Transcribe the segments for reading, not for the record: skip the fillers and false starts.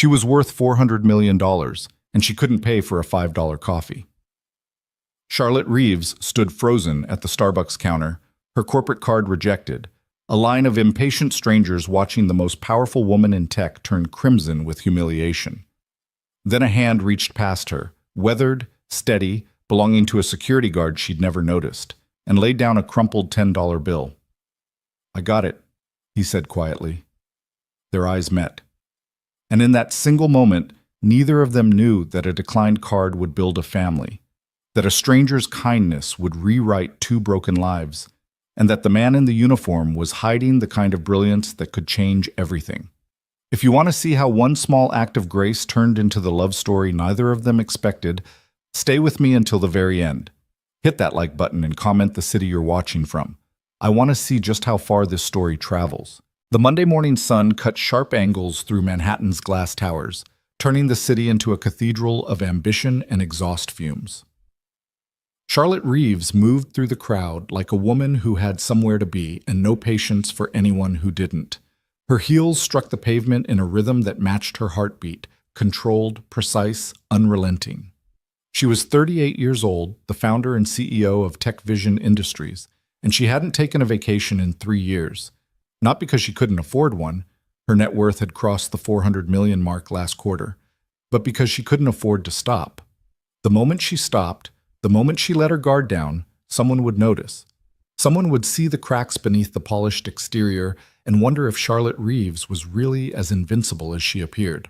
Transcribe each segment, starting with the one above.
She was worth $400 million, and she couldn't pay for a $5 coffee. Charlotte Reeves stood frozen at the Starbucks counter, her corporate card rejected, a line of impatient strangers watching the most powerful woman in tech turn crimson with humiliation. Then a hand reached past her, weathered, steady, belonging to a security guard she'd never noticed, and laid down a crumpled $10 bill. "I got it," he said quietly. Their eyes met. And in that single moment, neither of them knew that a declined card would build a family, that a stranger's kindness would rewrite two broken lives, and that the man in the uniform was hiding the kind of brilliance that could change everything. If you want to see how one small act of grace turned into the love story neither of them expected, stay with me until the very end. Hit that like button and comment the city you're watching from. I want to see just how far this story travels. The Monday morning sun cut sharp angles through Manhattan's glass towers, turning the city into a cathedral of ambition and exhaust fumes. Charlotte Reeves moved through the crowd like a woman who had somewhere to be and no patience for anyone who didn't. Her heels struck the pavement in a rhythm that matched her heartbeat, controlled, precise, unrelenting. She was 38 years old, the founder and CEO of TechVision Industries, and she hadn't taken a vacation in 3 years. Not because she couldn't afford one, her net worth had crossed the 400 million mark last quarter, but because she couldn't afford to stop. The moment she stopped, the moment she let her guard down, someone would notice. Someone would see the cracks beneath the polished exterior and wonder if Charlotte Reeves was really as invincible as she appeared.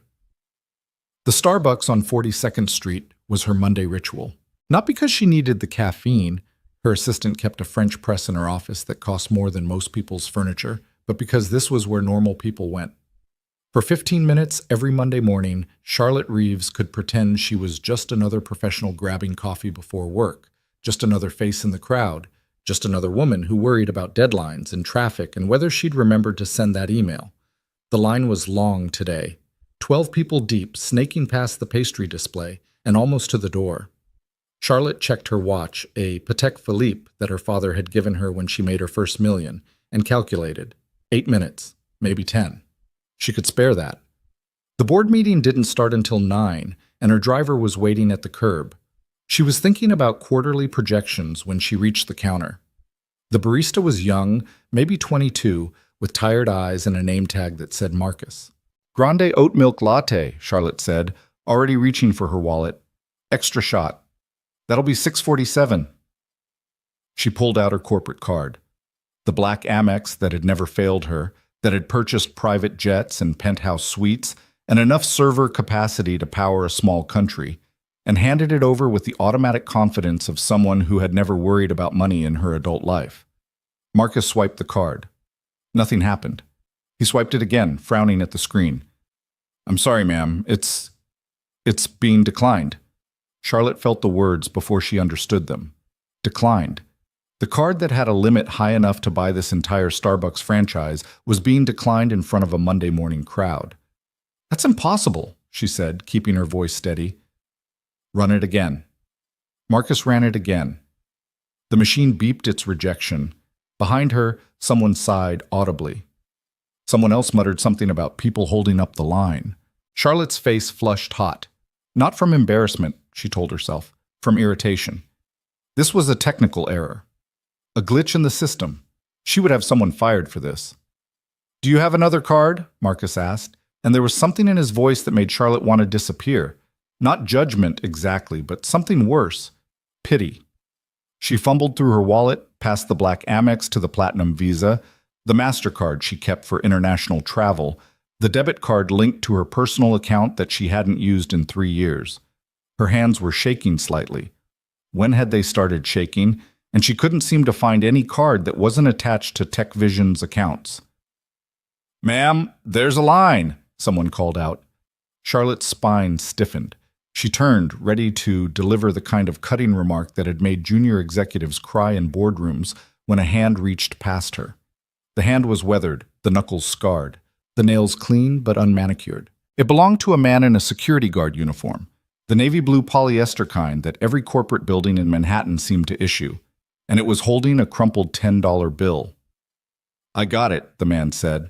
The Starbucks on 42nd Street was her Monday ritual. Not because she needed the caffeine, her assistant kept a French press in her office that cost more than most people's furniture, but because this was where normal people went. For 15 minutes every Monday morning, Charlotte Reeves could pretend she was just another professional grabbing coffee before work, just another face in the crowd, just another woman who worried about deadlines and traffic and whether she'd remembered to send that email. The line was long today, 12 people deep, snaking past the pastry display and almost to the door. Charlotte checked her watch, a Patek Philippe that her father had given her when she made her first million, and calculated. 8 minutes, maybe 10. She could spare that. The board meeting didn't start until 9, and her driver was waiting at the curb. She was thinking about quarterly projections when she reached the counter. The barista was young, maybe 22, with tired eyes and a name tag that said Marcus. "Grande oat milk latte," Charlotte said, already reaching for her wallet. "Extra shot. That'll be $6.47. She pulled out her corporate card. The black Amex that had never failed her, that had purchased private jets and penthouse suites and enough server capacity to power a small country, and handed it over with the automatic confidence of someone who had never worried about money in her adult life. Marcus swiped the card. Nothing happened. He swiped it again, frowning at the screen. "I'm sorry, ma'am. It's being declined." Charlotte felt the words before she understood them. Declined. The card that had a limit high enough to buy this entire Starbucks franchise was being declined in front of a Monday morning crowd. "That's impossible," she said, keeping her voice steady. "Run it again." Marcus ran it again. The machine beeped its rejection. Behind her, someone sighed audibly. Someone else muttered something about people holding up the line. Charlotte's face flushed hot. Not from embarrassment, she told herself, from irritation. This was a technical error. A glitch in the system. She would have someone fired for this. "Do you have another card?" Marcus asked, and there was something in his voice that made Charlotte want to disappear. Not judgment exactly, but something worse. Pity. She fumbled through her wallet, past the black Amex to the Platinum Visa, the MasterCard she kept for international travel, the debit card linked to her personal account that she hadn't used in 3 years. Her hands were shaking slightly. When had they started shaking? And she couldn't seem to find any card that wasn't attached to TechVision's accounts. "Ma'am, there's a line," someone called out. Charlotte's spine stiffened. She turned, ready to deliver the kind of cutting remark that had made junior executives cry in boardrooms when a hand reached past her. The hand was weathered, the knuckles scarred, the nails clean but unmanicured. It belonged to a man in a security guard uniform, the navy blue polyester kind that every corporate building in Manhattan seemed to issue, and it was holding a crumpled $10 bill. "I got it," the man said.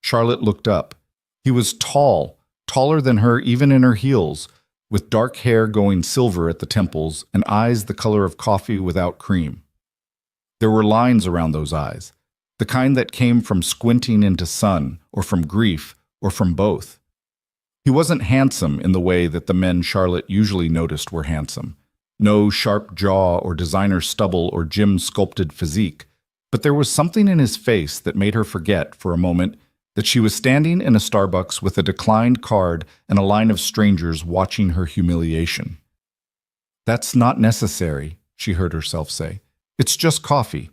Charlotte looked up. He was tall taller than her even in her heels, with dark hair going silver at the temples and eyes the color of coffee without cream. There were lines around those eyes, the kind that came from squinting into sun, or from grief, or from both. He wasn't handsome in the way that the men Charlotte usually noticed were handsome. No sharp jaw or designer stubble or gym-sculpted physique, but there was something in his face that made her forget, for a moment, that she was standing in a Starbucks with a declined card and a line of strangers watching her humiliation. "That's not necessary," she heard herself say. "It's just coffee."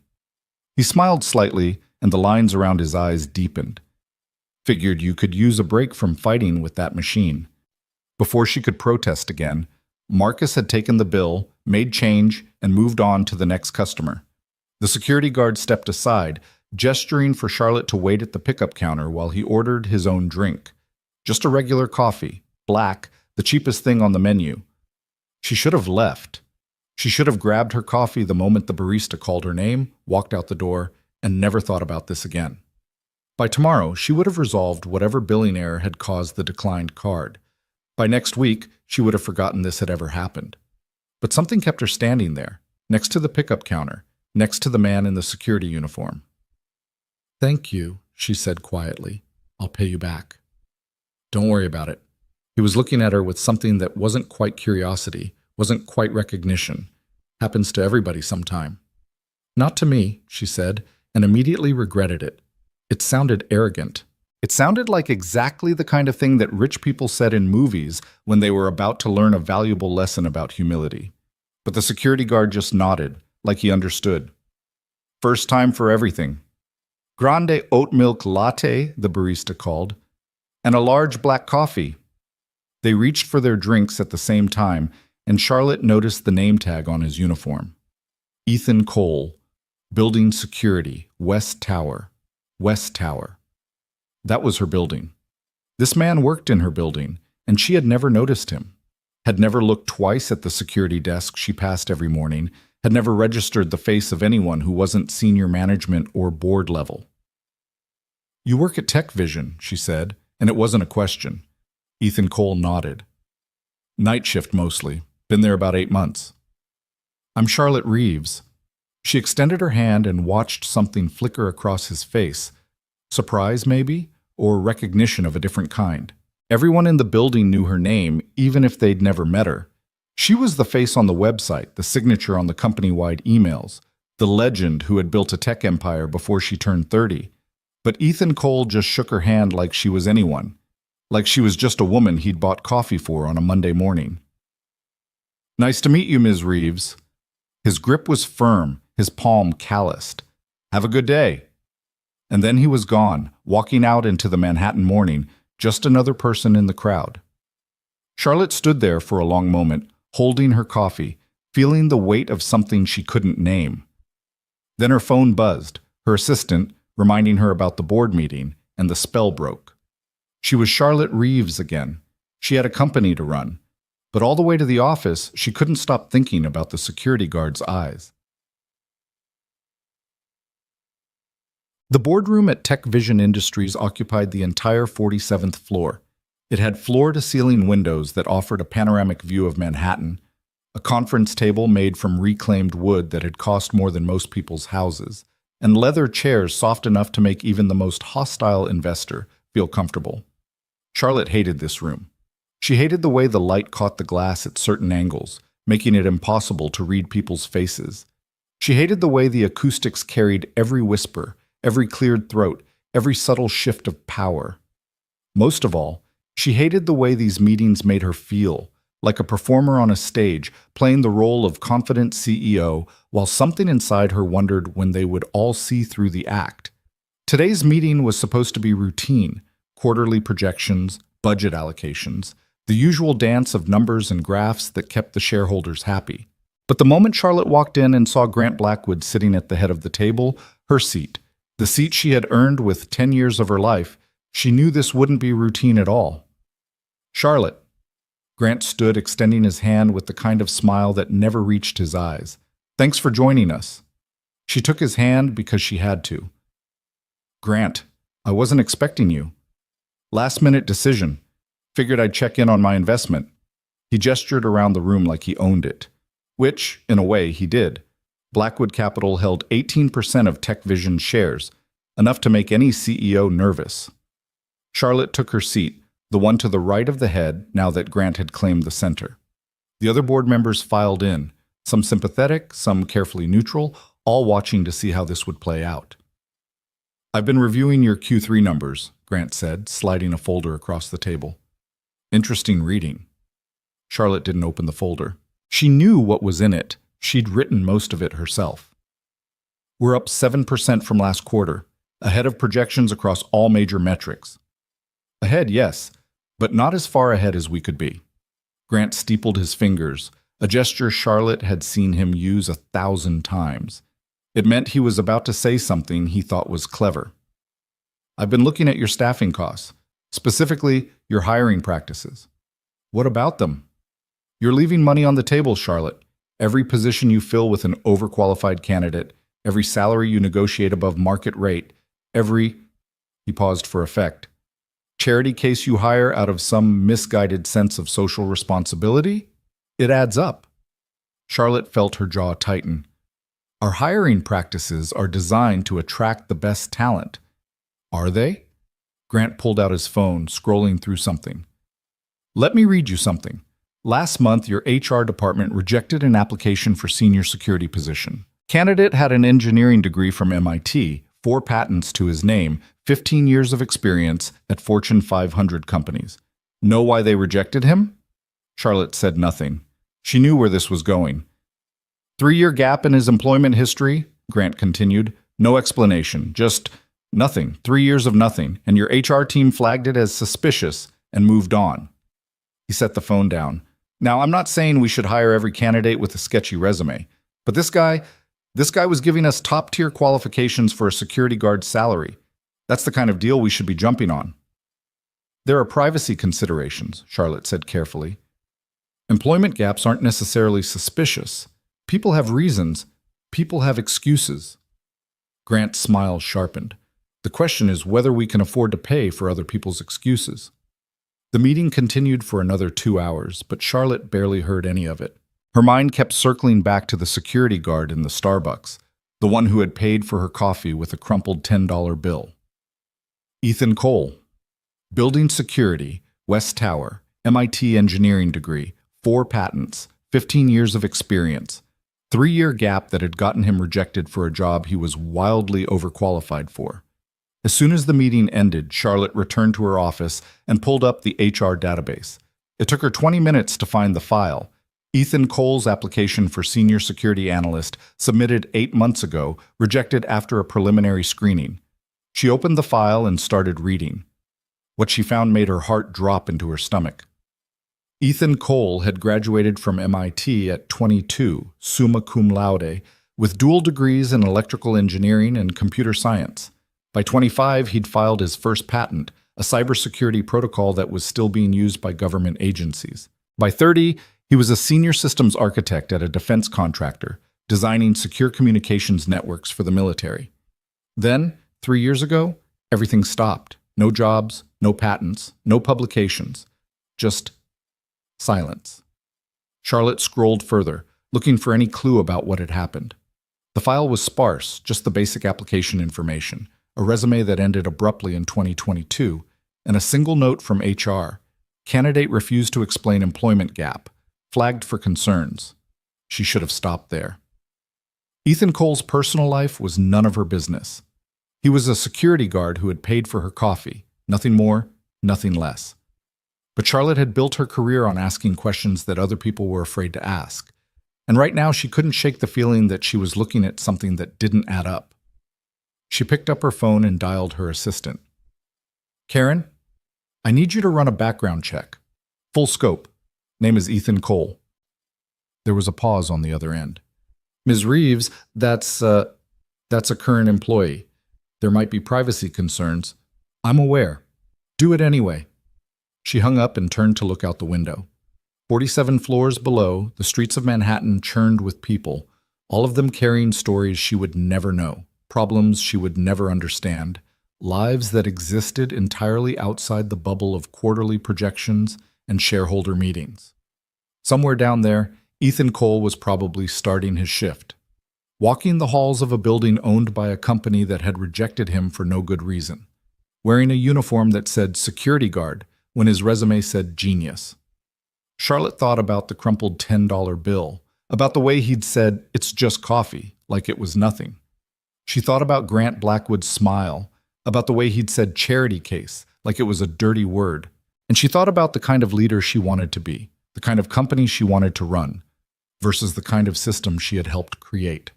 He smiled slightly, and the lines around his eyes deepened. "Figured you could use a break from fighting with that machine." Before she could protest again, Marcus had taken the bill, made change, and moved on to the next customer. The security guard stepped aside, gesturing for Charlotte to wait at the pickup counter while he ordered his own drink. Just a regular coffee, black, the cheapest thing on the menu. She should have left. She should have grabbed her coffee the moment the barista called her name, walked out the door, and never thought about this again. By tomorrow, she would have resolved whatever billing error had caused the declined card. By next week, she would have forgotten this had ever happened. But something kept her standing there, next to the pickup counter, next to the man in the security uniform. "Thank you," she said quietly. "I'll pay you back." "Don't worry about it." He was looking at her with something that wasn't quite curiosity, wasn't quite recognition. Happens to everybody sometime. "Not to me," she said, and immediately regretted it. It sounded arrogant. It sounded like exactly the kind of thing that rich people said in movies when they were about to learn a valuable lesson about humility. But the security guard just nodded, like he understood. "First time for everything." "Grande oat milk latte," the barista called, "and a large black coffee." They reached for their drinks at the same time, and Charlotte noticed the name tag on his uniform. Ethan Cole, Building Security, West Tower. West Tower. That was her building. This man worked in her building, and she had never noticed him, had never looked twice at the security desk she passed every morning, had never registered the face of anyone who wasn't senior management or board level. "You work at Tech Vision," she said, and it wasn't a question. Ethan Cole nodded. "Night shift mostly. Been there about 8 months." "I'm Charlotte Reeves." She extended her hand and watched something flicker across his face. Surprise, maybe, or recognition of a different kind. Everyone in the building knew her name, even if they'd never met her. She was the face on the website, the signature on the company-wide emails, the legend who had built a tech empire before she turned 30. But Ethan Cole just shook her hand like she was anyone, like she was just a woman he'd bought coffee for on a Monday morning. "Nice to meet you, Ms. Reeves." His grip was firm, his palm calloused. "Have a good day." And then he was gone, walking out into the Manhattan morning, just another person in the crowd. Charlotte stood there for a long moment, holding her coffee, feeling the weight of something she couldn't name. Then her phone buzzed, her assistant, reminding her about the board meeting, and the spell broke. She was Charlotte Reeves again. She had a company to run. But all the way to the office, she couldn't stop thinking about the security guard's eyes. The boardroom at Tech Vision Industries occupied the entire 47th floor. It had floor-to-ceiling windows that offered a panoramic view of Manhattan, a conference table made from reclaimed wood that had cost more than most people's houses, and leather chairs soft enough to make even the most hostile investor feel comfortable. Charlotte hated this room. She hated the way the light caught the glass at certain angles, making it impossible to read people's faces. She hated the way the acoustics carried every whisper, every cleared throat, every subtle shift of power. Most of all, she hated the way these meetings made her feel, like a performer on a stage, playing the role of confident CEO, while something inside her wondered when they would all see through the act. Today's meeting was supposed to be routine, quarterly projections, budget allocations, the usual dance of numbers and graphs that kept the shareholders happy. But the moment Charlotte walked in and saw Grant Blackwood sitting at the head of the table, her seat, the seat she had earned with 10 years of her life, she knew this wouldn't be routine at all. "Charlotte." Grant stood, extending his hand with the kind of smile that never reached his eyes. "Thanks for joining us." She took his hand because she had to. "Grant, I wasn't expecting you. Last-minute decision. Figured I'd check in on my investment. He gestured around the room like he owned it, which, in a way, he did. Blackwood Capital held 18% of TechVision shares, enough to make any CEO nervous. Charlotte took her seat, the one to the right of the head, now that Grant had claimed the center. The other board members filed in, some sympathetic, some carefully neutral, all watching to see how this would play out. "I've been reviewing your Q3 numbers," Grant said, sliding a folder across the table. "Interesting reading." Charlotte didn't open the folder. She knew what was in it. She'd written most of it herself. "We're up 7% from last quarter, ahead of projections across all major metrics." "Ahead, yes, but not as far ahead as we could be." Grant steepled his fingers, a gesture Charlotte had seen him use 1,000 times. It meant he was about to say something he thought was clever. "I've been looking at your staffing costs, specifically your hiring practices." "What about them?" "You're leaving money on the table, Charlotte. Every position you fill with an overqualified candidate, every salary you negotiate above market rate, every—" he paused for effect, "charity case you hire out of some misguided sense of social responsibility? It adds up." Charlotte felt her jaw tighten. "Our hiring practices are designed to attract the best talent." "Are they?" Grant pulled out his phone, scrolling through something. "Let me read you something. Last month, your HR department rejected an application for senior security position. Candidate had an engineering degree from MIT, 4 patents to his name, 15 years of experience at Fortune 500 companies. Know why they rejected him?" Charlotte said nothing. She knew where this was going. "3-year gap in his employment history," Grant continued. "No explanation, just nothing, 3 years of nothing, and your HR team flagged it as suspicious and moved on." He set the phone down. "Now, I'm not saying we should hire every candidate with a sketchy resume, but this guy was giving us top-tier qualifications for a security guard's salary. That's the kind of deal we should be jumping on." "There are privacy considerations," Charlotte said carefully. "Employment gaps aren't necessarily suspicious. People have reasons. People have excuses." Grant's smile sharpened. "The question is whether we can afford to pay for other people's excuses." The meeting continued for another 2 hours, but Charlotte barely heard any of it. Her mind kept circling back to the security guard in the Starbucks, the one who had paid for her coffee with a crumpled $10 bill. Ethan Cole. Building security, West Tower, MIT engineering degree, 4 patents, 15 years of experience, 3-year gap that had gotten him rejected for a job he was wildly overqualified for. As soon as the meeting ended, Charlotte returned to her office and pulled up the HR database. It took her 20 minutes to find the file. Ethan Cole's application for senior security analyst, submitted 8 months ago, rejected after a preliminary screening. She opened the file and started reading. What she found made her heart drop into her stomach. Ethan Cole had graduated from MIT at 22, summa cum laude, with dual degrees in electrical engineering and computer science. By 25, he'd filed his first patent, a cybersecurity protocol that was still being used by government agencies. By 30, he was a senior systems architect at a defense contractor, designing secure communications networks for the military. Then, 3 years ago, everything stopped. No jobs, no patents, no publications. Just silence. Charlotte scrolled further, looking for any clue about what had happened. The file was sparse, just the basic application information, a resume that ended abruptly in 2022, and a single note from HR. Candidate refused to explain employment gap, flagged for concerns. She should have stopped there. Ethan Cole's personal life was none of her business. He was a security guard who had paid for her coffee, nothing more, nothing less. But Charlotte had built her career on asking questions that other people were afraid to ask. And right now she couldn't shake the feeling that she was looking at something that didn't add up. She picked up her phone and dialed her assistant. "Karen, I need you to run a background check. Full scope. Name is Ethan Cole." There was a pause on the other end. "Ms. Reeves, that's a current employee. There might be privacy concerns. I'm aware. Do it anyway." She hung up and turned to look out the window. 47 floors below, the streets of Manhattan churned with people, all of them carrying stories she would never know, problems she would never understand, lives that existed entirely outside the bubble of quarterly projections and shareholder meetings. Somewhere down there, Ethan Cole was probably starting his shift, walking the halls of a building owned by a company that had rejected him for no good reason, wearing a uniform that said security guard when his resume said genius. Charlotte thought about the crumpled $10 bill, about the way he'd said, "It's just coffee," like it was nothing. She thought about Grant Blackwood's smile, about the way he'd said charity case, like it was a dirty word. And she thought about the kind of leader she wanted to be, the kind of company she wanted to run, versus the kind of system she had helped create.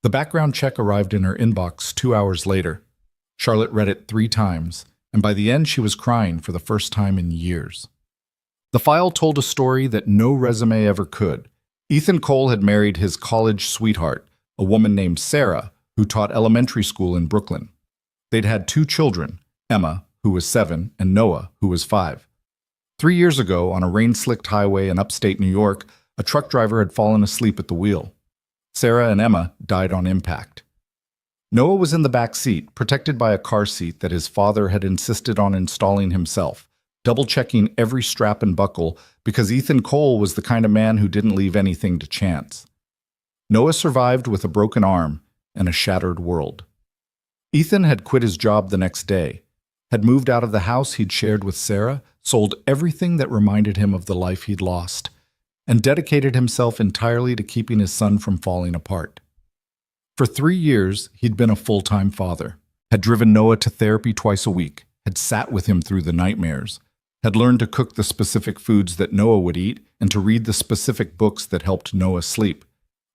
The background check arrived in her inbox 2 hours later. Charlotte read it 3 times, and by the end she was crying for the first time in years. The file told a story that no resume ever could. Ethan Cole had married his college sweetheart, a woman named Sarah, who taught elementary school in Brooklyn. They'd had 2 children, Emma, who was 7, and Noah, who was 5. 3 years ago, on a rain-slicked highway in upstate New York, a truck driver had fallen asleep at the wheel. Sarah and Emma died on impact. Noah was in the back seat, protected by a car seat that his father had insisted on installing himself, double-checking every strap and buckle because Ethan Cole was the kind of man who didn't leave anything to chance. Noah survived with a broken arm and a shattered world. Ethan had quit his job the next day, had moved out of the house he'd shared with Sarah, sold everything that reminded him of the life he'd lost, and dedicated himself entirely to keeping his son from falling apart. For 3 years, he'd been a full-time father, had driven Noah to therapy twice a week, had sat with him through the nightmares, had learned to cook the specific foods that Noah would eat and to read the specific books that helped Noah sleep.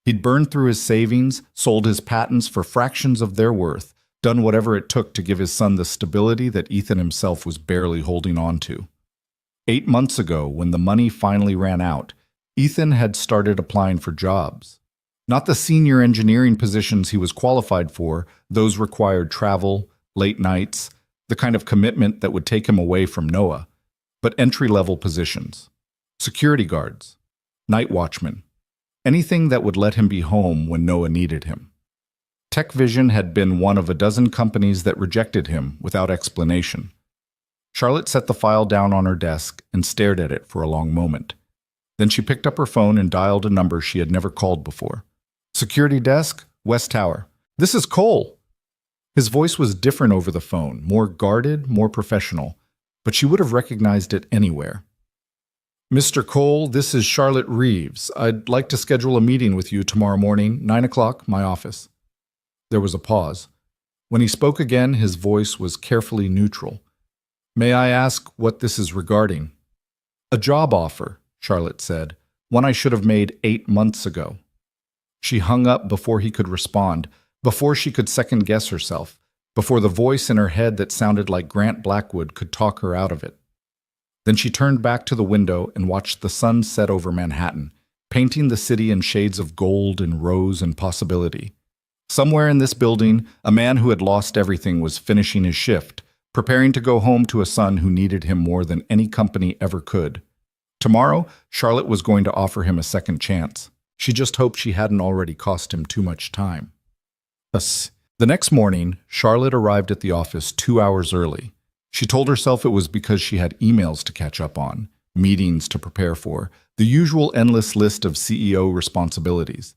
He'd burned through his savings, sold his patents for fractions of their worth, done whatever it took to give his son the stability that Ethan himself was barely holding on to. 8 months ago, when the money finally ran out, Ethan had started applying for jobs. Not the senior engineering positions he was qualified for, those required travel, late nights, the kind of commitment that would take him away from Noah, but entry-level positions. Security guards, night watchmen, anything that would let him be home when Noah needed him. TechVision had been one of a dozen companies that rejected him without explanation. Charlotte set the file down on her desk and stared at it for a long moment. Then she picked up her phone and dialed a number she had never called before. "Security desk, West Tower. This is Cole." His voice was different over the phone, more guarded, more professional, but she would have recognized it anywhere. "Mr. Cole, this is Charlotte Reeves. I'd like to schedule a meeting with you tomorrow morning, 9 o'clock, my office." There was a pause. When he spoke again, his voice was carefully neutral. "May I ask what this is regarding?" "A job offer," Charlotte said, "one I should have made 8 months ago." She hung up before he could respond, before she could second-guess herself, before the voice in her head that sounded like Grant Blackwood could talk her out of it. Then she turned back to the window and watched the sun set over Manhattan, painting the city in shades of gold and rose and possibility. Somewhere in this building, a man who had lost everything was finishing his shift, preparing to go home to a son who needed him more than any company ever could. Tomorrow, Charlotte was going to offer him a second chance. She just hoped she hadn't already cost him too much time. Thus, the next morning, Charlotte arrived at the office 2 hours early. She told herself it was because she had emails to catch up on, meetings to prepare for, the usual endless list of CEO responsibilities.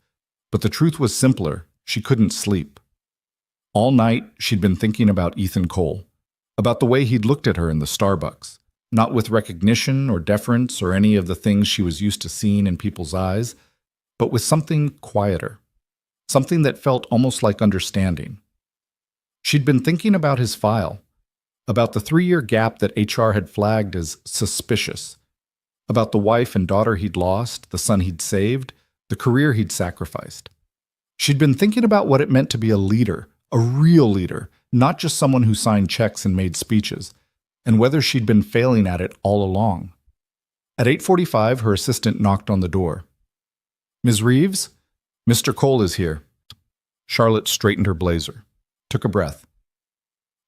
But the truth was simpler. She couldn't sleep. All night, she'd been thinking about Ethan Cole, about the way he'd looked at her in the Starbucks, not with recognition or deference or any of the things she was used to seeing in people's eyes, but with something quieter, something that felt almost like understanding. She'd been thinking about his file, about the 3-year gap that HR had flagged as suspicious, about the wife and daughter he'd lost, the son he'd saved, the career he'd sacrificed. She'd been thinking about what it meant to be a leader, a real leader, not just someone who signed checks and made speeches, and whether she'd been failing at it all along. At 8:45, her assistant knocked on the door. "Ms. Reeves? Mr. Cole is here." Charlotte straightened her blazer, took a breath.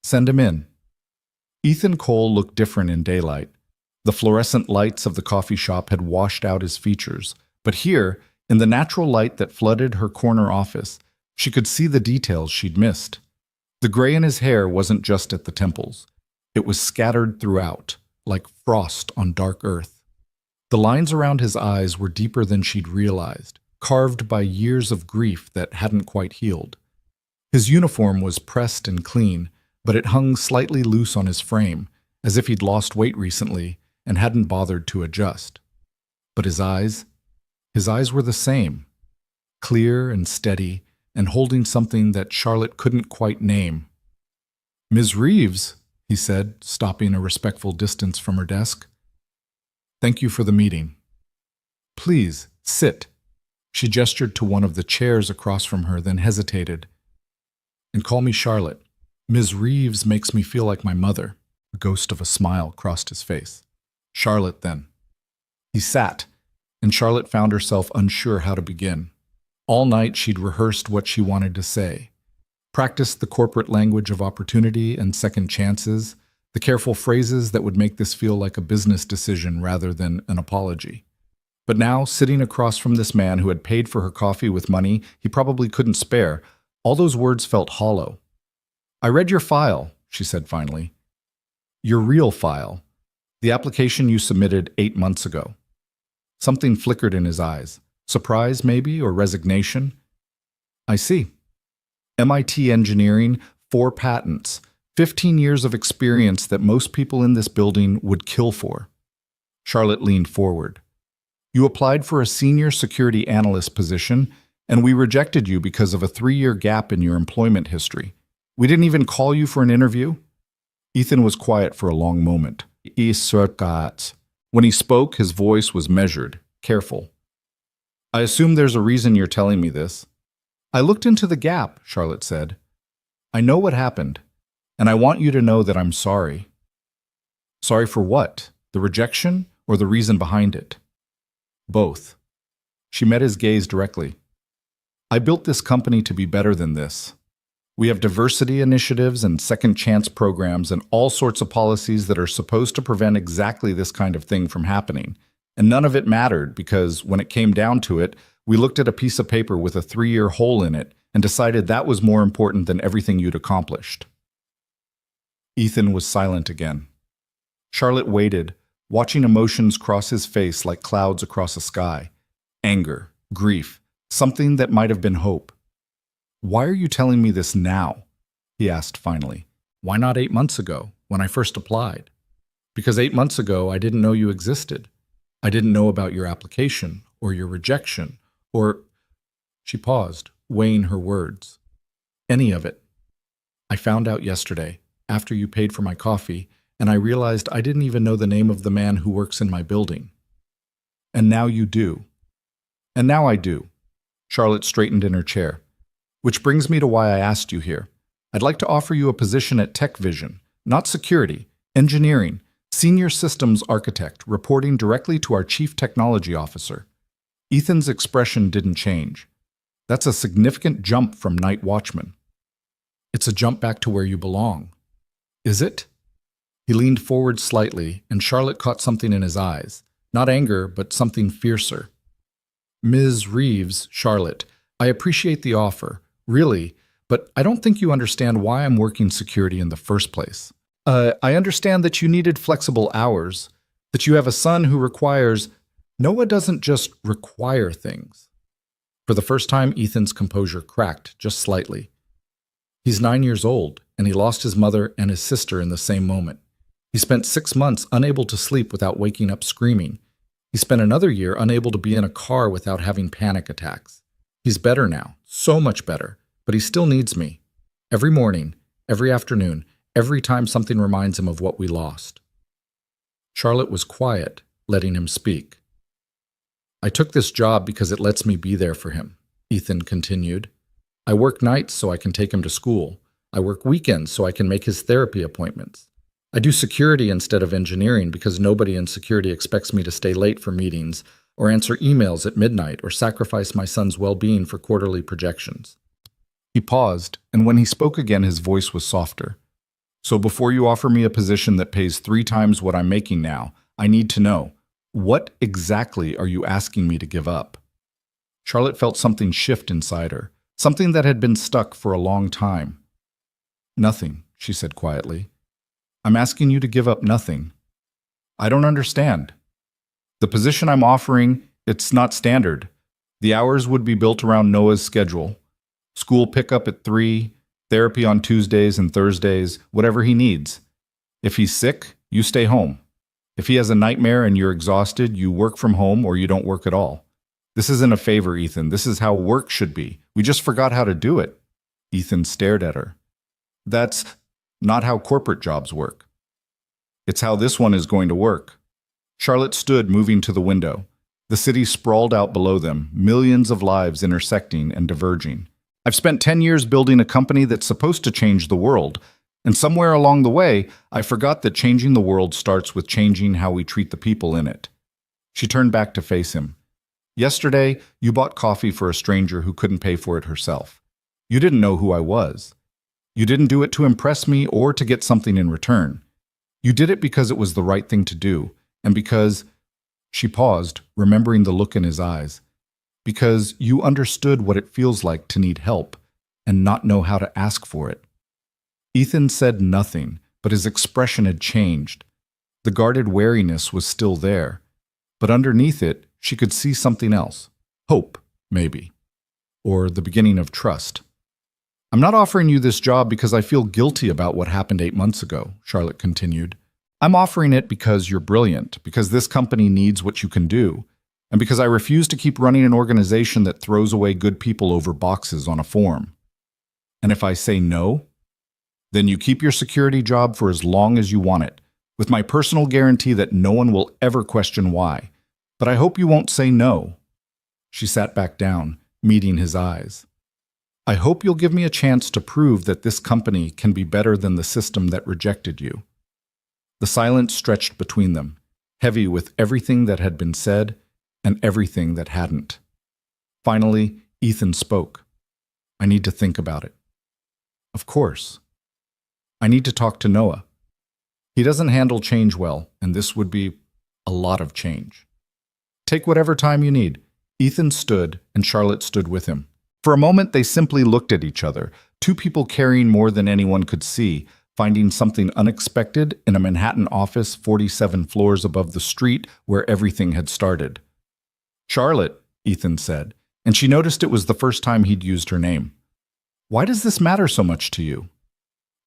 "Send him in." Ethan Cole looked different in daylight. The fluorescent lights of the coffee shop had washed out his features, but here, in the natural light that flooded her corner office, she could see the details she'd missed. The gray in his hair wasn't just at the temples. It was scattered throughout, like frost on dark earth. The lines around his eyes were deeper than she'd realized, carved by years of grief that hadn't quite healed. His uniform was pressed and clean, but it hung slightly loose on his frame, as if he'd lost weight recently and hadn't bothered to adjust. But his eyes were the same, clear and steady, and holding something that Charlotte couldn't quite name. "Ms. Reeves," he said, stopping a respectful distance from her desk. "Thank you for the meeting. Please, sit." She gestured to one of the chairs across from her, then hesitated. "And call me Charlotte. Ms. Reeves makes me feel like my mother." A ghost of a smile crossed his face. "Charlotte, then." He sat, and Charlotte found herself unsure how to begin. All night she'd rehearsed what she wanted to say, practiced the corporate language of opportunity and second chances, the careful phrases that would make this feel like a business decision rather than an apology. But now, sitting across from this man who had paid for her coffee with money he probably couldn't spare, all those words felt hollow. "I read your file," she said finally. "Your real file. The application you submitted 8 months ago." Something flickered in his eyes. Surprise, maybe, or resignation? "I see. MIT engineering, 4 patents, 15 years of experience that most people in this building would kill for." Charlotte leaned forward. "You applied for a senior security analyst position, and we rejected you because of a 3-year gap in your employment history. We didn't even call you for an interview?" Ethan was quiet for a long moment. When he spoke, his voice was measured, careful. "I assume there's a reason you're telling me this." "I looked into the gap," Charlotte said. "I know what happened, and I want you to know that I'm sorry." "Sorry for what? The rejection or the reason behind it?" "Both." She met his gaze directly. "I built this company to be better than this. We have diversity initiatives and second chance programs and all sorts of policies that are supposed to prevent exactly this kind of thing from happening. And none of it mattered because, when it came down to it, we looked at a piece of paper with a 3-year hole in it and decided that was more important than everything you'd accomplished." Ethan was silent again. Charlotte waited, watching emotions cross his face like clouds across a sky. Anger, grief, something that might have been hope. "Why are you telling me this now?" he asked finally. "Why not 8 months ago, when I first applied?" "Because 8 months ago I didn't know you existed. I didn't know about your application, or your rejection, or—" She paused, weighing her words. "Any of it. I found out yesterday, after you paid for my coffee, and I realized I didn't even know the name of the man who works in my building. And now you do. And now I do." Charlotte straightened in her chair. "Which brings me to why I asked you here. I'd like to offer you a position at TechVision, not security, engineering, senior systems architect, reporting directly to our chief technology officer." Ethan's expression didn't change. "That's a significant jump from night watchman." "It's a jump back to where you belong." "Is it?" He leaned forward slightly, and Charlotte caught something in his eyes. Not anger, but something fiercer. "Ms. Reeves, Charlotte, I appreciate the offer. Really, but I don't think you understand why I'm working security in the first place. I understand that you needed flexible hours, that you have a son who requires— Noah doesn't just require things." For the first time, Ethan's composure cracked just slightly. "He's 9 years old, and he lost his mother and his sister in the same moment. He spent 6 months unable to sleep without waking up screaming. He spent another year unable to be in a car without having panic attacks. He's better now, so much better, but he still needs me. Every morning, every afternoon, every time something reminds him of what we lost." Charlotte was quiet, letting him speak. "I took this job because it lets me be there for him," Ethan continued. "I work nights so I can take him to school. I work weekends so I can make his therapy appointments. I do security instead of engineering because nobody in security expects me to stay late for meetings or answer emails at midnight or sacrifice my son's well-being for quarterly projections." He paused, and when he spoke again his voice was softer. "So before you offer me a position that pays 3 times what I'm making now, I need to know, what exactly are you asking me to give up?" Charlotte felt something shift inside her, something that had been stuck for a long time. Nothing, she said quietly. I'm asking you to give up nothing. I don't understand. The position I'm offering, it's not standard. The hours would be built around Noah's schedule. School pickup at 3, therapy on Tuesdays and Thursdays, whatever he needs. If he's sick, you stay home. If he has a nightmare and you're exhausted, you work from home or you don't work at all. This isn't a favor, Ethan. This is how work should be. We just forgot how to do it. Ethan stared at her. That's not how corporate jobs work. It's how this one is going to work. Charlotte stood, moving to the window. The city sprawled out below them, millions of lives intersecting and diverging. I've spent 10 years building a company that's supposed to change the world, and somewhere along the way, I forgot that changing the world starts with changing how we treat the people in it. She turned back to face him. Yesterday, you bought coffee for a stranger who couldn't pay for it herself. You didn't know who I was. You didn't do it to impress me or to get something in return. You did it because it was the right thing to do, and because— She paused, remembering the look in his eyes. Because you understood what it feels like to need help and not know how to ask for it. Ethan said nothing, but his expression had changed. The guarded wariness was still there, but underneath it, she could see something else. Hope, maybe. Or the beginning of trust. I'm not offering you this job because I feel guilty about what happened 8 months ago, Charlotte continued. I'm offering it because you're brilliant, because this company needs what you can do, and because I refuse to keep running an organization that throws away good people over boxes on a form. And if I say no, then you keep your security job for as long as you want it, with my personal guarantee that no one will ever question why. But I hope you won't say no. She sat back down, meeting his eyes. I hope you'll give me a chance to prove that this company can be better than the system that rejected you. The silence stretched between them, heavy with everything that had been said and everything that hadn't. Finally, Ethan spoke. I need to think about it. Of course. I need to talk to Noah. He doesn't handle change well, and this would be a lot of change. Take whatever time you need. Ethan stood, and Charlotte stood with him. For a moment, they simply looked at each other, two people carrying more than anyone could see, finding something unexpected in a Manhattan office 47 floors above the street where everything had started. Charlotte, Ethan said, and she noticed it was the first time he'd used her name. Why does this matter so much to you?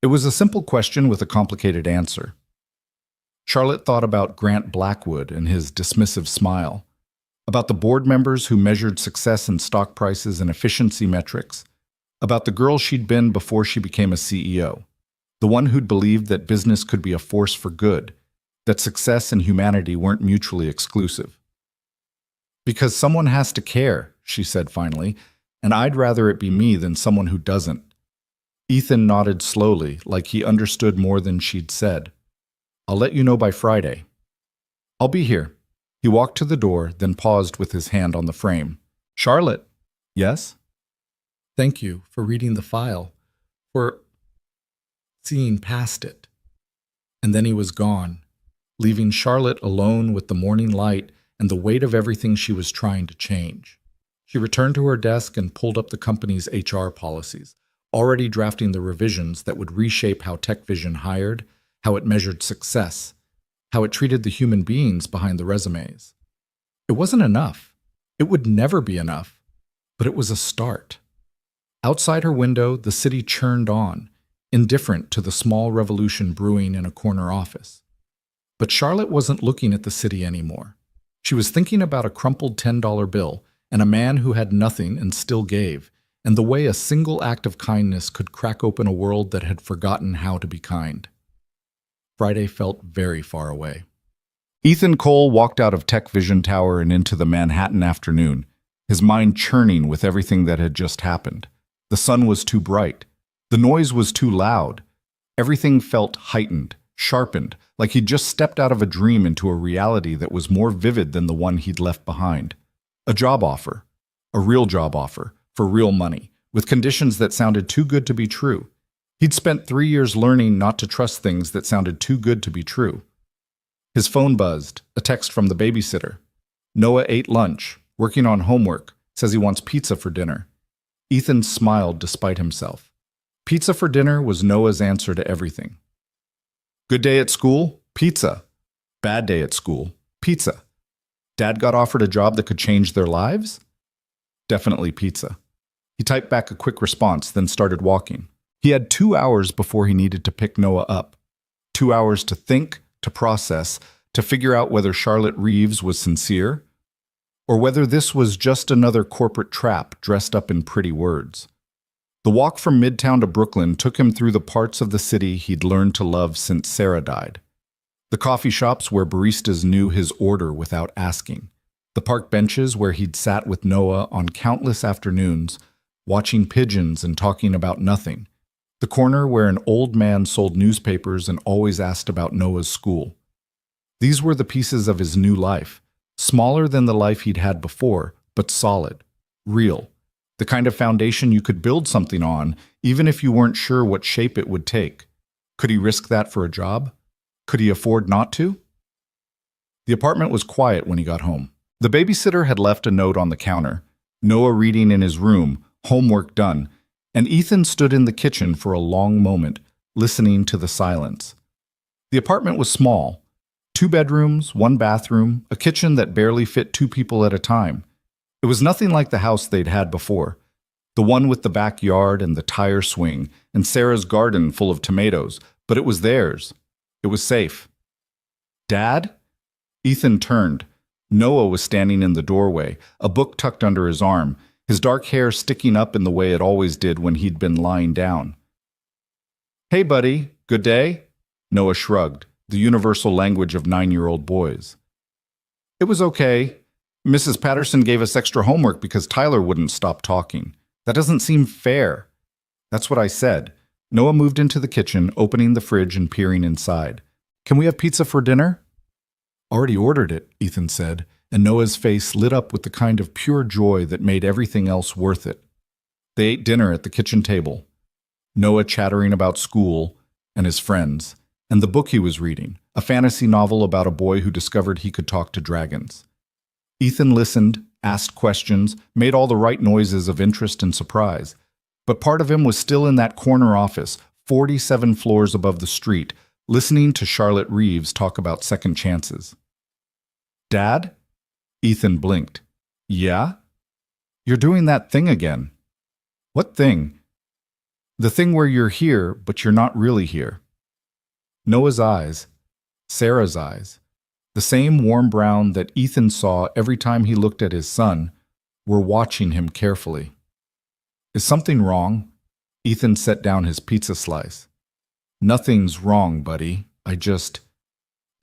It was a simple question with a complicated answer. Charlotte thought about Grant Blackwood and his dismissive smile, about the board members who measured success in stock prices and efficiency metrics, about the girl she'd been before she became a CEO, the one who'd believed that business could be a force for good, that success and humanity weren't mutually exclusive. Because someone has to care, she said finally, and I'd rather it be me than someone who doesn't. Ethan nodded slowly, like he understood more than she'd said. I'll let you know by Friday. I'll be here. He walked to the door, then paused with his hand on the frame. Charlotte. Yes? Thank you for reading the file, for seeing past it. And then he was gone, leaving Charlotte alone with the morning light and the weight of everything she was trying to change. She returned to her desk and pulled up the company's HR policies, already drafting the revisions that would reshape how TechVision hired, how it measured success, how it treated the human beings behind the resumes. It wasn't enough. It would never be enough. But it was a start. Outside her window, the city churned on, indifferent to the small revolution brewing in a corner office. But Charlotte wasn't looking at the city anymore. She was thinking about a crumpled $10 bill and a man who had nothing and still gave, and the way a single act of kindness could crack open a world that had forgotten how to be kind. Friday felt very far away. Ethan Cole walked out of TechVision Tower and into the Manhattan afternoon, his mind churning with everything that had just happened. The sun was too bright. The noise was too loud. Everything felt heightened, sharpened, like he'd just stepped out of a dream into a reality that was more vivid than the one he'd left behind. A job offer. A real job offer, for real money, with conditions that sounded too good to be true. He'd spent 3 years learning not to trust things that sounded too good to be true. His phone buzzed, a text from the babysitter. Noah ate lunch, working on homework, says he wants pizza for dinner. Ethan smiled despite himself. Pizza for dinner was Noah's answer to everything. Good day at school? Pizza. Bad day at school? Pizza. Dad got offered a job that could change their lives? Definitely pizza. He typed back a quick response, then started walking. He had 2 hours before he needed to pick Noah up. 2 hours to think, to process, to figure out whether Charlotte Reeves was sincere, or whether this was just another corporate trap dressed up in pretty words. The walk from Midtown to Brooklyn took him through the parts of the city he'd learned to love since Sarah died. The coffee shops where baristas knew his order without asking. The park benches where he'd sat with Noah on countless afternoons, watching pigeons and talking about nothing. The corner where an old man sold newspapers and always asked about Noah's school. These were the pieces of his new life, smaller than the life he'd had before, but solid, real. The kind of foundation you could build something on, even if you weren't sure what shape it would take. Could he risk that for a job? Could he afford not to? The apartment was quiet when he got home. The babysitter had left a note on the counter, Noah reading in his room, homework done, and Ethan stood in the kitchen for a long moment, listening to the silence. The apartment was small. 2 bedrooms, 1 bathroom, a kitchen that barely fit 2 people at a time. It was nothing like the house they'd had before. The one with the backyard and the tire swing, and Sarah's garden full of tomatoes, but it was theirs. It was safe. Dad? Ethan turned. Noah was standing in the doorway, a book tucked under his arm, his dark hair sticking up in the way it always did when he'd been lying down. Hey, buddy, good day? Noah shrugged, the universal language of 9-year-old boys. It was okay. Mrs. Patterson gave us extra homework because Tyler wouldn't stop talking. That doesn't seem fair. That's what I said. Noah moved into the kitchen, opening the fridge and peering inside. Can we have pizza for dinner? Already ordered it, Ethan said, and Noah's face lit up with the kind of pure joy that made everything else worth it. They ate dinner at the kitchen table. Noah chattering about school and his friends, and the book he was reading, a fantasy novel about a boy who discovered he could talk to dragons. Ethan listened, asked questions, made all the right noises of interest and surprise. But part of him was still in that corner office, 47 floors above the street, listening to Charlotte Reeves talk about second chances. Dad? Ethan blinked. Yeah? You're doing that thing again. What thing? The thing where you're here, but you're not really here. Noah's eyes, Sarah's eyes, the same warm brown that Ethan saw every time he looked at his son, were watching him carefully. Is something wrong? Ethan set down his pizza slice. Nothing's wrong, buddy. I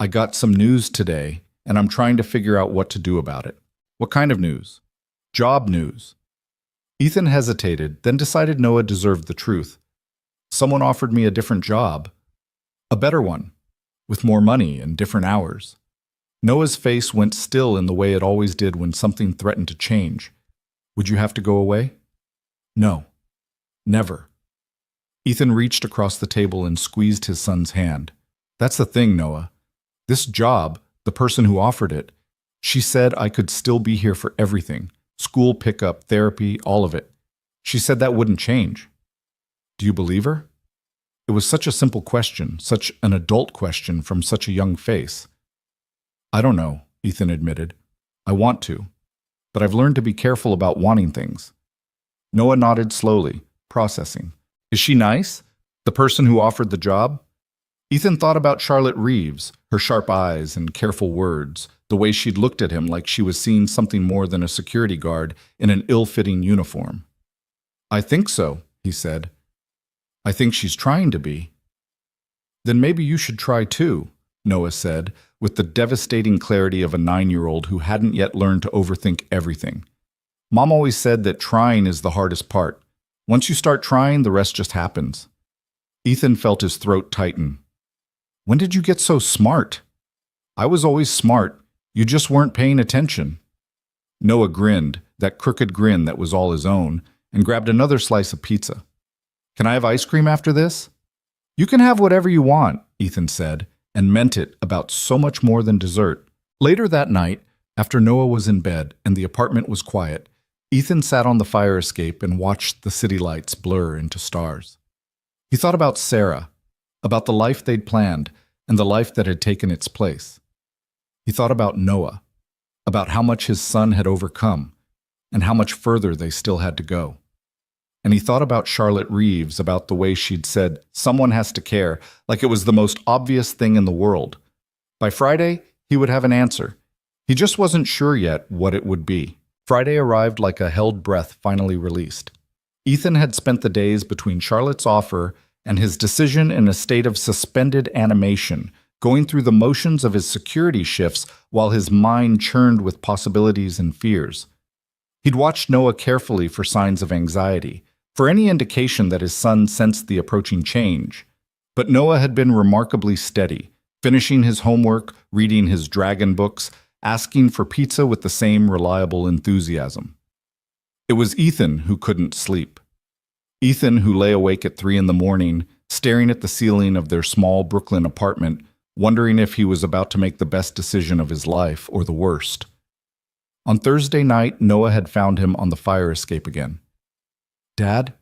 got some news today, and I'm trying to figure out what to do about it. What kind of news? Job news. Ethan hesitated, then decided Noah deserved the truth. Someone offered me a different job. A better one, with more money and different hours. Noah's face went still in the way it always did when something threatened to change. Would you have to go away? No. Never. Ethan reached across the table and squeezed his son's hand. That's the thing, Noah. This job, the person who offered it, she said I could still be here for everything. School pickup, therapy, all of it. She said that wouldn't change. Do you believe her? It was such a simple question, such an adult question from such a young face. I don't know, Ethan admitted. I want to, but I've learned to be careful about wanting things. Noah nodded slowly, processing. Is she nice? The person who offered the job? Ethan thought about Charlotte Reeves, her sharp eyes and careful words, the way she'd looked at him like she was seeing something more than a security guard in an ill-fitting uniform. I think so, he said. I think she's trying to be. Then maybe you should try too, Noah said, with the devastating clarity of a 9-year-old who hadn't yet learned to overthink everything. Mom always said that trying is the hardest part. Once you start trying, the rest just happens. Ethan felt his throat tighten. When did you get so smart? I was always smart. You just weren't paying attention. Noah grinned, that crooked grin that was all his own, and grabbed another slice of pizza. Can I have ice cream after this? You can have whatever you want, Ethan said, and meant it about so much more than dessert. Later that night, after Noah was in bed and the apartment was quiet, Ethan sat on the fire escape and watched the city lights blur into stars. He thought about Sarah, about the life they'd planned and the life that had taken its place. He thought about Noah, about how much his son had overcome and how much further they still had to go. And he thought about Charlotte Reeves, about the way she'd said, "Someone has to care," like it was the most obvious thing in the world. By Friday, he would have an answer. He just wasn't sure yet what it would be. Friday arrived like a held breath finally released. Ethan had spent the days between Charlotte's offer and his decision in a state of suspended animation, going through the motions of his security shifts while his mind churned with possibilities and fears. He'd watched Noah carefully for signs of anxiety, for any indication that his son sensed the approaching change. But Noah had been remarkably steady, finishing his homework, reading his dragon books, asking for pizza with the same reliable enthusiasm. It was Ethan who couldn't sleep. Ethan who lay awake at 3 a.m, staring at the ceiling of their small Brooklyn apartment, wondering if he was about to make the best decision of his life or the worst. On Thursday night, Noah had found him on the fire escape again. "Dad?"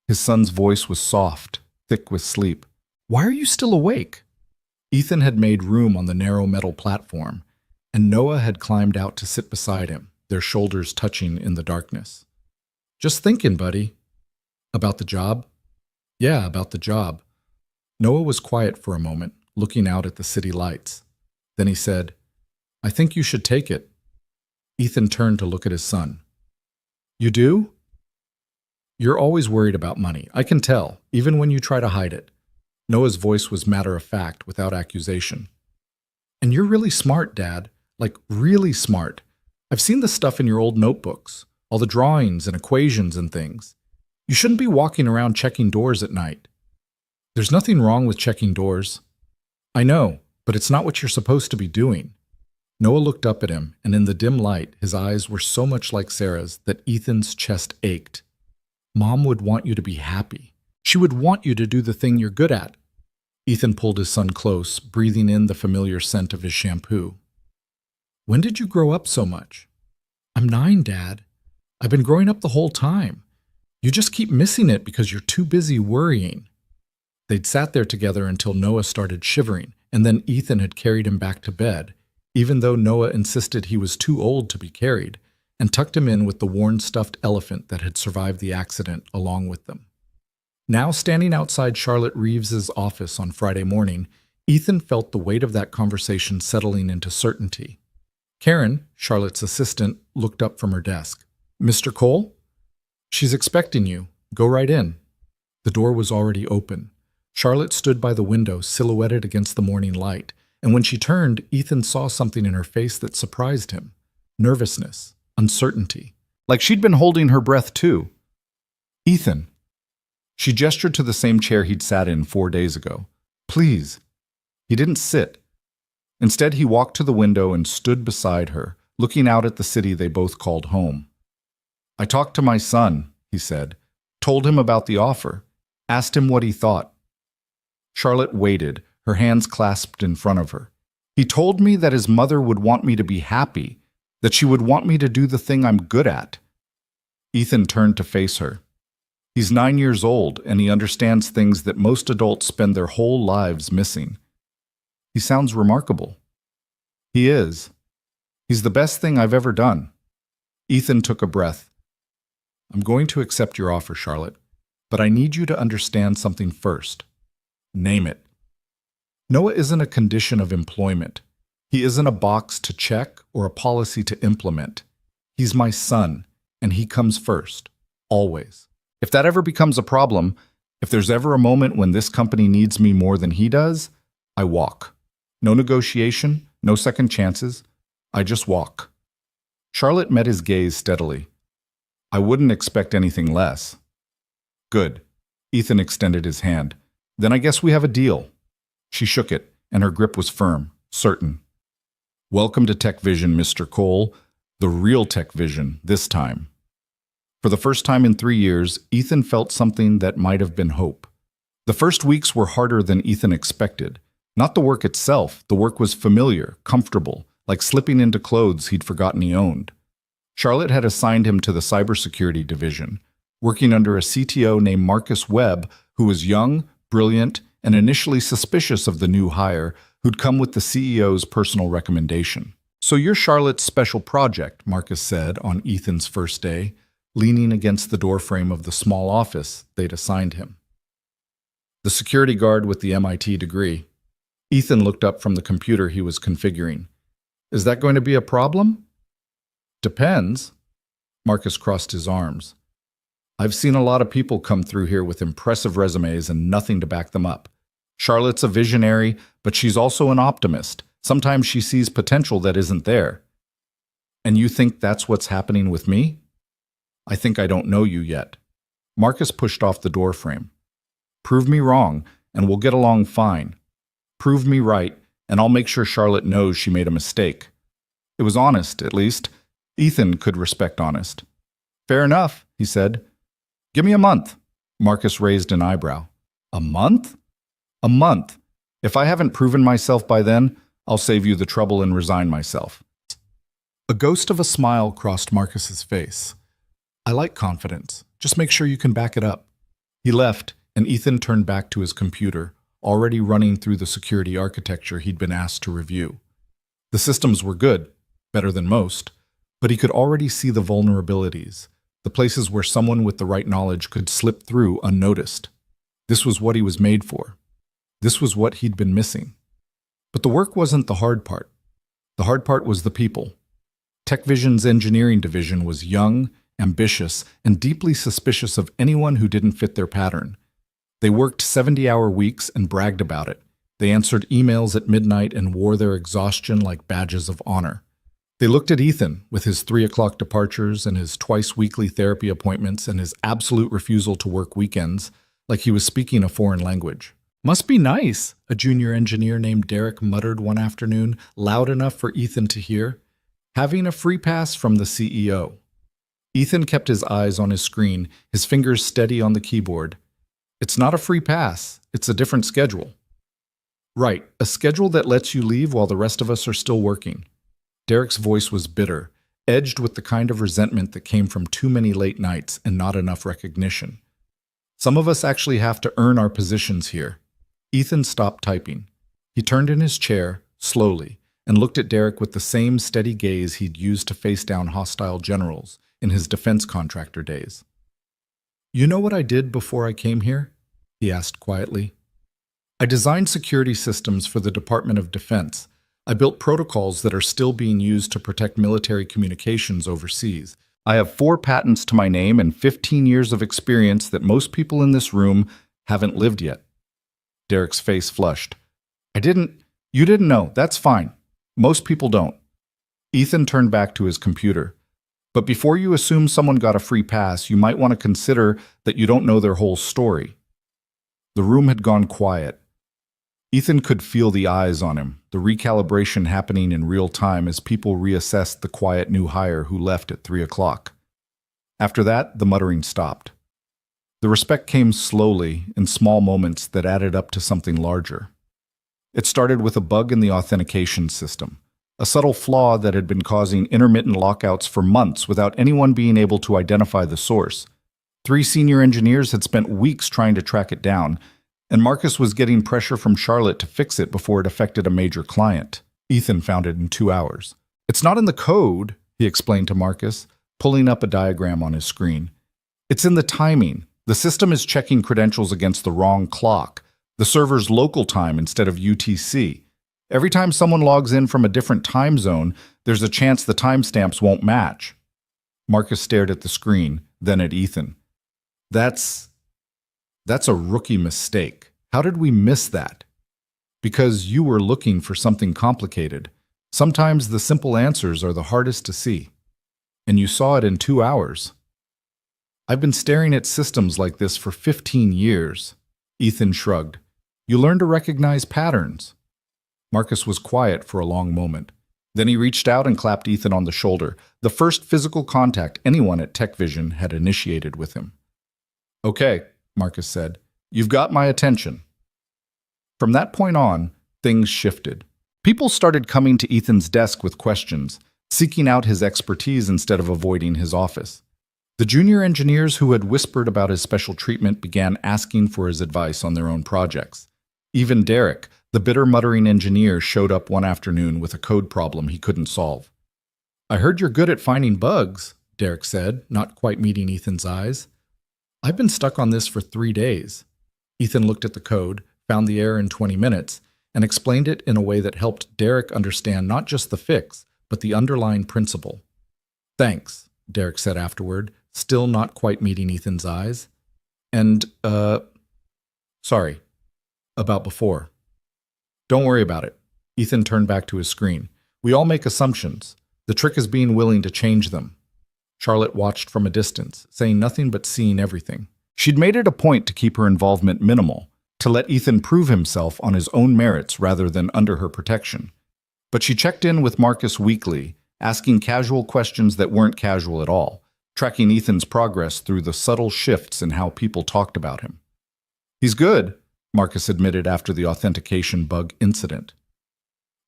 His son's voice was soft, thick with sleep. "Why are you still awake?" Ethan had made room on the narrow metal platform, and Noah had climbed out to sit beside him, their shoulders touching in the darkness. "Just thinking, buddy." "About the job?" "Yeah, about the job." Noah was quiet for a moment, looking out at the city lights. Then he said, "I think you should take it." Ethan turned to look at his son. "You do?" "You're always worried about money. I can tell, even when you try to hide it." Noah's voice was matter-of-fact, without accusation. "And you're really smart, Dad. Like, really smart. I've seen the stuff in your old notebooks, all the drawings and equations and things. You shouldn't be walking around checking doors at night." "There's nothing wrong with checking doors." "I know, but it's not what you're supposed to be doing." Noah looked up at him, and in the dim light, his eyes were so much like Sarah's that Ethan's chest ached. "Mom would want you to be happy. She would want you to do the thing you're good at." Ethan pulled his son close, breathing in the familiar scent of his shampoo. "When did you grow up so much?" "I'm 9, Dad. I've been growing up the whole time. You just keep missing it because you're too busy worrying." They'd sat there together until Noah started shivering, and then Ethan had carried him back to bed, even though Noah insisted he was too old to be carried, and tucked him in with the worn stuffed elephant that had survived the accident along with them. Now, standing outside Charlotte Reeves's office on Friday morning, Ethan felt the weight of that conversation settling into certainty. Karen, Charlotte's assistant, looked up from her desk. "Mr. Cole?" "She's expecting you. Go right in." The door was already open. Charlotte stood by the window, silhouetted against the morning light, and when she turned, Ethan saw something in her face that surprised him. Nervousness, uncertainty. Like she'd been holding her breath too. "Ethan." She gestured to the same chair he'd sat in 4 days ago. "Please." He didn't sit. Instead, he walked to the window and stood beside her, looking out at the city they both called home. "I talked to my son," he said, "told him about the offer, asked him what he thought." Charlotte waited, her hands clasped in front of her. "He told me that his mother would want me to be happy, that she would want me to do the thing I'm good at." Ethan turned to face her. He's 9 years old, and he understands things that most adults spend their whole lives missing. He sounds remarkable. He is. He's the best thing I've ever done. Ethan took a breath. "I'm going to accept your offer, Charlotte, but I need you to understand something first. Name it." Noah isn't a condition of employment. He isn't a box to check or a policy to implement. He's my son, and he comes first, always. If that ever becomes a problem, if there's ever a moment when this company needs me more than he does, I walk. No negotiation, no second chances. I just walk. Charlotte met his gaze steadily. "I wouldn't expect anything less." "Good." Ethan extended his hand. "Then I guess we have a deal." She shook it, and her grip was firm, certain. "Welcome to Tech Vision, Mr. Cole. The real Tech Vision, this time." For the first time in 3 years, Ethan felt something that might have been hope. The first weeks were harder than Ethan expected. Not the work itself, the work was familiar, comfortable, like slipping into clothes he'd forgotten he owned. Charlotte had assigned him to the cybersecurity division, working under a CTO named Marcus Webb, who was young, brilliant, and initially suspicious of the new hire who'd come with the CEO's personal recommendation. "So you're Charlotte's special project," Marcus said on Ethan's first day, leaning against the doorframe of the small office they'd assigned him. The security guard with the MIT degree. Ethan looked up from the computer he was configuring. "Is that going to be a problem?" "Depends." Marcus crossed his arms. "I've seen a lot of people come through here with impressive resumes and nothing to back them up. Charlotte's a visionary, but she's also an optimist. Sometimes she sees potential that isn't there." "And you think that's what's happening with me?" "I think I don't know you yet." Marcus pushed off the doorframe. "Prove me wrong, and we'll get along fine. Prove me right, and I'll make sure Charlotte knows she made a mistake." It was honest, at least. Ethan could respect honest. "Fair enough," he said. "Give me a month." Marcus raised an eyebrow. "A month?" "A month. If I haven't proven myself by then, I'll save you the trouble and resign myself." A ghost of a smile crossed Marcus's face. "I like confidence. Just make sure you can back it up." He left, and Ethan turned back to his computer, already running through the security architecture he'd been asked to review. The systems were good, better than most, but he could already see the vulnerabilities, the places where someone with the right knowledge could slip through unnoticed. This was what he was made for. This was what he'd been missing. But the work wasn't the hard part. The hard part was the people. TechVision's engineering division was young, ambitious, and deeply suspicious of anyone who didn't fit their pattern. They worked 70-hour weeks and bragged about it. They answered emails at midnight and wore their exhaustion like badges of honor. They looked at Ethan with his 3 o'clock departures and his twice-weekly therapy appointments and his absolute refusal to work weekends like he was speaking a foreign language. "Must be nice," a junior engineer named Derek muttered one afternoon, loud enough for Ethan to hear. "Having a free pass from the CEO." Ethan kept his eyes on his screen, his fingers steady on the keyboard. "It's not a free pass. It's a different schedule." "Right, a schedule that lets you leave while the rest of us are still working." Derek's voice was bitter, edged with the kind of resentment that came from too many late nights and not enough recognition. "Some of us actually have to earn our positions here." Ethan stopped typing. He turned in his chair, slowly, and looked at Derek with the same steady gaze he'd used to face down hostile generals in his defense contractor days. "You know what I did before I came here?" he asked quietly. "I designed security systems for the Department of Defense. I built protocols that are still being used to protect military communications overseas. I have 4 patents to my name and 15 years of experience that most people in this room haven't lived yet." Derek's face flushed. You didn't know. That's fine. Most people don't." Ethan turned back to his computer. "But before you assume someone got a free pass, you might want to consider that you don't know their whole story." The room had gone quiet. Ethan could feel the eyes on him, the recalibration happening in real time as people reassessed the quiet new hire who left at 3 o'clock. After that, the muttering stopped. The respect came slowly, in small moments that added up to something larger. It started with a bug in the authentication system, a subtle flaw that had been causing intermittent lockouts for months without anyone being able to identify the source. 3 senior engineers had spent weeks trying to track it down, and Marcus was getting pressure from Charlotte to fix it before it affected a major client. Ethan found it in 2 hours. "It's not in the code," he explained to Marcus, pulling up a diagram on his screen. "It's in the timing. The system is checking credentials against the wrong clock, the server's local time instead of UTC. Every time someone logs in from a different time zone, there's a chance the timestamps won't match." Marcus stared at the screen, then at Ethan. That's a rookie mistake. How did we miss that?" "Because you were looking for something complicated. Sometimes the simple answers are the hardest to see. And you saw it in 2 hours." "I've been staring at systems like this for 15 years. Ethan shrugged. "You learn to recognize patterns." Marcus was quiet for a long moment. Then he reached out and clapped Ethan on the shoulder, the first physical contact anyone at TechVision had initiated with him. "Okay," Marcus said. "You've got my attention." From that point on, things shifted. People started coming to Ethan's desk with questions, seeking out his expertise instead of avoiding his office. The junior engineers who had whispered about his special treatment began asking for his advice on their own projects. Even Derek, the bitter muttering engineer, showed up one afternoon with a code problem he couldn't solve. "I heard you're good at finding bugs," Derek said, not quite meeting Ethan's eyes. "I've been stuck on this for 3 days." Ethan looked at the code, found the error in 20 minutes, and explained it in a way that helped Derek understand not just the fix, but the underlying principle. "Thanks," Derek said afterward, still not quite meeting Ethan's eyes. "And, sorry, about before." "Don't worry about it." Ethan turned back to his screen. "We all make assumptions. The trick is being willing to change them." Charlotte watched from a distance, saying nothing but seeing everything. She'd made it a point to keep her involvement minimal, to let Ethan prove himself on his own merits rather than under her protection. But she checked in with Marcus weekly, asking casual questions that weren't casual at all, tracking Ethan's progress through the subtle shifts in how people talked about him. "He's good," Marcus admitted after the authentication bug incident.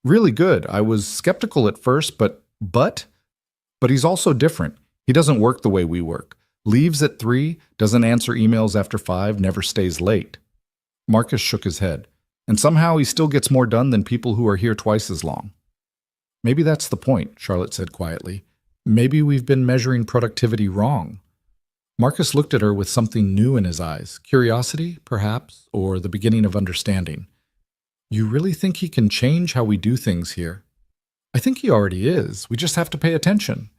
"Really good. I was skeptical at first, but he's also different. He doesn't work the way we work. Leaves at 3, doesn't answer emails after 5, never stays late." Marcus shook his head. "And somehow he still gets more done than people who are here twice as long." "Maybe that's the point," Charlotte said quietly. "Maybe we've been measuring productivity wrong." Marcus looked at her with something new in his eyes. Curiosity, perhaps, or the beginning of understanding. "You really think he can change how we do things here?" "I think he already is. We just have to pay attention."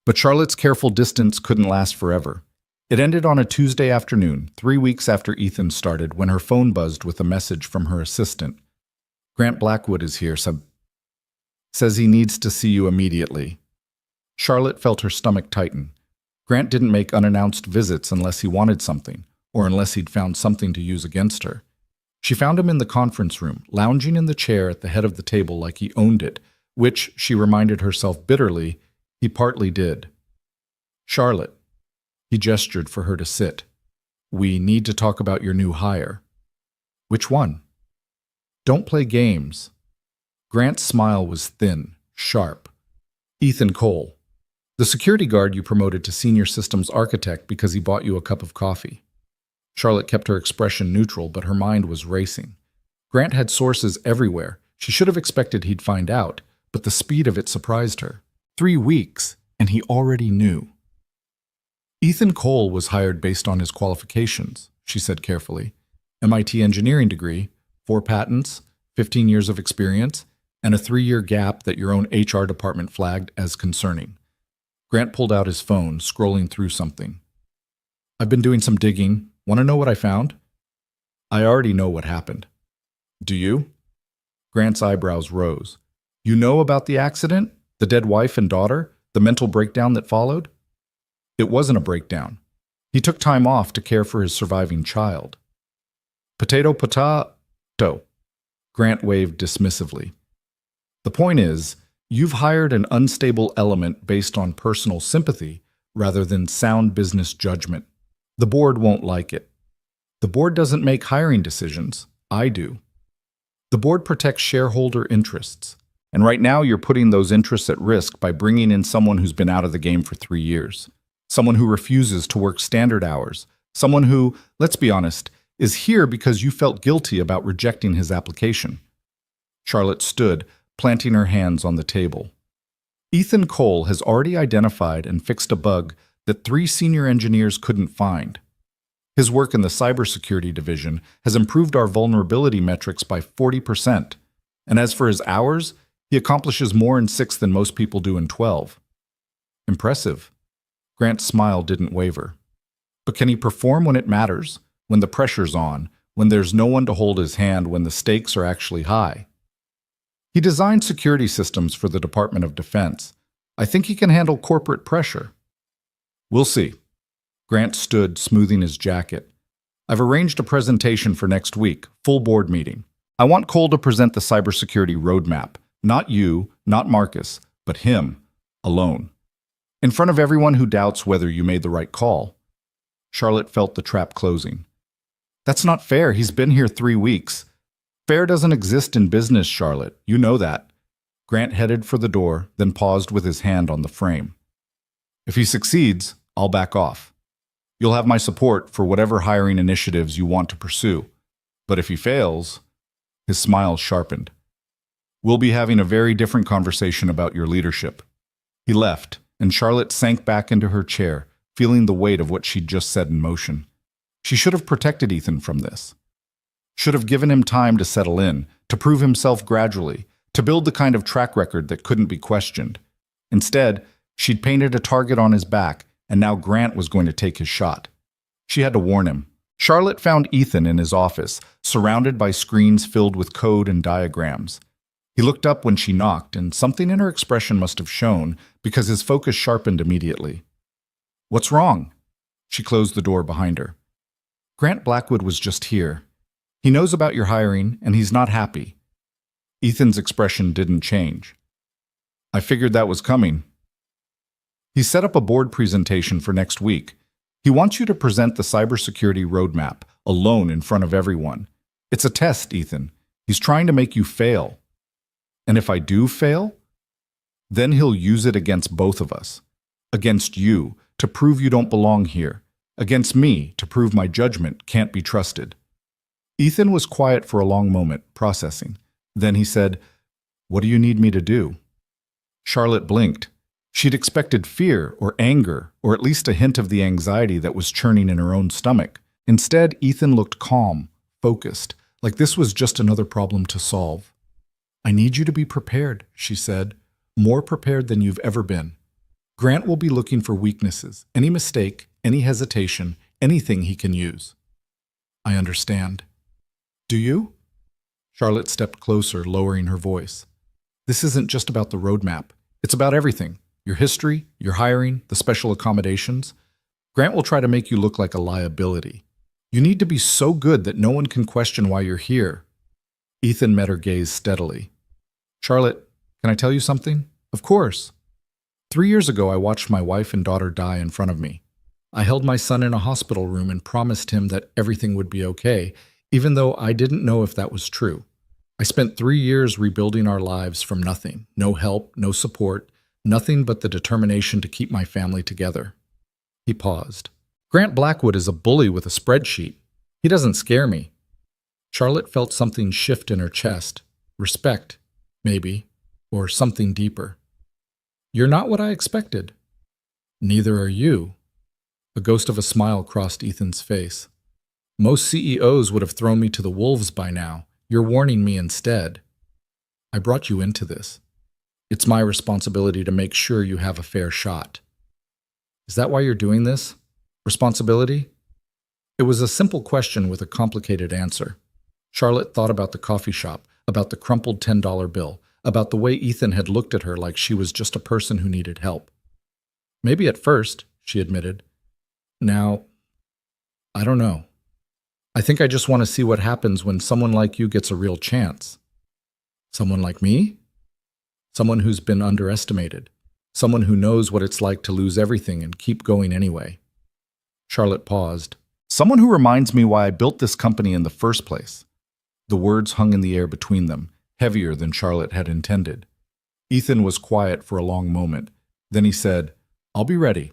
But Charlotte's careful distance couldn't last forever. It ended on a Tuesday afternoon, 3 weeks after Ethan started, when her phone buzzed with a message from her assistant. "Grant Blackwood is here, says he needs to see you immediately." Charlotte felt her stomach tighten. Grant didn't make unannounced visits unless he wanted something, or unless he'd found something to use against her. She found him in the conference room, lounging in the chair at the head of the table like he owned it, which, she reminded herself bitterly, he partly did. "Charlotte." He gestured for her to sit. "We need to talk about your new hire." "Which one?" "Don't play games." Grant's smile was thin, sharp. "Ethan Cole. The security guard you promoted to senior systems architect because he bought you a cup of coffee." Charlotte kept her expression neutral, but her mind was racing. Grant had sources everywhere. She should have expected he'd find out, but the speed of it surprised her. 3 weeks, and he already knew. "Ethan Cole was hired based on his qualifications," she said carefully. "MIT engineering degree, 4 patents, 15 years of experience, and a 3-year gap that your own HR department flagged as concerning." Grant pulled out his phone, scrolling through something. "I've been doing some digging. Want to know what I found?" "I already know what happened." "Do you?" Grant's eyebrows rose. "You know about the accident? The dead wife and daughter? The mental breakdown that followed?" "It wasn't a breakdown. He took time off to care for his surviving child." Potato. Grant waved dismissively. "The point is, you've hired an unstable element based on personal sympathy rather than sound business judgment. The board won't like it. The board doesn't make hiring decisions. I do. The board protects shareholder interests. And right now you're putting those interests at risk by bringing in someone who's been out of the game for 3 years. Someone who refuses to work standard hours. Someone who, let's be honest, is here because you felt guilty about rejecting his application." Charlotte stood, planting her hands on the table. "Ethan Cole has already identified and fixed a bug that 3 senior engineers couldn't find. His work in the cybersecurity division has improved our vulnerability metrics by 40%. And as for his hours, he accomplishes more in 6 than most people do in 12. Impressive." Grant's smile didn't waver. "But can he perform when it matters, when the pressure's on, when there's no one to hold his hand, when the stakes are actually high?" "He designed security systems for the Department of Defense. I think he can handle corporate pressure." "We'll see." Grant stood, smoothing his jacket. "I've arranged a presentation for next week, full board meeting. I want Cole to present the cybersecurity roadmap. Not you, not Marcus, but him, alone. In front of everyone who doubts whether you made the right call." Charlotte felt the trap closing. "That's not fair. He's been here 3 weeks. Fair doesn't exist in business, Charlotte. You know that." Grant headed for the door, then paused with his hand on the frame. "If he succeeds, I'll back off. You'll have my support for whatever hiring initiatives you want to pursue. But if he fails, his smile sharpened. We'll be having a very different conversation about your leadership. He left, and Charlotte sank back into her chair, feeling the weight of what she'd just set in motion. She should have protected Ethan from this. Should have given him time to settle in, to prove himself gradually, to build the kind of track record that couldn't be questioned. Instead, she'd painted a target on his back, and now Grant was going to take his shot. She had to warn him. Charlotte found Ethan in his office, surrounded by screens filled with code and diagrams. He looked up when she knocked, and something in her expression must have shown, because his focus sharpened immediately. "What's wrong?" She closed the door behind her. "Grant Blackwood was just here. He knows about your hiring, and he's not happy." Ethan's expression didn't change. "I figured that was coming." He set up a board presentation for next week. He wants you to present the cybersecurity roadmap, alone in front of everyone. It's a test, Ethan. He's trying to make you fail. And if I do fail, then he'll use it against both of us. Against you, to prove you don't belong here. Against me, to prove my judgment can't be trusted. Ethan was quiet for a long moment, processing. Then he said, "What do you need me to do?" Charlotte blinked. She'd expected fear or anger, or at least a hint of the anxiety that was churning in her own stomach. Instead, Ethan looked calm, focused, like this was just another problem to solve. "I need you to be prepared," she said, "more prepared than you've ever been. Grant will be looking for weaknesses, any mistake, any hesitation, anything he can use." "I understand." "Do you?" Charlotte stepped closer, lowering her voice. "This isn't just about the roadmap. It's about everything. Your history, your hiring, the special accommodations. Grant will try to make you look like a liability. You need to be so good that no one can question why you're here." Ethan met her gaze steadily. "Charlotte, can I tell you something?" "Of course." 3 years ago, I watched my wife and daughter die in front of me. I held my son in a hospital room and promised him that everything would be okay, even though I didn't know if that was true. I spent 3 years rebuilding our lives from nothing. No help, no support, nothing but the determination to keep my family together. He paused. "Grant Blackwood is a bully with a spreadsheet. He doesn't scare me." Charlotte felt something shift in her chest. Respect, maybe, or something deeper. "You're not what I expected." "Neither are you." A ghost of a smile crossed Ethan's face. "Most CEOs would have thrown me to the wolves by now. You're warning me instead. I brought you into this. It's my responsibility to make sure you have a fair shot." "Is that why you're doing this? Responsibility?" It was a simple question with a complicated answer. Charlotte thought about the coffee shop, about the crumpled $10 bill, about the way Ethan had looked at her like she was just a person who needed help. "Maybe at first," she admitted. "Now, I don't know. I think I just want to see what happens when someone like you gets a real chance." "Someone like me?" "Someone who's been underestimated. Someone who knows what it's like to lose everything and keep going anyway." Charlotte paused. "Someone who reminds me why I built this company in the first place." The words hung in the air between them, heavier than Charlotte had intended. Ethan was quiet for a long moment. Then he said, "I'll be ready.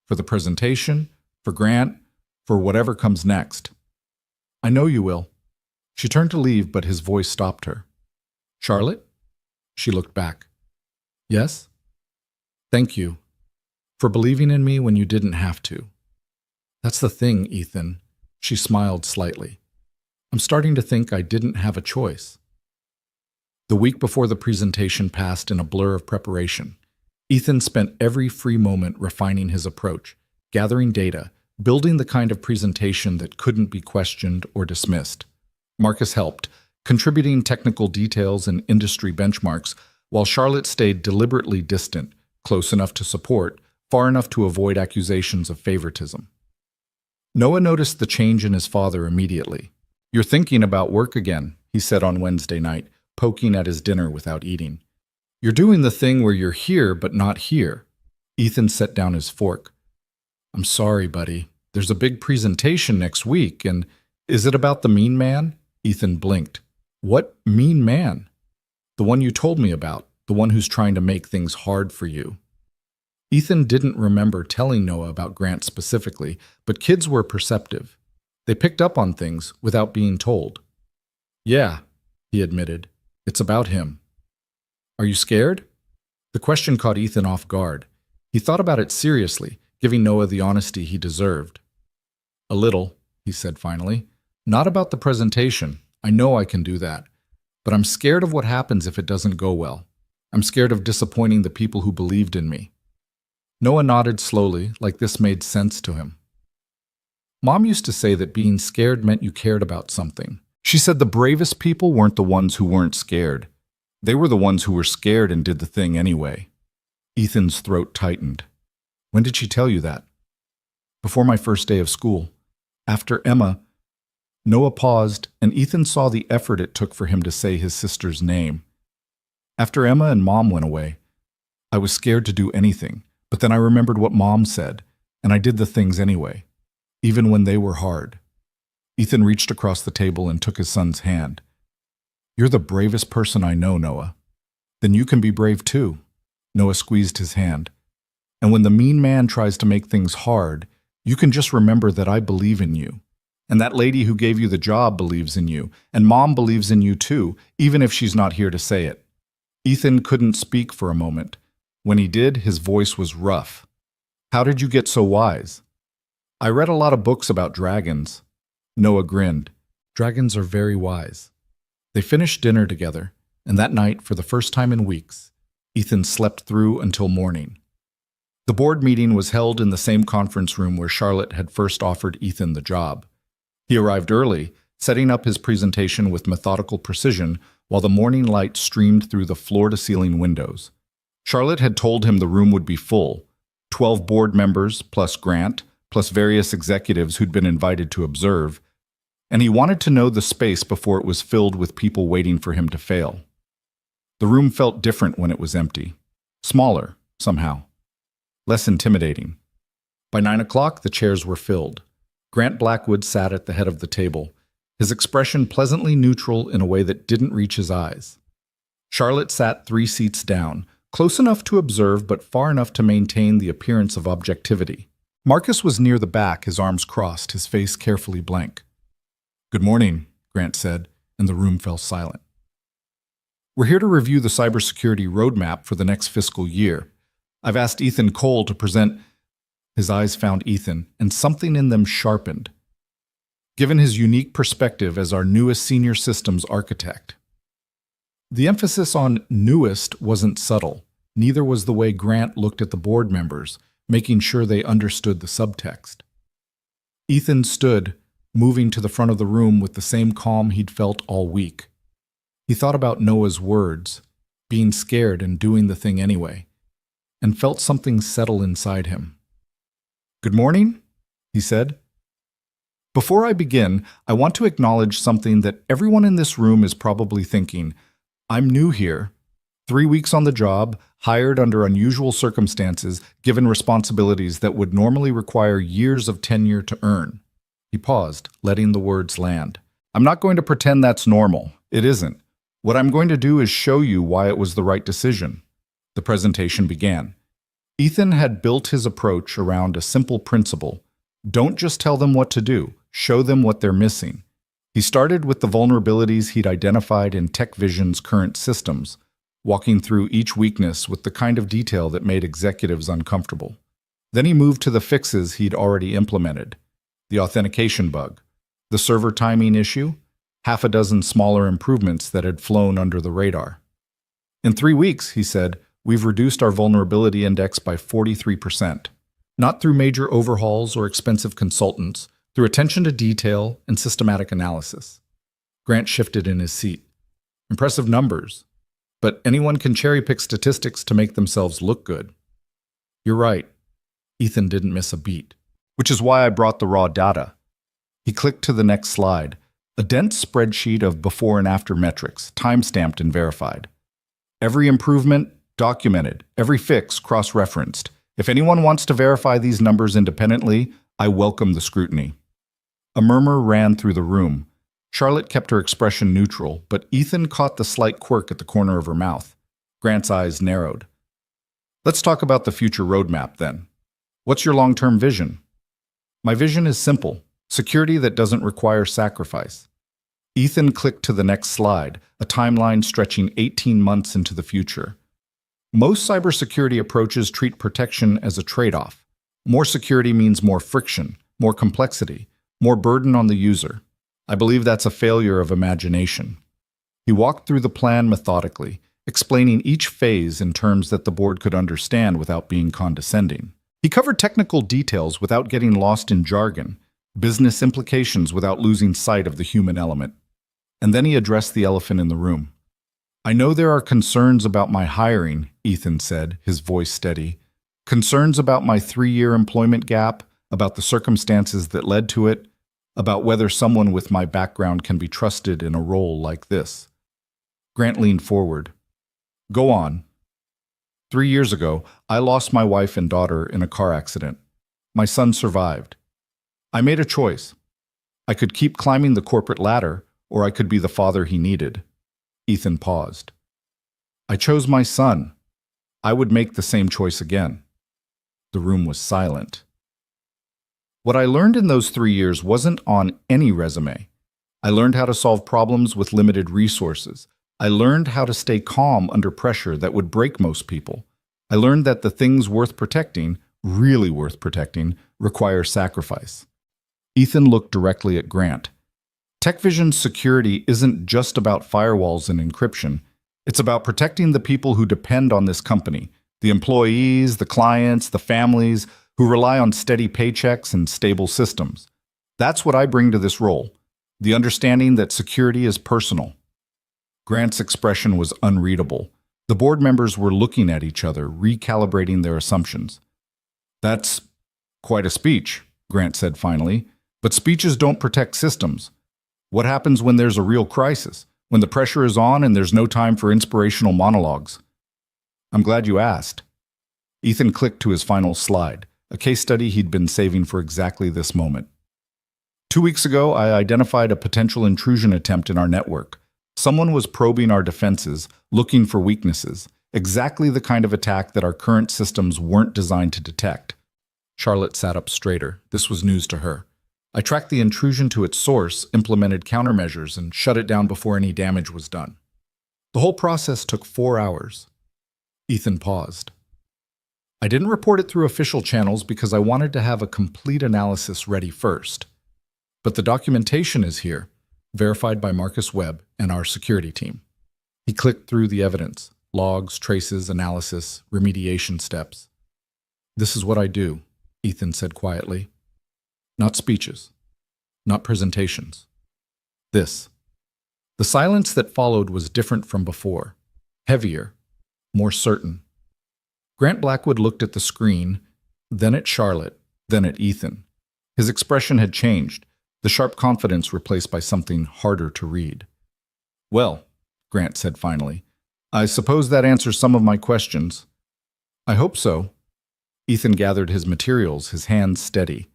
For the presentation, for Grant, for whatever comes next." "I know you will." She turned to leave, but his voice stopped her. "Charlotte?" She looked back. "Yes?" "Thank you. For believing in me when you didn't have to." "That's the thing, Ethan." She smiled slightly. "I'm starting to think I didn't have a choice." The week before the presentation passed in a blur of preparation. Ethan spent every free moment refining his approach, gathering data, building the kind of presentation that couldn't be questioned or dismissed. Marcus helped, contributing technical details and industry benchmarks, while Charlotte stayed deliberately distant, close enough to support, far enough to avoid accusations of favoritism. Noah noticed the change in his father immediately. "You're thinking about work again," he said on Wednesday night, poking at his dinner without eating. "You're doing the thing where you're here but not here." Ethan set down his fork. "I'm sorry, buddy. There's a big presentation next week, and is it about the mean man?" Ethan blinked. "What mean man?" "The one you told me about, the one who's trying to make things hard for you." Ethan didn't remember telling Noah about Grant specifically, but kids were perceptive. They picked up on things without being told. "Yeah," he admitted. "It's about him." "Are you scared?" The question caught Ethan off guard. He thought about it seriously, giving Noah the honesty he deserved. "A little," he said finally. "Not about the presentation. I know I can do that. But I'm scared of what happens if it doesn't go well. I'm scared of disappointing the people who believed in me." Noah nodded slowly, like this made sense to him. Mom used to say that being scared meant you cared about something. She said the bravest people weren't the ones who weren't scared. They were the ones who were scared and did the thing anyway. Ethan's throat tightened. "When did she tell you that?" "Before my first day of school. After Emma." Noah paused, and Ethan saw the effort it took for him to say his sister's name. "After Emma and Mom went away, I was scared to do anything, but then I remembered what Mom said, and I did the things anyway, even when they were hard." Ethan reached across the table and took his son's hand. "You're the bravest person I know, Noah. Then you can be brave too." Noah squeezed his hand. "And when the mean man tries to make things hard, you can just remember that I believe in you. And that lady who gave you the job believes in you, and Mom believes in you too, even if she's not here to say it." Ethan couldn't speak for a moment. When he did, his voice was rough. "How did you get so wise?" "I read a lot of books about dragons." Noah grinned. "Dragons are very wise." They finished dinner together, and that night, for the first time in weeks, Ethan slept through until morning. The board meeting was held in the same conference room where Charlotte had first offered Ethan the job. He arrived early, setting up his presentation with methodical precision while the morning light streamed through the floor-to-ceiling windows. Charlotte had told him the room would be full, 12 board members plus Grant, plus various executives who'd been invited to observe, and he wanted to know the space before it was filled with people waiting for him to fail. The room felt different when it was empty. Smaller, somehow. Less intimidating. By 9 o'clock, the chairs were filled. Grant Blackwood sat at the head of the table, his expression pleasantly neutral in a way that didn't reach his eyes. Charlotte sat 3 seats down, close enough to observe but far enough to maintain the appearance of objectivity. Marcus was near the back, his arms crossed, his face carefully blank. "Good morning," Grant said, and the room fell silent. "We're here to review the cybersecurity roadmap for the next fiscal year. I've asked Ethan Cole to present." His eyes found Ethan, and something in them sharpened. "Given his unique perspective as our newest senior systems architect." The emphasis on newest wasn't subtle. Neither was the way Grant looked at the board members, making sure they understood the subtext. Ethan stood, moving to the front of the room with the same calm he'd felt all week. He thought about Noah's words, being scared and doing the thing anyway, and felt something settle inside him. "Good morning," he said. "Before I begin, I want to acknowledge something that everyone in this room is probably thinking. I'm new here, 3 weeks on the job, hired under unusual circumstances, given responsibilities that would normally require years of tenure to earn." He paused, letting the words land. "I'm not going to pretend that's normal. It isn't. What I'm going to do is show you why it was the right decision." The presentation began. Ethan had built his approach around a simple principle. Don't just tell them what to do, show them what they're missing. He started with the vulnerabilities he'd identified in TechVision's current systems, walking through each weakness with the kind of detail that made executives uncomfortable. Then he moved to the fixes he'd already implemented. The authentication bug, the server timing issue, half a dozen smaller improvements that had flown under the radar. "In 3 weeks," he said, "we've reduced our vulnerability index by 43%. Not through major overhauls or expensive consultants, through attention to detail and systematic analysis." Grant shifted in his seat. "Impressive numbers. But anyone can cherry-pick statistics to make themselves look good." "You're right." Ethan didn't miss a beat. "Which is why I brought the raw data." He clicked to the next slide, a dense spreadsheet of before and after metrics, time-stamped and verified. Every improvement, documented. Every fix, cross-referenced. If anyone wants to verify these numbers independently, I welcome the scrutiny. A murmur ran through the room. Charlotte kept her expression neutral, but Ethan caught the slight quirk at the corner of her mouth. Grant's eyes narrowed. Let's talk about the future roadmap then. What's your long-term vision? My vision is simple: security that doesn't require sacrifice. Ethan clicked to the next slide, a timeline stretching 18 months into the future. Most cybersecurity approaches treat protection as a trade-off. More security means more friction, more complexity, more burden on the user. I believe that's a failure of imagination. He walked through the plan methodically, explaining each phase in terms that the board could understand without being condescending. He covered technical details without getting lost in jargon, business implications without losing sight of the human element. And then he addressed the elephant in the room. I know there are concerns about my hiring, Ethan said, his voice steady. Concerns about my 3-year employment gap, about the circumstances that led to it, about whether someone with my background can be trusted in a role like this. Grant leaned forward. Go on. 3 years ago, I lost my wife and daughter in a car accident. My son survived. I made a choice. I could keep climbing the corporate ladder, or I could be the father he needed. Ethan paused. I chose my son. I would make the same choice again. The room was silent. What I learned in those 3 years wasn't on any resume. I learned how to solve problems with limited resources. I learned how to stay calm under pressure that would break most people. I learned that the things worth protecting, really worth protecting, require sacrifice. Ethan looked directly at Grant. TechVision's security isn't just about firewalls and encryption. It's about protecting the people who depend on this company, the employees, the clients, the families who rely on steady paychecks and stable systems. That's what I bring to this role, the understanding that security is personal. Grant's expression was unreadable. The board members were looking at each other, recalibrating their assumptions. That's quite a speech, Grant said finally, but speeches don't protect systems. What happens when there's a real crisis, when the pressure is on and there's no time for inspirational monologues? I'm glad you asked. Ethan clicked to his final slide, a case study he'd been saving for exactly this moment. 2 weeks ago, I identified a potential intrusion attempt in our network. Someone was probing our defenses, looking for weaknesses, exactly the kind of attack that our current systems weren't designed to detect. Charlotte sat up straighter. This was news to her. I tracked the intrusion to its source, implemented countermeasures, and shut it down before any damage was done. The whole process took 4 hours. Ethan paused. I didn't report it through official channels because I wanted to have a complete analysis ready first. But the documentation is here, verified by Marcus Webb and our security team. He clicked through the evidence, logs, traces, analysis, remediation steps. This is what I do, Ethan said quietly. Not speeches, not presentations. This. The silence that followed was different from before, heavier, more certain. Grant Blackwood looked at the screen, then at Charlotte, then at Ethan. His expression had changed, the sharp confidence replaced by something harder to read. Well, Grant said finally, I suppose that answers some of my questions. I hope so. Ethan gathered his materials, his hands steady.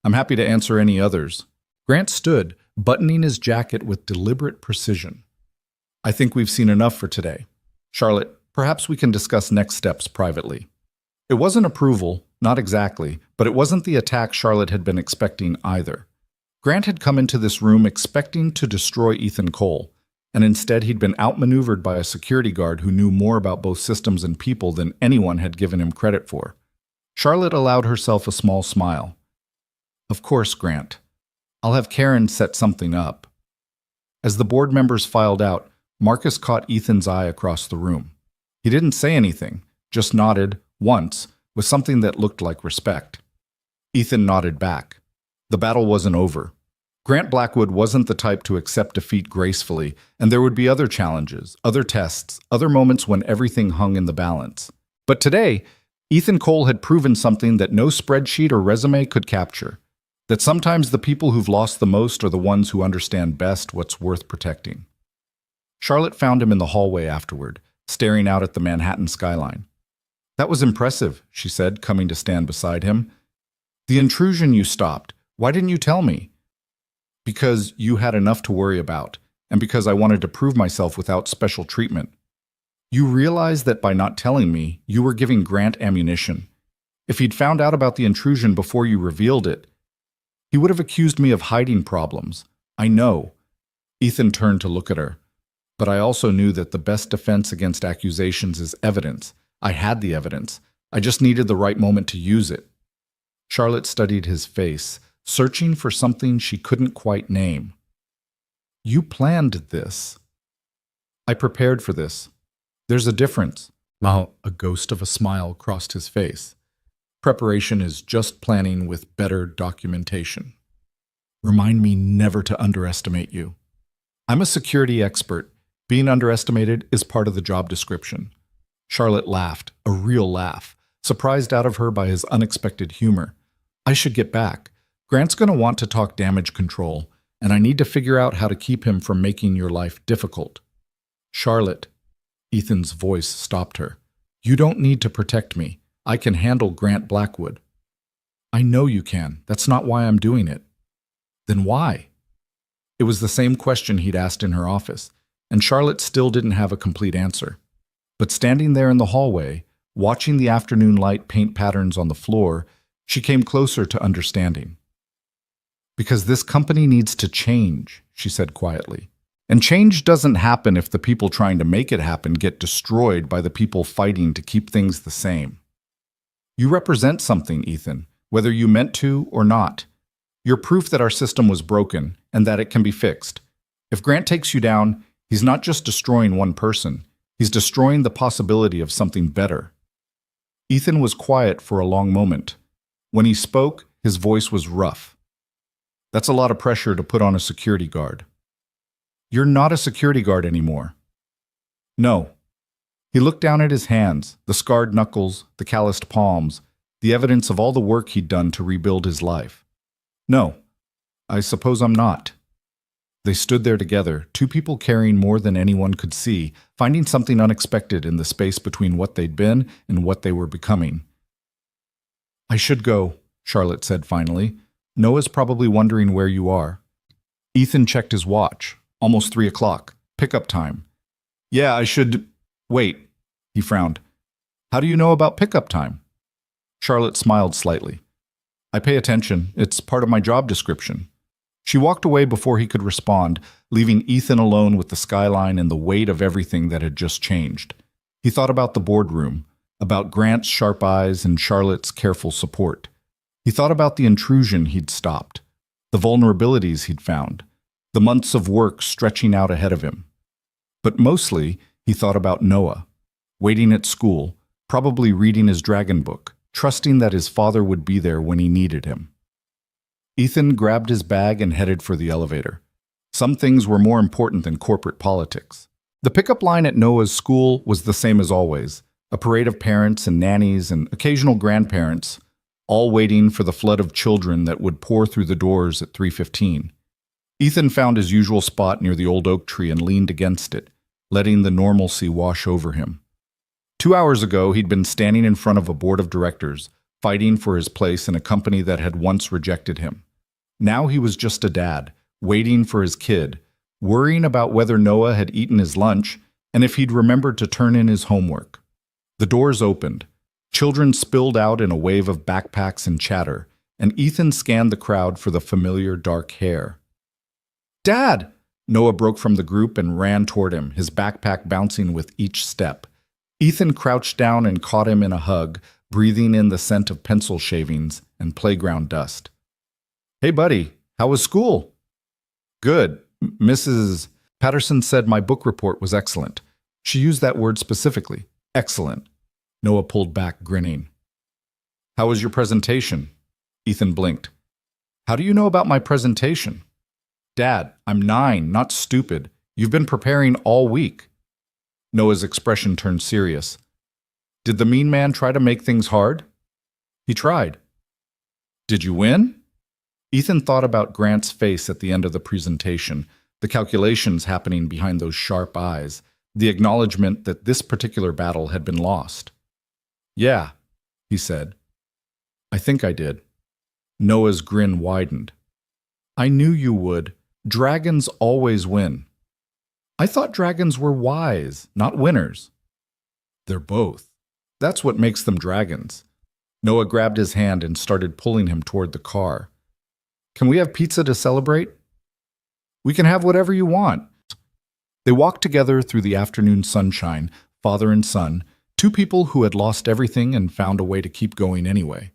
I'm happy to answer any others. Grant stood, buttoning his jacket with deliberate precision. I think we've seen enough for today. Charlotte, perhaps we can discuss next steps privately. It wasn't approval, not exactly, but it wasn't the attack Charlotte had been expecting either. Grant had come into this room expecting to destroy Ethan Cole, and instead he'd been outmaneuvered by a security guard who knew more about both systems and people than anyone had given him credit for. Charlotte allowed herself a small smile. Of course, Grant. I'll have Karen set something up. As the board members filed out, Marcus caught Ethan's eye across the room. He didn't say anything, just nodded, once, with something that looked like respect. Ethan nodded back. The battle wasn't over. Grant Blackwood wasn't the type to accept defeat gracefully, and there would be other challenges, other tests, other moments when everything hung in the balance. But today, Ethan Cole had proven something that no spreadsheet or resume could capture. That sometimes the people who've lost the most are the ones who understand best what's worth protecting. Charlotte found him in the hallway afterward, staring out at the Manhattan skyline. That was impressive, she said, coming to stand beside him. The intrusion you stopped. Why didn't you tell me? Because you had enough to worry about, and because I wanted to prove myself without special treatment. You realize that by not telling me, you were giving Grant ammunition. If he'd found out about the intrusion before you revealed it, he would have accused me of hiding problems. I know. Ethan turned to look at her. But I also knew that the best defense against accusations is evidence. I had the evidence. I just needed the right moment to use it. Charlotte studied his face, searching for something she couldn't quite name. You planned this. I prepared for this. There's a difference. A ghost of a smile crossed his face. Preparation is just planning with better documentation. Remind me never to underestimate you. I'm a security expert. Being underestimated is part of the job description. Charlotte laughed, a real laugh, surprised out of her by his unexpected humor. I should get back. Grant's going to want to talk damage control, and I need to figure out how to keep him from making your life difficult. Charlotte, Ethan's voice stopped her. You don't need to protect me. I can handle Grant Blackwood. I know you can. That's not why I'm doing it. Then why? It was the same question he'd asked in her office, and Charlotte still didn't have a complete answer. But standing there in the hallway, watching the afternoon light paint patterns on the floor, she came closer to understanding. Because this company needs to change, she said quietly. And change doesn't happen if the people trying to make it happen get destroyed by the people fighting to keep things the same. You represent something, Ethan, whether you meant to or not. You're proof that our system was broken and that it can be fixed. If Grant takes you down, he's not just destroying one person, he's destroying the possibility of something better. Ethan was quiet for a long moment. When he spoke, his voice was rough. That's a lot of pressure to put on a security guard. You're not a security guard anymore. No. He looked down at his hands, the scarred knuckles, the calloused palms, the evidence of all the work he'd done to rebuild his life. No, I suppose I'm not. They stood there together, two people caring more than anyone could see, finding something unexpected in the space between what they'd been and what they were becoming. I should go, Charlotte said finally. Noah's probably wondering where you are. Ethan checked his watch. Almost 3 o'clock. Pickup time. Yeah, I should... Wait, he frowned. How do you know about pickup time? Charlotte smiled slightly. I pay attention. It's part of my job description. She walked away before he could respond, leaving Ethan alone with the skyline and the weight of everything that had just changed. He thought about the boardroom, about Grant's sharp eyes and Charlotte's careful support. He thought about the intrusion he'd stopped, the vulnerabilities he'd found, the months of work stretching out ahead of him. But mostly, he thought about Noah, waiting at school, probably reading his dragon book, trusting that his father would be there when he needed him. Ethan grabbed his bag and headed for the elevator. Some things were more important than corporate politics. The pickup line at Noah's school was the same as always, a parade of parents and nannies and occasional grandparents, all waiting for the flood of children that would pour through the doors at 3:15. Ethan found his usual spot near the old oak tree and leaned against it, letting the normalcy wash over him. 2 hours ago, he'd been standing in front of a board of directors, fighting for his place in a company that had once rejected him. Now he was just a dad, waiting for his kid, worrying about whether Noah had eaten his lunch and if he'd remembered to turn in his homework. The doors opened. Children spilled out in a wave of backpacks and chatter, and Ethan scanned the crowd for the familiar dark hair. Dad! Noah broke from the group and ran toward him, his backpack bouncing with each step. Ethan crouched down and caught him in a hug, breathing in the scent of pencil shavings and playground dust. Hey, buddy, how was school? Good. Mrs. Patterson said my book report was excellent. She used that word specifically. Excellent. Noah pulled back, grinning. How was your presentation? Ethan blinked. How do you know about my presentation? Dad, I'm 9, not stupid. You've been preparing all week. Noah's expression turned serious. Did the mean man try to make things hard? He tried. Did you win? Ethan thought about Grant's face at the end of the presentation, the calculations happening behind those sharp eyes, the acknowledgement that this particular battle had been lost. Yeah, he said. I think I did. Noah's grin widened. I knew you would. Dragons always win. I thought dragons were wise, not winners. They're both. That's what makes them dragons. Noah grabbed his hand and started pulling him toward the car. Can we have pizza to celebrate? We can have whatever you want. They walked together through the afternoon sunshine, father and son, two people who had lost everything and found a way to keep going anyway.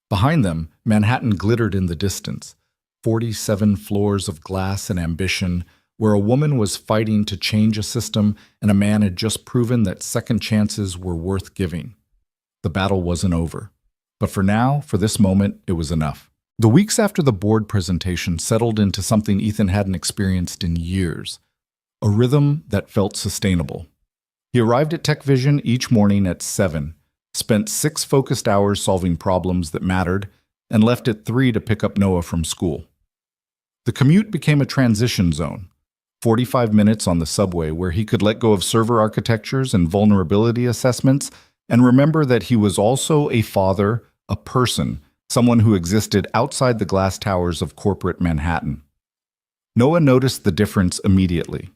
Behind them, Manhattan glittered in the distance, 47 floors of glass and ambition, where a woman was fighting to change a system and a man had just proven that second chances were worth giving. The battle wasn't over. But for now, for this moment, it was enough. The weeks after the board presentation settled into something Ethan hadn't experienced in years, a rhythm that felt sustainable. He arrived at TechVision each morning at 7, spent 6 focused hours solving problems that mattered, and left at 3 to pick up Noah from school. The commute became a transition zone, 45 minutes on the subway where he could let go of server architectures and vulnerability assessments and remember that he was also a father, a person, someone who existed outside the glass towers of corporate Manhattan. Noah noticed the difference immediately.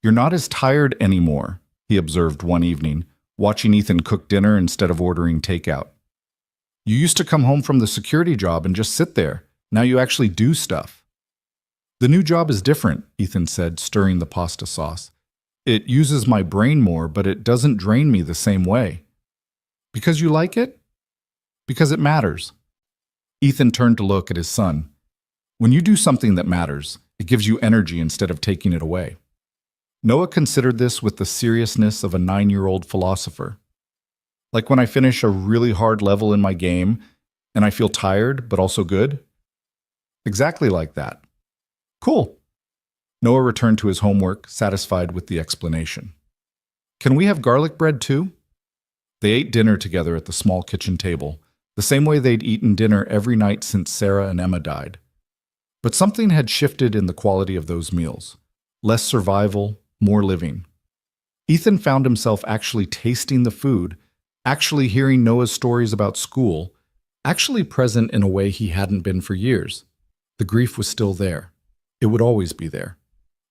"You're not as tired anymore," he observed one evening, watching Ethan cook dinner instead of ordering takeout. "You used to come home from the security job and just sit there. Now you actually do stuff." "The new job is different," Ethan said, stirring the pasta sauce. "It uses my brain more, but it doesn't drain me the same way." "Because you like it?" "Because it matters." Ethan turned to look at his son. "When you do something that matters, it gives you energy instead of taking it away." Noah considered this with the seriousness of a 9-year-old philosopher. "Like when I finish a really hard level in my game, and I feel tired, but also good?" "Exactly like that." "Cool." Noah returned to his homework, satisfied with the explanation. "Can we have garlic bread too?" They ate dinner together at the small kitchen table, the same way they'd eaten dinner every night since Sarah and Emma died. But something had shifted in the quality of those meals. Less survival, more living. Ethan found himself actually tasting the food, actually hearing Noah's stories about school, actually present in a way he hadn't been for years. The grief was still there. It would always be there.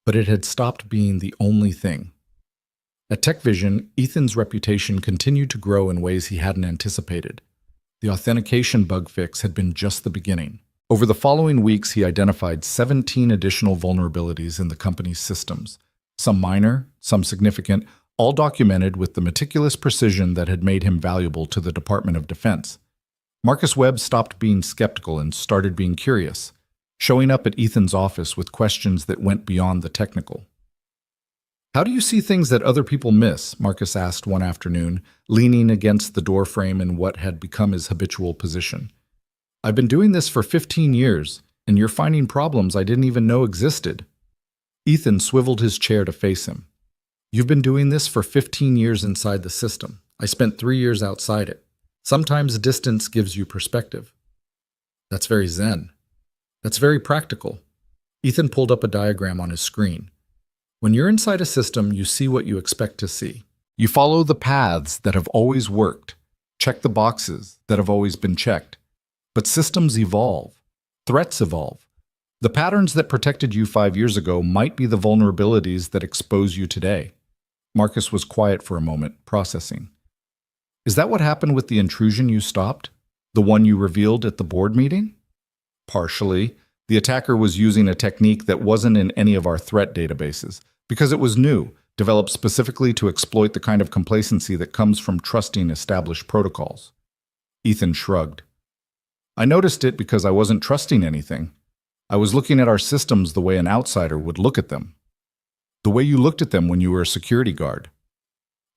But it had stopped being the only thing. At TechVision, Ethan's reputation continued to grow in ways he hadn't anticipated. The authentication bug fix had been just the beginning. Over the following weeks, he identified 17 additional vulnerabilities in the company's systems, some minor, some significant, all documented with the meticulous precision that had made him valuable to the Department of Defense. Marcus Webb stopped being skeptical and started being curious, showing up at Ethan's office with questions that went beyond the technical. "How do you see things that other people miss?" Marcus asked one afternoon, leaning against the doorframe in what had become his habitual position. "I've been doing this for 15 years, and you're finding problems I didn't even know existed." Ethan swiveled his chair to face him. "You've been doing this for 15 years inside the system. I spent 3 years outside it. Sometimes distance gives you perspective." "That's very zen. That's very practical." Ethan pulled up a diagram on his screen. "When you're inside a system, you see what you expect to see. You follow the paths that have always worked, check the boxes that have always been checked. But systems evolve. Threats evolve. The patterns that protected you 5 years ago might be the vulnerabilities that expose you today." Marcus was quiet for a moment, processing. "Is that what happened with the intrusion you stopped? The one you revealed at the board meeting?" "Partially. The attacker was using a technique that wasn't in any of our threat databases, because it was new, developed specifically to exploit the kind of complacency that comes from trusting established protocols." Ethan shrugged. "I noticed it because I wasn't trusting anything. I was looking at our systems the way an outsider would look at them. The way you looked at them when you were a security guard."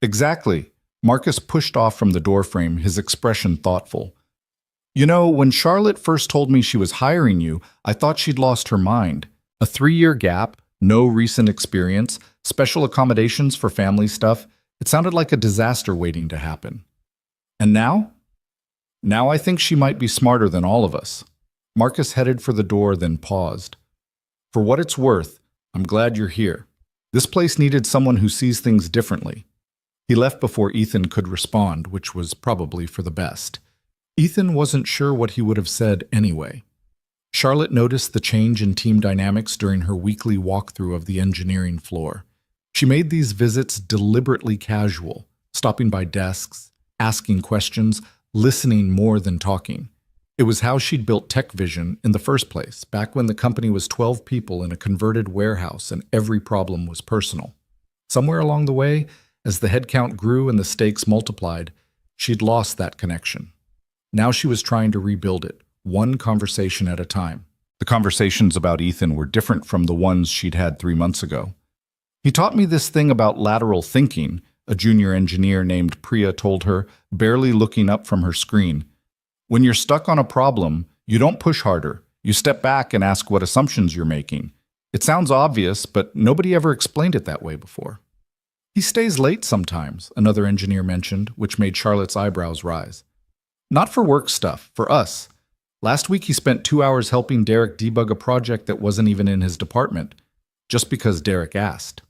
"Exactly." Marcus pushed off from the doorframe, his expression thoughtful. "You know, when Charlotte first told me she was hiring you, I thought she'd lost her mind. A 3-year gap, no recent experience, special accommodations for family stuff. It sounded like a disaster waiting to happen. And now? Now I think she might be smarter than all of us." Marcus headed for the door, then paused. "For what it's worth, I'm glad you're here. This place needed someone who sees things differently." He left before Ethan could respond, which was probably for the best. Ethan wasn't sure what he would have said anyway. Charlotte noticed the change in team dynamics during her weekly walkthrough of the engineering floor. She made these visits deliberately casual, stopping by desks, asking questions, listening more than talking. It was how she'd built Tech Vision in the first place, back when the company was 12 people in a converted warehouse and every problem was personal. Somewhere along the way, as the headcount grew and the stakes multiplied, she'd lost that connection. Now she was trying to rebuild it, one conversation at a time. The conversations about Ethan were different from the ones she'd had 3 months ago. "He taught me this thing about lateral thinking," a junior engineer named Priya told her, barely looking up from her screen. "When you're stuck on a problem, you don't push harder. You step back and ask what assumptions you're making. It sounds obvious, but nobody ever explained it that way before." "He stays late sometimes," another engineer mentioned, which made Charlotte's eyebrows rise. "Not for work stuff, for us. Last week he spent 2 hours helping Derek debug a project that wasn't even in his department, just because Derek asked."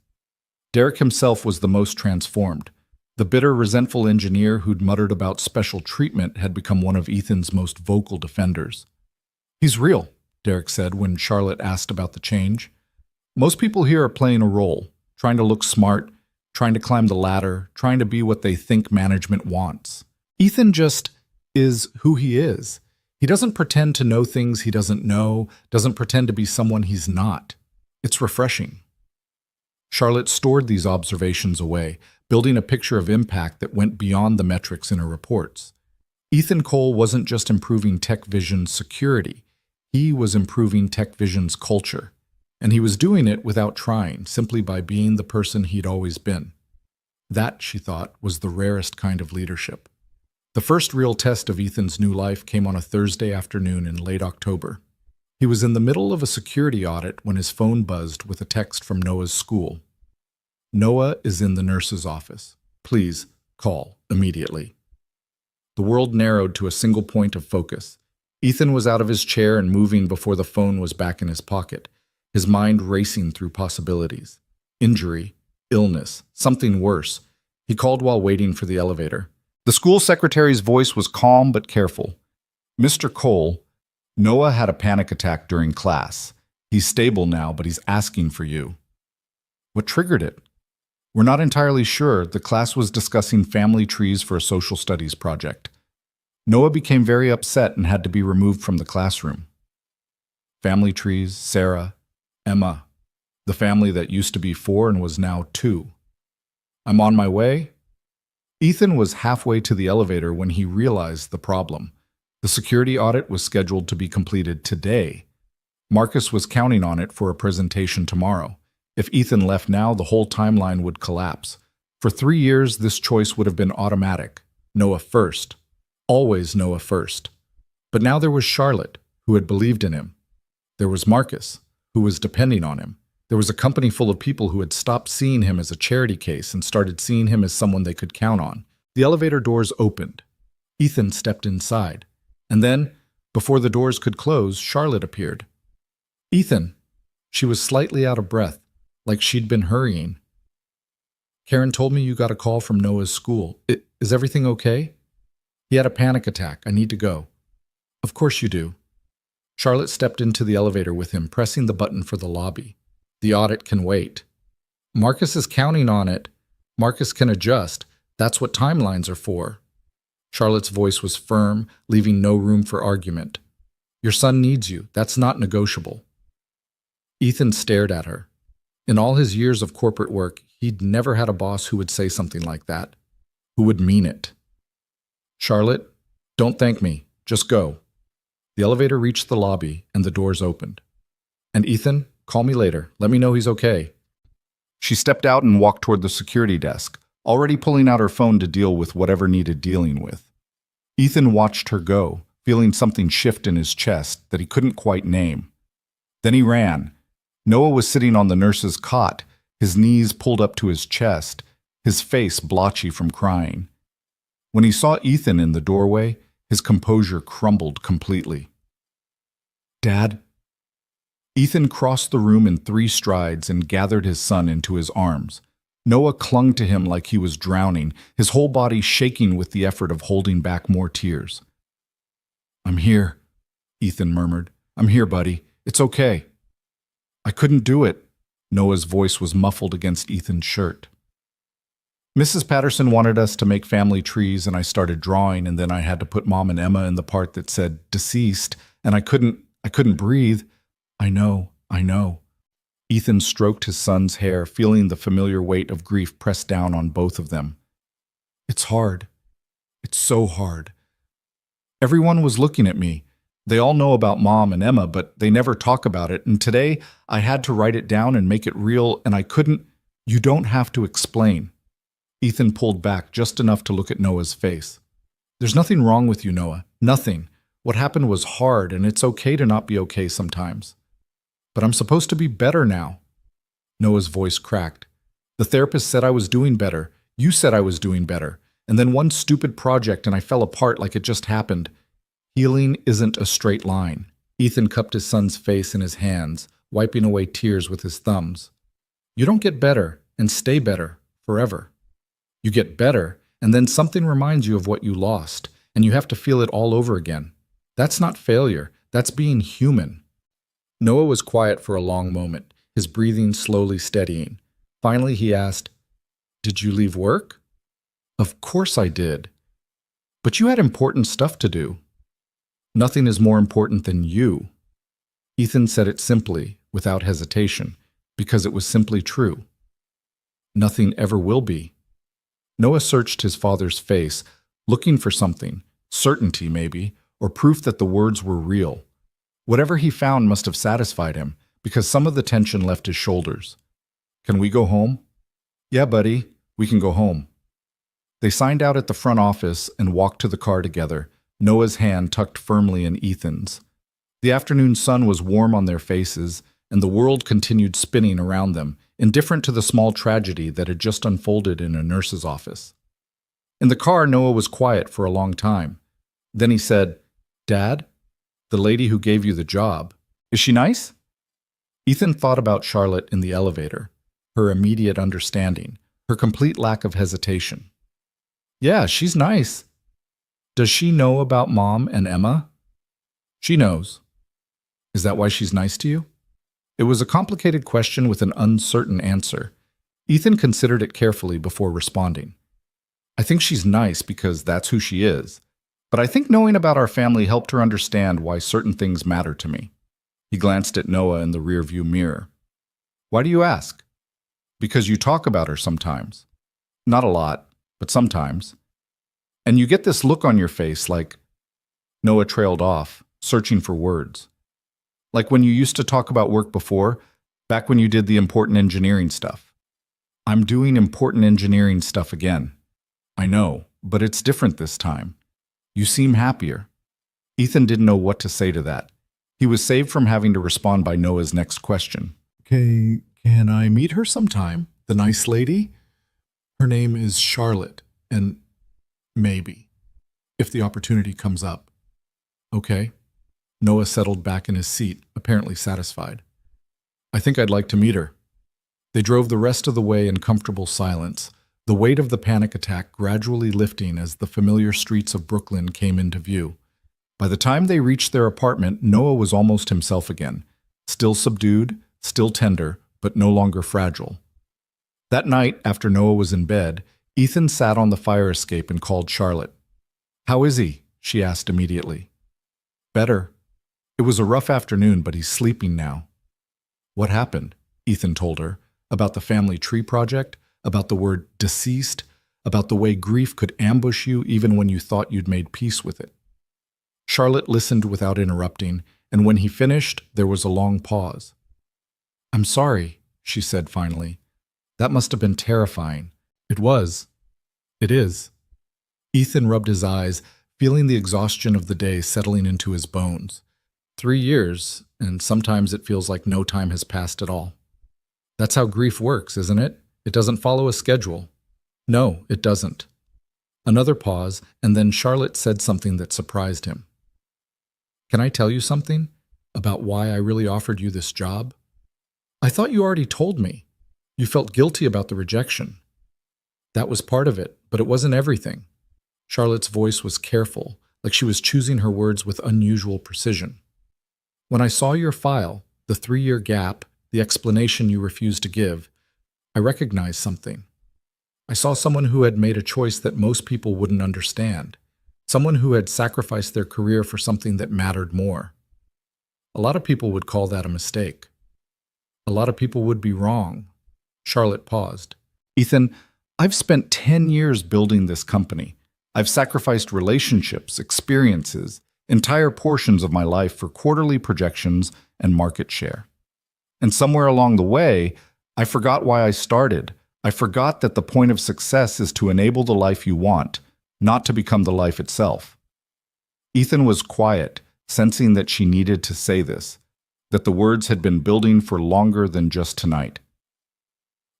Derek himself was the most transformed. The bitter, resentful engineer who'd muttered about special treatment had become one of Ethan's most vocal defenders. "He's real," Derek said when Charlotte asked about the change. "Most people here are playing a role, trying to look smart, trying to climb the ladder, trying to be what they think management wants. Ethan just is who he is. He doesn't pretend to know things he doesn't know, doesn't pretend to be someone he's not. It's refreshing." Charlotte stored these observations away, building a picture of impact that went beyond the metrics in her reports. Ethan Cole wasn't just improving Tech Vision's security, he was improving Tech Vision's culture. And he was doing it without trying, simply by being the person he'd always been. That, she thought, was the rarest kind of leadership. The first real test of Ethan's new life came on a Thursday afternoon in late October. He was in the middle of a security audit when his phone buzzed with a text from Noah's school. "Noah is in the nurse's office. Please call immediately." The world narrowed to a single point of focus. Ethan was out of his chair and moving before the phone was back in his pocket, his mind racing through possibilities. Injury, illness, something worse. He called while waiting for the elevator. The school secretary's voice was calm but careful. "Mr. Cole, Noah had a panic attack during class. He's stable now, but he's asking for you." What triggered it? "We're not entirely sure. The class was discussing family trees for a social studies project. Noah became very upset and had to be removed from the classroom." Family trees, Sarah, Emma, the family that used to be 4 and was now 2. "I'm on my way." Ethan was halfway to the elevator when he realized the problem. The security audit was scheduled to be completed today. Marcus was counting on it for a presentation tomorrow. If Ethan left now, the whole timeline would collapse. For 3 years, this choice would have been automatic. Noah first. Always Noah first. But now there was Charlotte, who had believed in him. There was Marcus, who was depending on him. There was a company full of people who had stopped seeing him as a charity case and started seeing him as someone they could count on. The elevator doors opened. Ethan stepped inside. And then, before the doors could close, Charlotte appeared. "Ethan." She was slightly out of breath, like she'd been hurrying. "Karen told me you got a call from Noah's school. Is everything okay?" "He had a panic attack. I need to go." "Of course you do." Charlotte stepped into the elevator with him, pressing the button for the lobby. "The audit can wait." "Marcus is counting on it. Marcus can adjust. That's what timelines are for." Charlotte's voice was firm, leaving no room for argument. "Your son needs you. That's not negotiable." Ethan stared at her. In all his years of corporate work, he'd never had a boss who would say something like that, who would mean it. "Charlotte, don't thank me. Just go." The elevator reached the lobby, and the doors opened. "And Ethan, call me later. Let me know he's okay." She stepped out and walked toward the security desk, already pulling out her phone to deal with whatever needed dealing with. Ethan watched her go, feeling something shift in his chest that he couldn't quite name. Then he ran. Noah was sitting on the nurse's cot, his knees pulled up to his chest, his face blotchy from crying. When he saw Ethan in the doorway, his composure crumbled completely. "Dad?" Ethan crossed the room in 3 strides and gathered his son into his arms. Noah clung to him like he was drowning, his whole body shaking with the effort of holding back more tears. "I'm here," Ethan murmured. "I'm here, buddy. It's okay." "I couldn't do it." Noah's voice was muffled against Ethan's shirt. Mrs. Patterson wanted us to make family trees, and I started drawing, and then I had to put Mom and Emma in the part that said deceased, and I couldn't breathe. I know, I know. Ethan stroked his son's hair, feeling the familiar weight of grief press down on both of them. It's hard. It's so hard. Everyone was looking at me. They all know about Mom and Emma, but they never talk about it, and today I had to write it down and make it real, and I couldn't. You don't have to explain. Ethan pulled back just enough to look at Noah's face. There's nothing wrong with you, Noah. Nothing. What happened was hard, and it's okay to not be okay sometimes. But I'm supposed to be better now. Noah's voice cracked. The therapist said I was doing better. You said I was doing better. And then one stupid project and I fell apart like it just happened. Healing isn't a straight line. Ethan cupped his son's face in his hands, wiping away tears with his thumbs. You don't get better and stay better forever. You get better, and then something reminds you of what you lost, and you have to feel it all over again. That's not failure. That's being human. Noah was quiet for a long moment, his breathing slowly steadying. Finally, he asked, Did you leave work? Of course I did. But you had important stuff to do. Nothing is more important than you. Ethan said it simply, without hesitation, because it was simply true. Nothing ever will be. Noah searched his father's face, looking for something, certainty maybe, or proof that the words were real. Whatever he found must have satisfied him, because some of the tension left his shoulders. Can we go home? Yeah, buddy, we can go home. They signed out at the front office and walked to the car together, Noah's hand tucked firmly in Ethan's. The afternoon sun was warm on their faces, and the world continued spinning around them, indifferent to the small tragedy that had just unfolded in a nurse's office. In the car, Noah was quiet for a long time. Then he said, Dad, the lady who gave you the job, is she nice? Ethan thought about Charlotte in the elevator, her immediate understanding, her complete lack of hesitation. Yeah, she's nice. Does she know about Mom and Emma? She knows. Is that why she's nice to you? It was a complicated question with an uncertain answer. Ethan considered it carefully before responding. I think she's nice because that's who she is, but I think knowing about our family helped her understand why certain things matter to me. He glanced at Noah in the rearview mirror. Why do you ask? Because you talk about her sometimes. Not a lot, but sometimes. And you get this look on your face like... Noah trailed off, searching for words. Like when you used to talk about work before, back when you did the important engineering stuff. I'm doing important engineering stuff again. I know, but it's different this time. You seem happier. Ethan didn't know what to say to that. He was saved from having to respond by Noah's next question. Okay, can I meet her sometime? The nice lady? Her name is Charlotte, and maybe, if the opportunity comes up. Okay. Noah settled back in his seat, apparently satisfied. I think I'd like to meet her. They drove the rest of the way in comfortable silence, the weight of the panic attack gradually lifting as the familiar streets of Brooklyn came into view. By the time they reached their apartment, Noah was almost himself again, still subdued, still tender, but no longer fragile. That night, after Noah was in bed, Ethan sat on the fire escape and called Charlotte. How is he? She asked immediately. Better. It was a rough afternoon, but he's sleeping now. What happened? Ethan told her. About the family tree project? About the word deceased? About the way grief could ambush you even when you thought you'd made peace with it. Charlotte listened without interrupting, and when he finished, there was a long pause. I'm sorry, she said finally. That must have been terrifying. It was. It is. Ethan rubbed his eyes, feeling the exhaustion of the day settling into his bones. 3 years, and sometimes it feels like no time has passed at all. That's how grief works, isn't it? It doesn't follow a schedule. No, it doesn't. Another pause, and then Charlotte said something that surprised him. Can I tell you something? About why I really offered you this job? I thought you already told me. You felt guilty about the rejection. That was part of it, but it wasn't everything. Charlotte's voice was careful, like she was choosing her words with unusual precision. When I saw your file, the 3-year gap, the explanation you refused to give, I recognized something. I saw someone who had made a choice that most people wouldn't understand. Someone who had sacrificed their career for something that mattered more. A lot of people would call that a mistake. A lot of people would be wrong. Charlotte paused. Ethan, I've spent 10 years building this company. I've sacrificed relationships, experiences, entire portions of my life for quarterly projections and market share. And somewhere along the way, I forgot why I started. I forgot that the point of success is to enable the life you want, not to become the life itself. Ethan was quiet, sensing that she needed to say this, that the words had been building for longer than just tonight.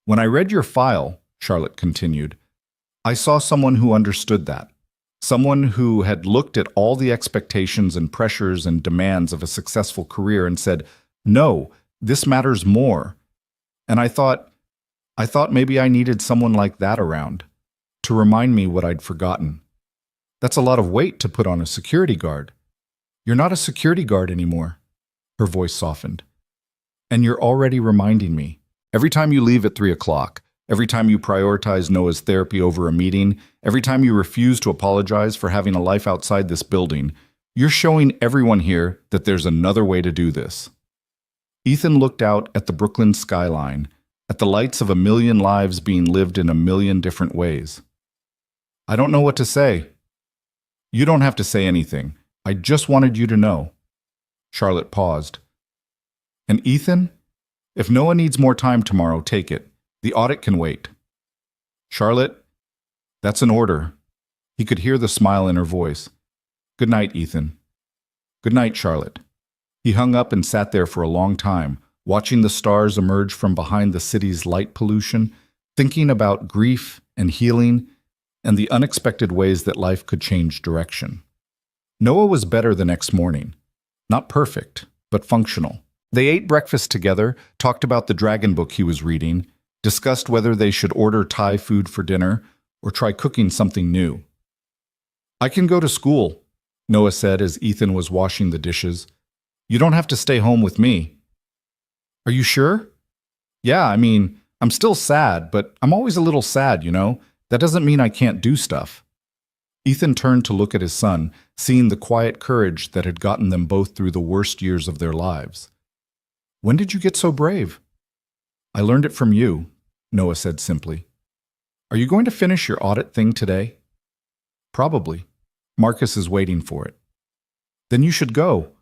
When I read your file, Charlotte continued, I saw someone who understood that. Someone who had looked at all the expectations and pressures and demands of a successful career and said, no, this matters more. And I thought maybe I needed someone like that around to remind me what I'd forgotten. That's a lot of weight to put on a security guard. You're not a security guard anymore. Her voice softened. And you're already reminding me. Every time you leave at 3 o'clock, every time you prioritize Noah's therapy over a meeting, every time you refuse to apologize for having a life outside this building, you're showing everyone here that there's another way to do this. Ethan looked out at the Brooklyn skyline, at the lights of a million lives being lived in a million different ways. I don't know what to say. You don't have to say anything. I just wanted you to know. Charlotte paused. And Ethan, if Noah needs more time tomorrow, take it. The audit can wait. Charlotte, that's an order. He could hear the smile in her voice. Good night, Ethan. Good night, Charlotte. He hung up and sat there for a long time, watching the stars emerge from behind the city's light pollution, thinking about grief and healing and the unexpected ways that life could change direction. Noah was better the next morning. Not perfect, but functional. They ate breakfast together, talked about the dragon book he was reading, discussed whether they should order Thai food for dinner or try cooking something new. I can go to school, Noah said as Ethan was washing the dishes. You don't have to stay home with me. Are you sure? Yeah, I'm still sad, but I'm always a little sad, you know? That doesn't mean I can't do stuff. Ethan turned to look at his son, seeing the quiet courage that had gotten them both through the worst years of their lives. When did you get so brave? I learned it from you, Noah said simply. Are you going to finish your audit thing today? Probably. Marcus is waiting for it. Then you should go.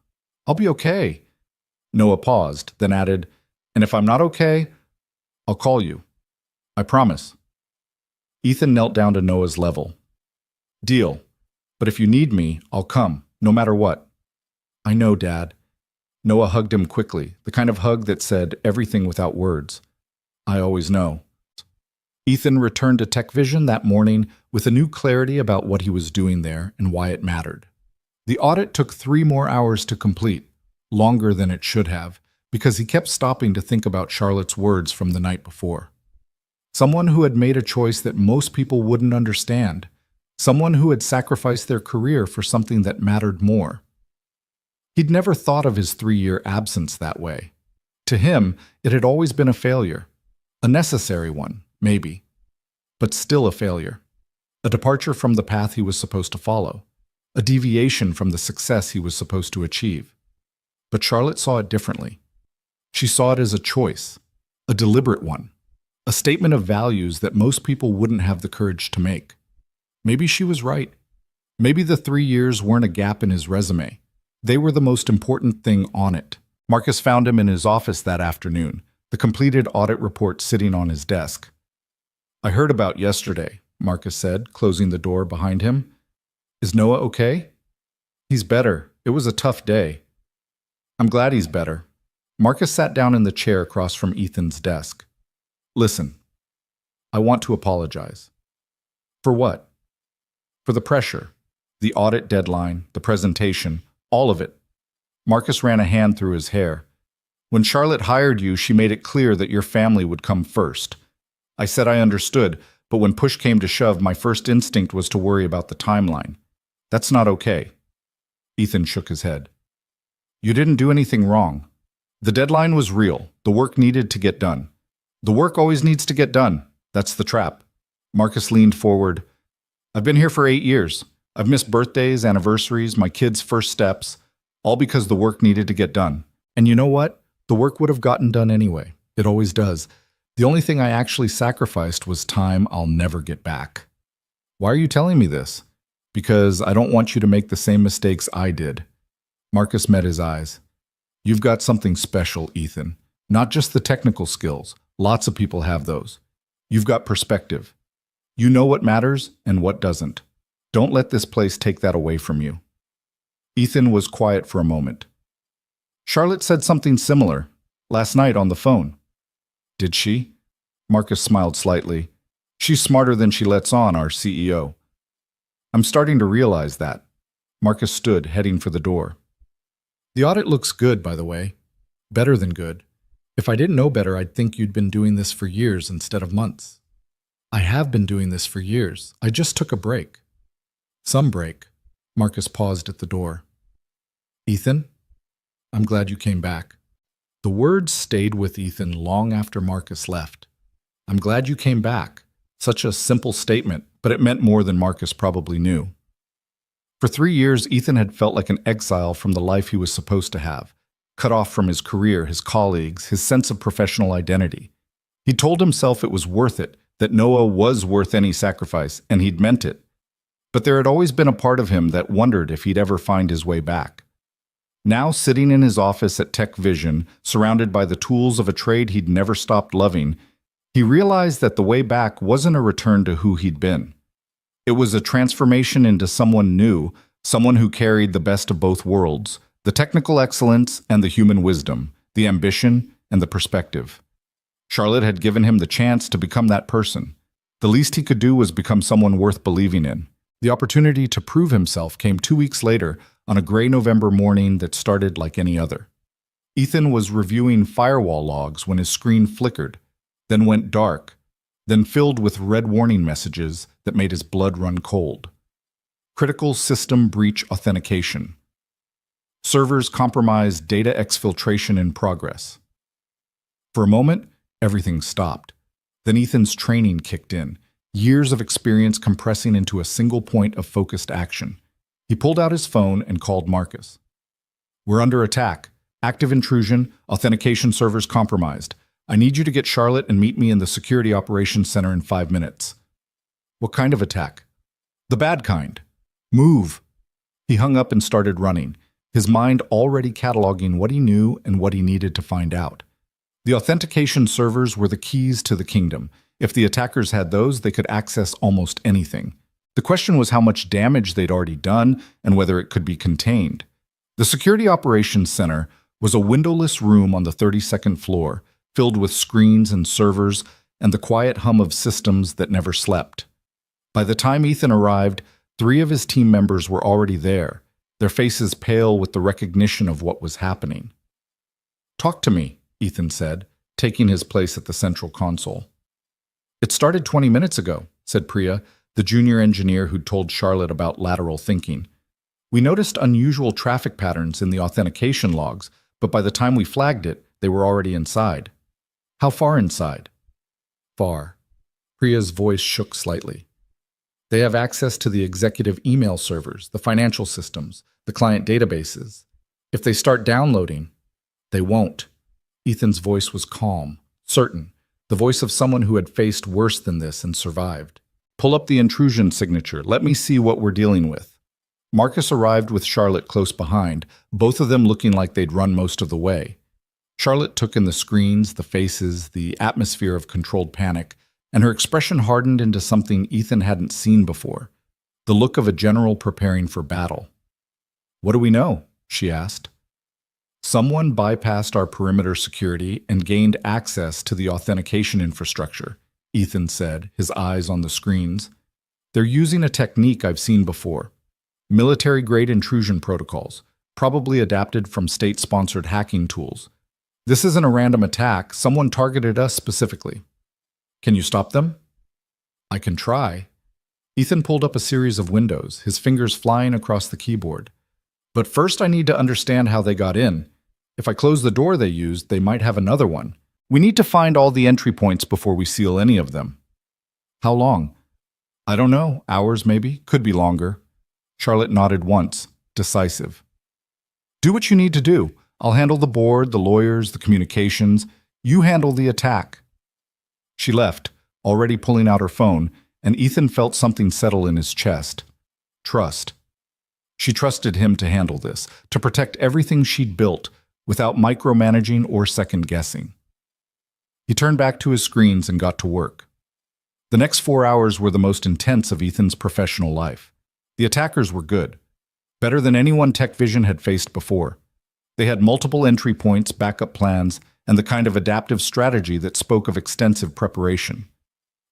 I'll be okay. Noah paused, then added, and if I'm not okay, I'll call you. I promise. Ethan knelt down to Noah's level. Deal. But if you need me, I'll come, no matter what. I know, Dad. Noah hugged him quickly, the kind of hug that said everything without words. I always know. Ethan returned to TechVision that morning with a new clarity about what he was doing there and why it mattered. The audit took 3 more hours to complete, longer than it should have, because he kept stopping to think about Charlotte's words from the night before. Someone who had made a choice that most people wouldn't understand. Someone who had sacrificed their career for something that mattered more. He'd never thought of his 3-year absence that way. To him, it had always been a failure. A necessary one, maybe. But still a failure. A departure from the path he was supposed to follow. A deviation from the success he was supposed to achieve. But Charlotte saw it differently. She saw it as a choice. A deliberate one. A statement of values that most people wouldn't have the courage to make. Maybe she was right. Maybe the 3 years weren't a gap in his resume. They were the most important thing on it. Marcus found him in his office that afternoon, the completed audit report sitting on his desk. I heard about yesterday, Marcus said, closing the door behind him. Is Noah okay? He's better. It was a tough day. I'm glad he's better. Marcus sat down in the chair across from Ethan's desk. Listen, I want to apologize. For what? For the pressure, the audit deadline, the presentation, all of it. Marcus ran a hand through his hair. When Charlotte hired you, she made it clear that your family would come first. I said I understood, but when push came to shove, my first instinct was to worry about the timeline. That's not okay. Ethan shook his head. You didn't do anything wrong. The deadline was real. The work needed to get done. The work always needs to get done. That's the trap. Marcus leaned forward. I've been here for 8 years. I've missed birthdays, anniversaries, my kids' first steps, all because the work needed to get done. And you know what? The work would have gotten done anyway. It always does. The only thing I actually sacrificed was time I'll never get back. Why are you telling me this? Because I don't want you to make the same mistakes I did. Marcus met his eyes. You've got something special, Ethan. Not just the technical skills. Lots of people have those. You've got perspective. You know what matters and what doesn't. Don't let this place take that away from you. Ethan was quiet for a moment. Charlotte said something similar last night on the phone. Did she? Marcus smiled slightly. She's smarter than she lets on, our CEO. I'm starting to realize that. Marcus stood, heading for the door. The audit looks good, by the way. Better than good. If I didn't know better, I'd think you'd been doing this for years instead of months. I have been doing this for years. I just took a break. Some break. Marcus paused at the door. Ethan, I'm glad you came back. The words stayed with Ethan long after Marcus left. I'm glad you came back. Such a simple statement, but it meant more than Marcus probably knew. For 3 years, Ethan had felt like an exile from the life he was supposed to have, cut off from his career, his colleagues, his sense of professional identity. He told himself it was worth it, that Noah was worth any sacrifice, and he'd meant it. But there had always been a part of him that wondered if he'd ever find his way back. Now, sitting in his office at Tech Vision, surrounded by the tools of a trade he'd never stopped loving, he realized that the way back wasn't a return to who he'd been. It was a transformation into someone new, someone who carried the best of both worlds, the technical excellence and the human wisdom, the ambition and the perspective. Charlotte had given him the chance to become that person. The least he could do was become someone worth believing in. The opportunity to prove himself came 2 weeks later on a gray November morning that started like any other. Ethan was reviewing firewall logs when his screen flickered, then went dark, then filled with red warning messages that made his blood run cold. Critical system breach authentication. Servers compromised, data exfiltration in progress. For a moment, everything stopped. Then Ethan's training kicked in, years of experience compressing into a single point of focused action. He pulled out his phone and called Marcus. We're under attack. Active intrusion, authentication servers compromised. I need you to get Charlotte and meet me in the Security Operations Center in 5 minutes. What kind of attack? The bad kind. Move. He hung up and started running, his mind already cataloging what he knew and what he needed to find out. The authentication servers were the keys to the kingdom. If the attackers had those, they could access almost anything. The question was how much damage they'd already done and whether it could be contained. The Security Operations Center was a windowless room on the 32nd floor, filled with screens and servers and the quiet hum of systems that never slept. By the time Ethan arrived, 3 of his team members were already there, their faces pale with the recognition of what was happening. Talk to me, Ethan said, taking his place at the central console. It started 20 minutes ago, said Priya, the junior engineer who'd told Charlotte about lateral thinking. We noticed unusual traffic patterns in the authentication logs, but by the time we flagged it, they were already inside. How far inside? Far. Priya's voice shook slightly. They have access to the executive email servers, the financial systems, the client databases. If they start downloading, they won't. Ethan's voice was calm, certain, the voice of someone who had faced worse than this and survived. Pull up the intrusion signature. Let me see what we're dealing with. Marcus arrived with Charlotte close behind, both of them looking like they'd run most of the way. Charlotte took in the screens, the faces, the atmosphere of controlled panic, and her expression hardened into something Ethan hadn't seen before, the look of a general preparing for battle. What do we know? She asked. Someone bypassed our perimeter security and gained access to the authentication infrastructure, Ethan said, his eyes on the screens. They're using a technique I've seen before. Military-grade intrusion protocols, probably adapted from state-sponsored hacking tools. This isn't a random attack. Someone targeted us specifically. Can you stop them? I can try. Ethan pulled up a series of windows, his fingers flying across the keyboard. But first I need to understand how they got in. If I close the door they used, they might have another one. We need to find all the entry points before we seal any of them. How long? I don't know, hours maybe, could be longer. Charlotte nodded once, decisive. Do what you need to do. I'll handle the board, the lawyers, the communications. You handle the attack. She left, already pulling out her phone, and Ethan felt something settle in his chest. Trust. She trusted him to handle this, to protect everything she'd built, without micromanaging or second-guessing. He turned back to his screens and got to work. The next 4 hours were the most intense of Ethan's professional life. The attackers were good, better than anyone TechVision had faced before. They had multiple entry points, backup plans, and the kind of adaptive strategy that spoke of extensive preparation.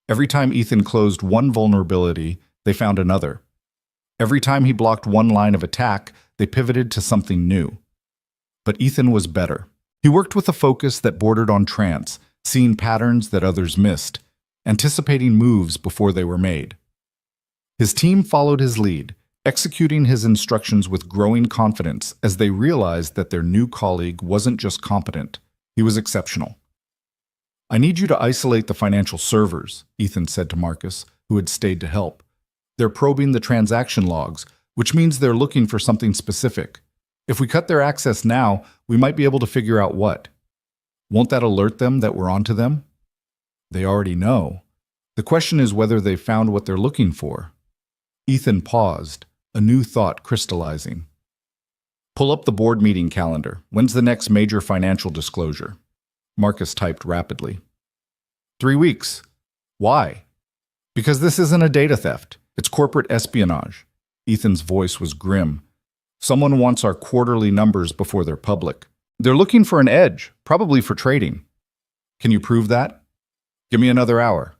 Every time Ethan closed one vulnerability, they found another. Every time he blocked one line of attack, they pivoted to something new. But Ethan was better. He worked with a focus that bordered on trance, seeing patterns that others missed, anticipating moves before they were made. His team followed his lead, executing his instructions with growing confidence as they realized that their new colleague wasn't just competent, he was exceptional. I need you to isolate the financial servers, Ethan said to Marcus, who had stayed to help. They're probing the transaction logs, which means they're looking for something specific. If we cut their access now, we might be able to figure out what. Won't that alert them that we're onto them? They already know. The question is whether they've found what they're looking for. Ethan paused, a new thought crystallizing. Pull up the board meeting calendar. When's the next major financial disclosure? Marcus typed rapidly. 3 weeks. Why? Because this isn't a data theft. It's corporate espionage. Ethan's voice was grim. Someone wants our quarterly numbers before they're public. They're looking for an edge, probably for trading. Can you prove that? Give me another hour.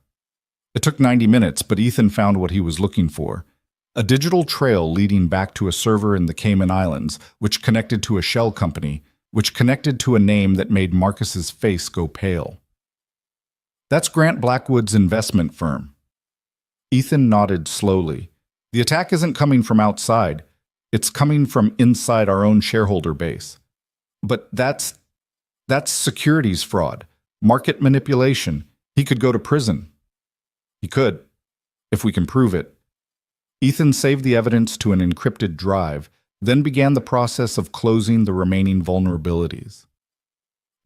It took 90 minutes, but Ethan found what he was looking for. A digital trail leading back to a server in the Cayman Islands, which connected to a shell company, which connected to a name that made Marcus's face go pale. That's Grant Blackwood's investment firm. Ethan nodded slowly. The attack isn't coming from outside. It's coming from inside our own shareholder base. But that's securities fraud, market manipulation. He could go to prison. He could, if we can prove it. Ethan saved the evidence to an encrypted drive, then began the process of closing the remaining vulnerabilities.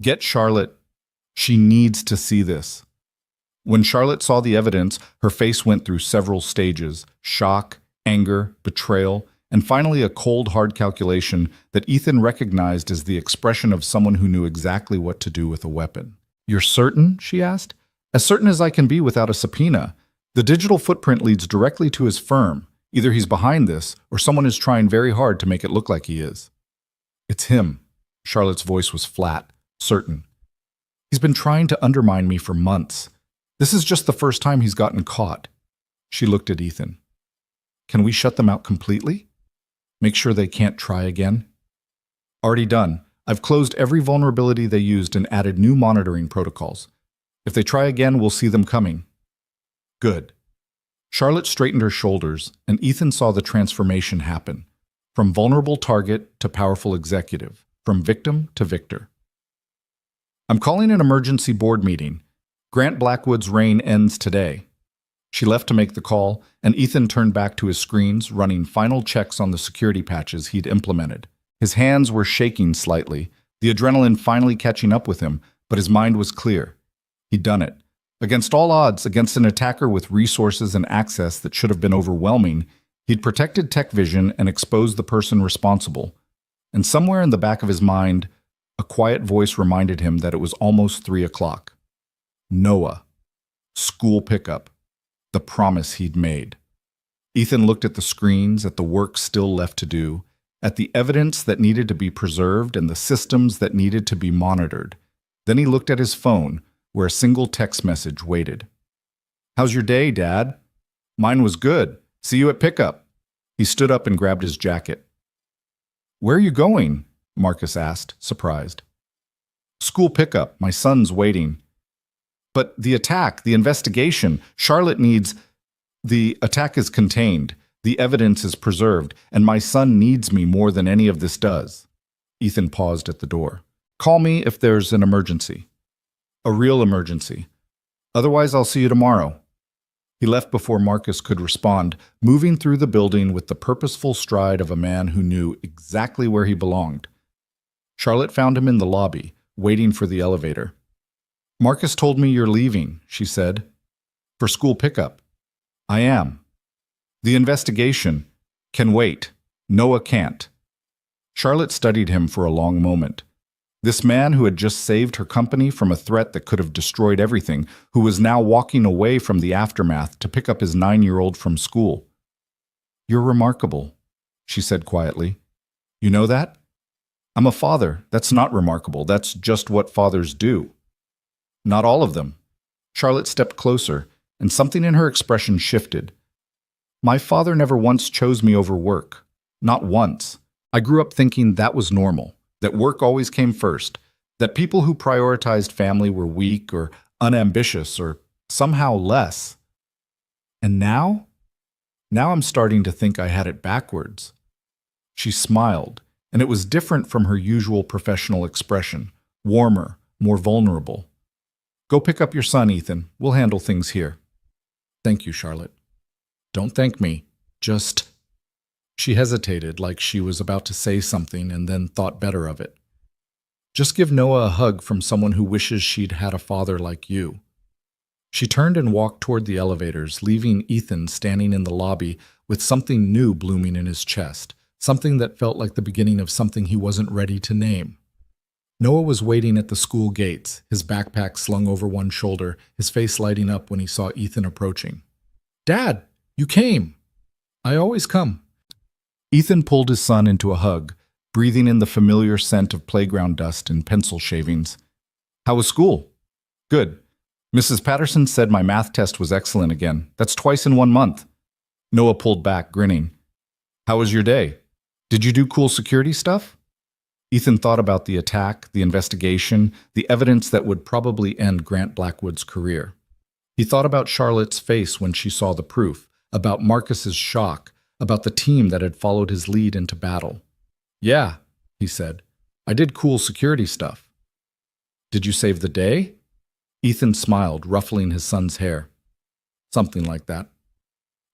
Get Charlotte. She needs to see this. When Charlotte saw the evidence, her face went through several stages: shock, anger, betrayal, and finally a cold, hard calculation that Ethan recognized as the expression of someone who knew exactly what to do with a weapon. You're certain? She asked. As certain as I can be without a subpoena. The digital footprint leads directly to his firm. Either he's behind this, or someone is trying very hard to make it look like he is. It's him. Charlotte's voice was flat, certain. He's been trying to undermine me for months. This is just the first time he's gotten caught. She looked at Ethan. Can we shut them out completely? Make sure they can't try again? Already done. I've closed every vulnerability they used and added new monitoring protocols. If they try again, we'll see them coming. Good. Charlotte straightened her shoulders, and Ethan saw the transformation happen. From vulnerable target to powerful executive. From victim to victor. I'm calling an emergency board meeting. Grant Blackwood's reign ends today. She left to make the call, and Ethan turned back to his screens, running final checks on the security patches he'd implemented. His hands were shaking slightly, the adrenaline finally catching up with him, but his mind was clear. He'd done it. Against all odds, against an attacker with resources and access that should have been overwhelming, he'd protected TechVision and exposed the person responsible. And somewhere in the back of his mind, a quiet voice reminded him that it was almost 3 o'clock. Noah. School pickup. The promise he'd made. Ethan looked at the screens, at the work still left to do, at the evidence that needed to be preserved and the systems that needed to be monitored. Then he looked at his phone, where a single text message waited. How's your day, Dad? Mine was good. See you at pickup. He stood up and grabbed his jacket. Where are you going? Marcus asked, surprised. School pickup. My son's waiting. But the attack, the investigation, Charlotte needs... The attack is contained. The evidence is preserved, and my son needs me more than any of this does. Ethan paused at the door. Call me if there's an emergency. A real emergency. Otherwise, I'll see you tomorrow. He left before Marcus could respond, moving through the building with the purposeful stride of a man who knew exactly where he belonged. Charlotte found him in the lobby, waiting for the elevator. "Marcus told me you're leaving," she said. "For school pickup." "I am." "The investigation can wait. Noah can't." Charlotte studied him for a long moment. This man who had just saved her company from a threat that could have destroyed everything, who was now walking away from the aftermath to pick up his 9-year-old from school. "You're remarkable," she said quietly. "You know that?" "I'm a father. That's not remarkable. That's just what fathers do." "Not all of them." Charlotte stepped closer, and something in her expression shifted. "My father never once chose me over work. Not once. I grew up thinking that was normal. That work always came first, that people who prioritized family were weak or unambitious or somehow less. And now? Now I'm starting to think I had it backwards." She smiled, and it was different from her usual professional expression, warmer, more vulnerable. "Go pick up your son, Ethan. We'll handle things here." "Thank you, Charlotte." "Don't thank me. Just—" She hesitated, like she was about to say something and then thought better of it. "Just give Noah a hug from someone who wishes she'd had a father like you." She turned and walked toward the elevators, leaving Ethan standing in the lobby with something new blooming in his chest, something that felt like the beginning of something he wasn't ready to name. Noah was waiting at the school gates, his backpack slung over one shoulder, his face lighting up when he saw Ethan approaching. "Dad, you came." "I always come." Ethan pulled his son into a hug, breathing in the familiar scent of playground dust and pencil shavings. "How was school?" "Good. Mrs. Patterson said my math test was excellent again. That's twice in 1 month." Noah pulled back, grinning. "How was your day? Did you do cool security stuff?" Ethan thought about the attack, the investigation, the evidence that would probably end Grant Blackwood's career. He thought about Charlotte's face when she saw the proof, about Marcus's shock, about the team that had followed his lead into battle. "Yeah," he said. "I did cool security stuff." "Did you save the day?" Ethan smiled, ruffling his son's hair. "Something like that."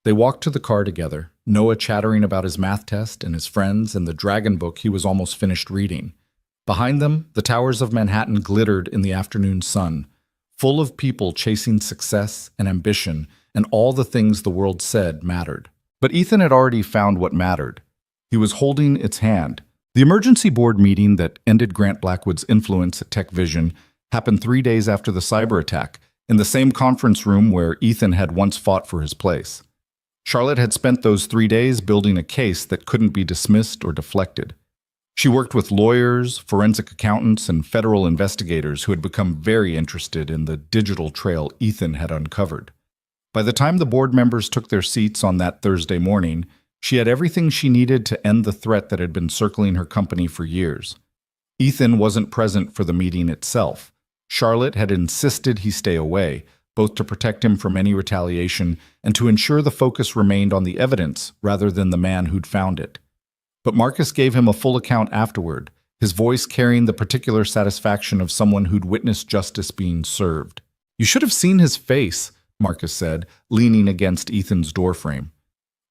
They walked to the car together, Noah chattering about his math test and his friends and the dragon book he was almost finished reading. Behind them, the towers of Manhattan glittered in the afternoon sun, full of people chasing success and ambition and all the things the world said mattered. But Ethan had already found what mattered. He was holding its hand. The emergency board meeting that ended Grant Blackwood's influence at Tech Vision happened 3 days after the cyber attack, in the same conference room where Ethan had once fought for his place. Charlotte had spent those 3 days building a case that couldn't be dismissed or deflected. She worked with lawyers, forensic accountants, and federal investigators who had become very interested in the digital trail Ethan had uncovered. By the time the board members took their seats on that Thursday morning, she had everything she needed to end the threat that had been circling her company for years. Ethan wasn't present for the meeting itself. Charlotte had insisted he stay away, both to protect him from any retaliation and to ensure the focus remained on the evidence rather than the man who'd found it. But Marcus gave him a full account afterward, his voice carrying the particular satisfaction of someone who'd witnessed justice being served. "You should have seen his face," Marcus said, leaning against Ethan's doorframe.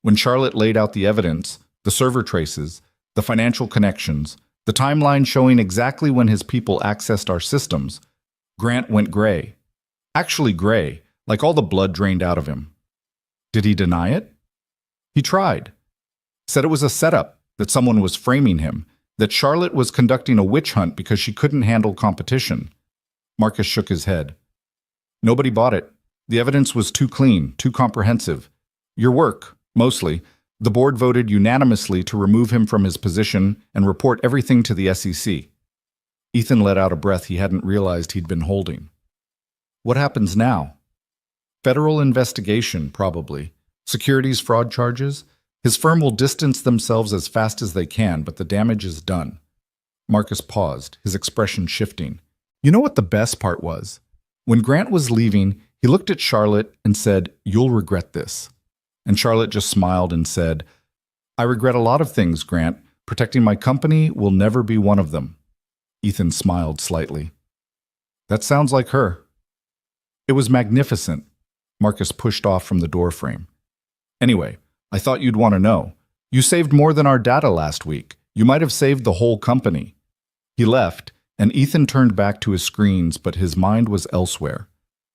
When Charlotte laid out the evidence, the server traces, the financial connections, the timeline showing exactly when his people accessed our systems, Grant went gray. Actually gray, like all the blood drained out of him. Did he deny it? He tried. Said it was a setup, that someone was framing him, that Charlotte was conducting a witch hunt because she couldn't handle competition. Marcus shook his head. "Nobody bought it. The evidence was too clean, too comprehensive. Your work, mostly. The board voted unanimously to remove him from his position and report everything to the SEC. Ethan let out a breath he hadn't realized he'd been holding. What happens now? Federal investigation, probably. Securities fraud charges. His firm will distance themselves as fast as they can, but the damage is done. Marcus paused, his expression shifting. You know what the best part was? When Grant was leaving, he looked at Charlotte and said, "You'll regret this." And Charlotte just smiled and said, "I regret a lot of things, Grant. Protecting my company will never be one of them." Ethan smiled slightly. That sounds like her. It was magnificent. Marcus pushed off from the doorframe. Anyway, I thought you'd want to know. You saved more than our data last week. You might have saved the whole company. He left, and Ethan turned back to his screens, but his mind was elsewhere.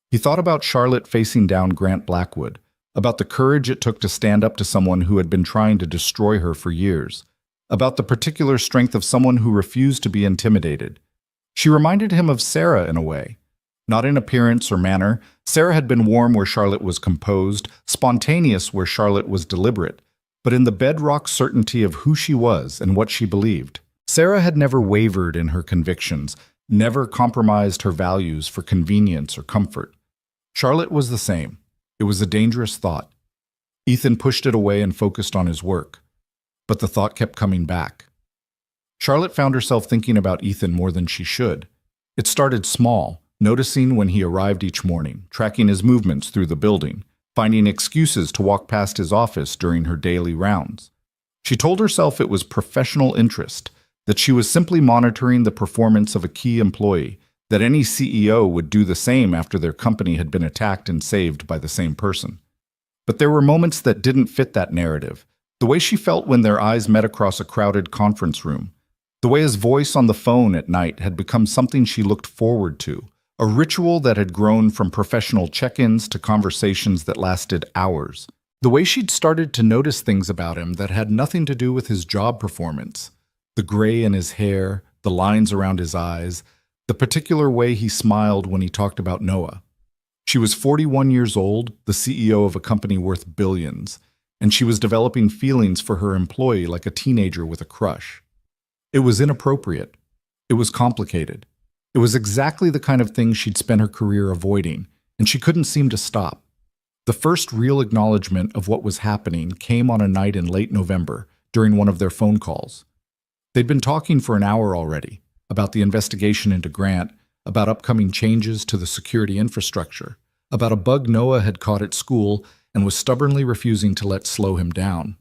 He thought about Charlotte facing down Grant Blackwood, about the courage it took to stand up to someone who had been trying to destroy her for years, about the particular strength of someone who refused to be intimidated. She reminded him of Sarah in a way. Not in appearance or manner, Sarah had been warm where Charlotte was composed, spontaneous where Charlotte was deliberate, but in the bedrock certainty of who she was and what she believed. Sarah had never wavered in her convictions, never compromised her values for convenience or comfort. Charlotte was the same. It was a dangerous thought. Ethan pushed it away and focused on his work. But the thought kept coming back. Charlotte found herself thinking about Ethan more than she should. It started small, noticing when he arrived each morning, tracking his movements through the building, finding excuses to walk past his office during her daily rounds. She told herself it was professional interest, that she was simply monitoring the performance of a key employee, that any CEO would do the same after their company had been attacked and saved by the same person. But there were moments that didn't fit that narrative. The way she felt when their eyes met across a crowded conference room. The way his voice on the phone at night had become something she looked forward to, a ritual that had grown from professional check-ins to conversations that lasted hours. The way she'd started to notice things about him that had nothing to do with his job performance. The gray in his hair, the lines around his eyes, the particular way he smiled when he talked about Noah. She was 41 years old, the CEO of a company worth billions, and she was developing feelings for her employee like a teenager with a crush. It was inappropriate. It was complicated. It was exactly the kind of thing she'd spent her career avoiding, and she couldn't seem to stop. The first real acknowledgement of what was happening came on a night in late November, during one of their phone calls. They'd been talking for an hour already, about the investigation into Grant, about upcoming changes to the security infrastructure, about a bug Noah had caught at school and was stubbornly refusing to let slow him down.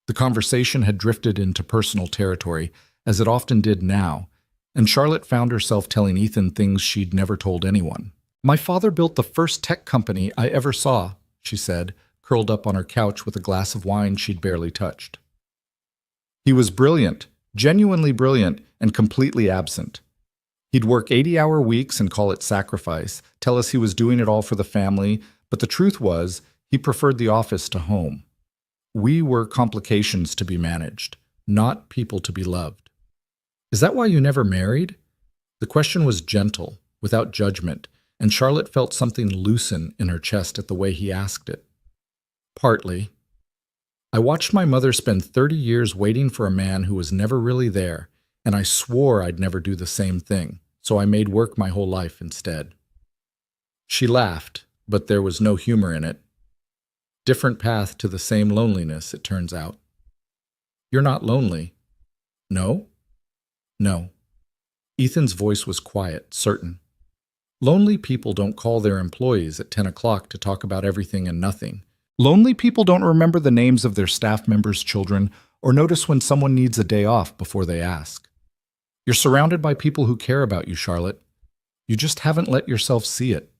The conversation had drifted into personal territory, as it often did now, and Charlotte found herself telling Ethan things she'd never told anyone. "My father built the first tech company I ever saw," she said, curled up on her couch with a glass of wine she'd barely touched. "He was brilliant, genuinely brilliant, and completely absent. He'd work 80-hour weeks and call it sacrifice, tell us he was doing it all for the family, but the truth was, he preferred the office to home. We were complications to be managed, not people to be loved. Is that why you never married?" The question was gentle, without judgment, and Charlotte felt something loosen in her chest at the way he asked it. "Partly. I watched my mother spend 30 years waiting for a man who was never really there, and I swore I'd never do the same thing, so I made work my whole life instead." She laughed, but there was no humor in it. Different path to the same loneliness, it turns out. "You're not lonely." "No?" "No." Ethan's voice was quiet, certain. Lonely people don't call their employees at 10 o'clock to talk about everything and nothing. Lonely people don't remember the names of their staff members' children or notice when someone needs a day off before they ask. You're surrounded by people who care about you, Charlotte. You just haven't let yourself see it.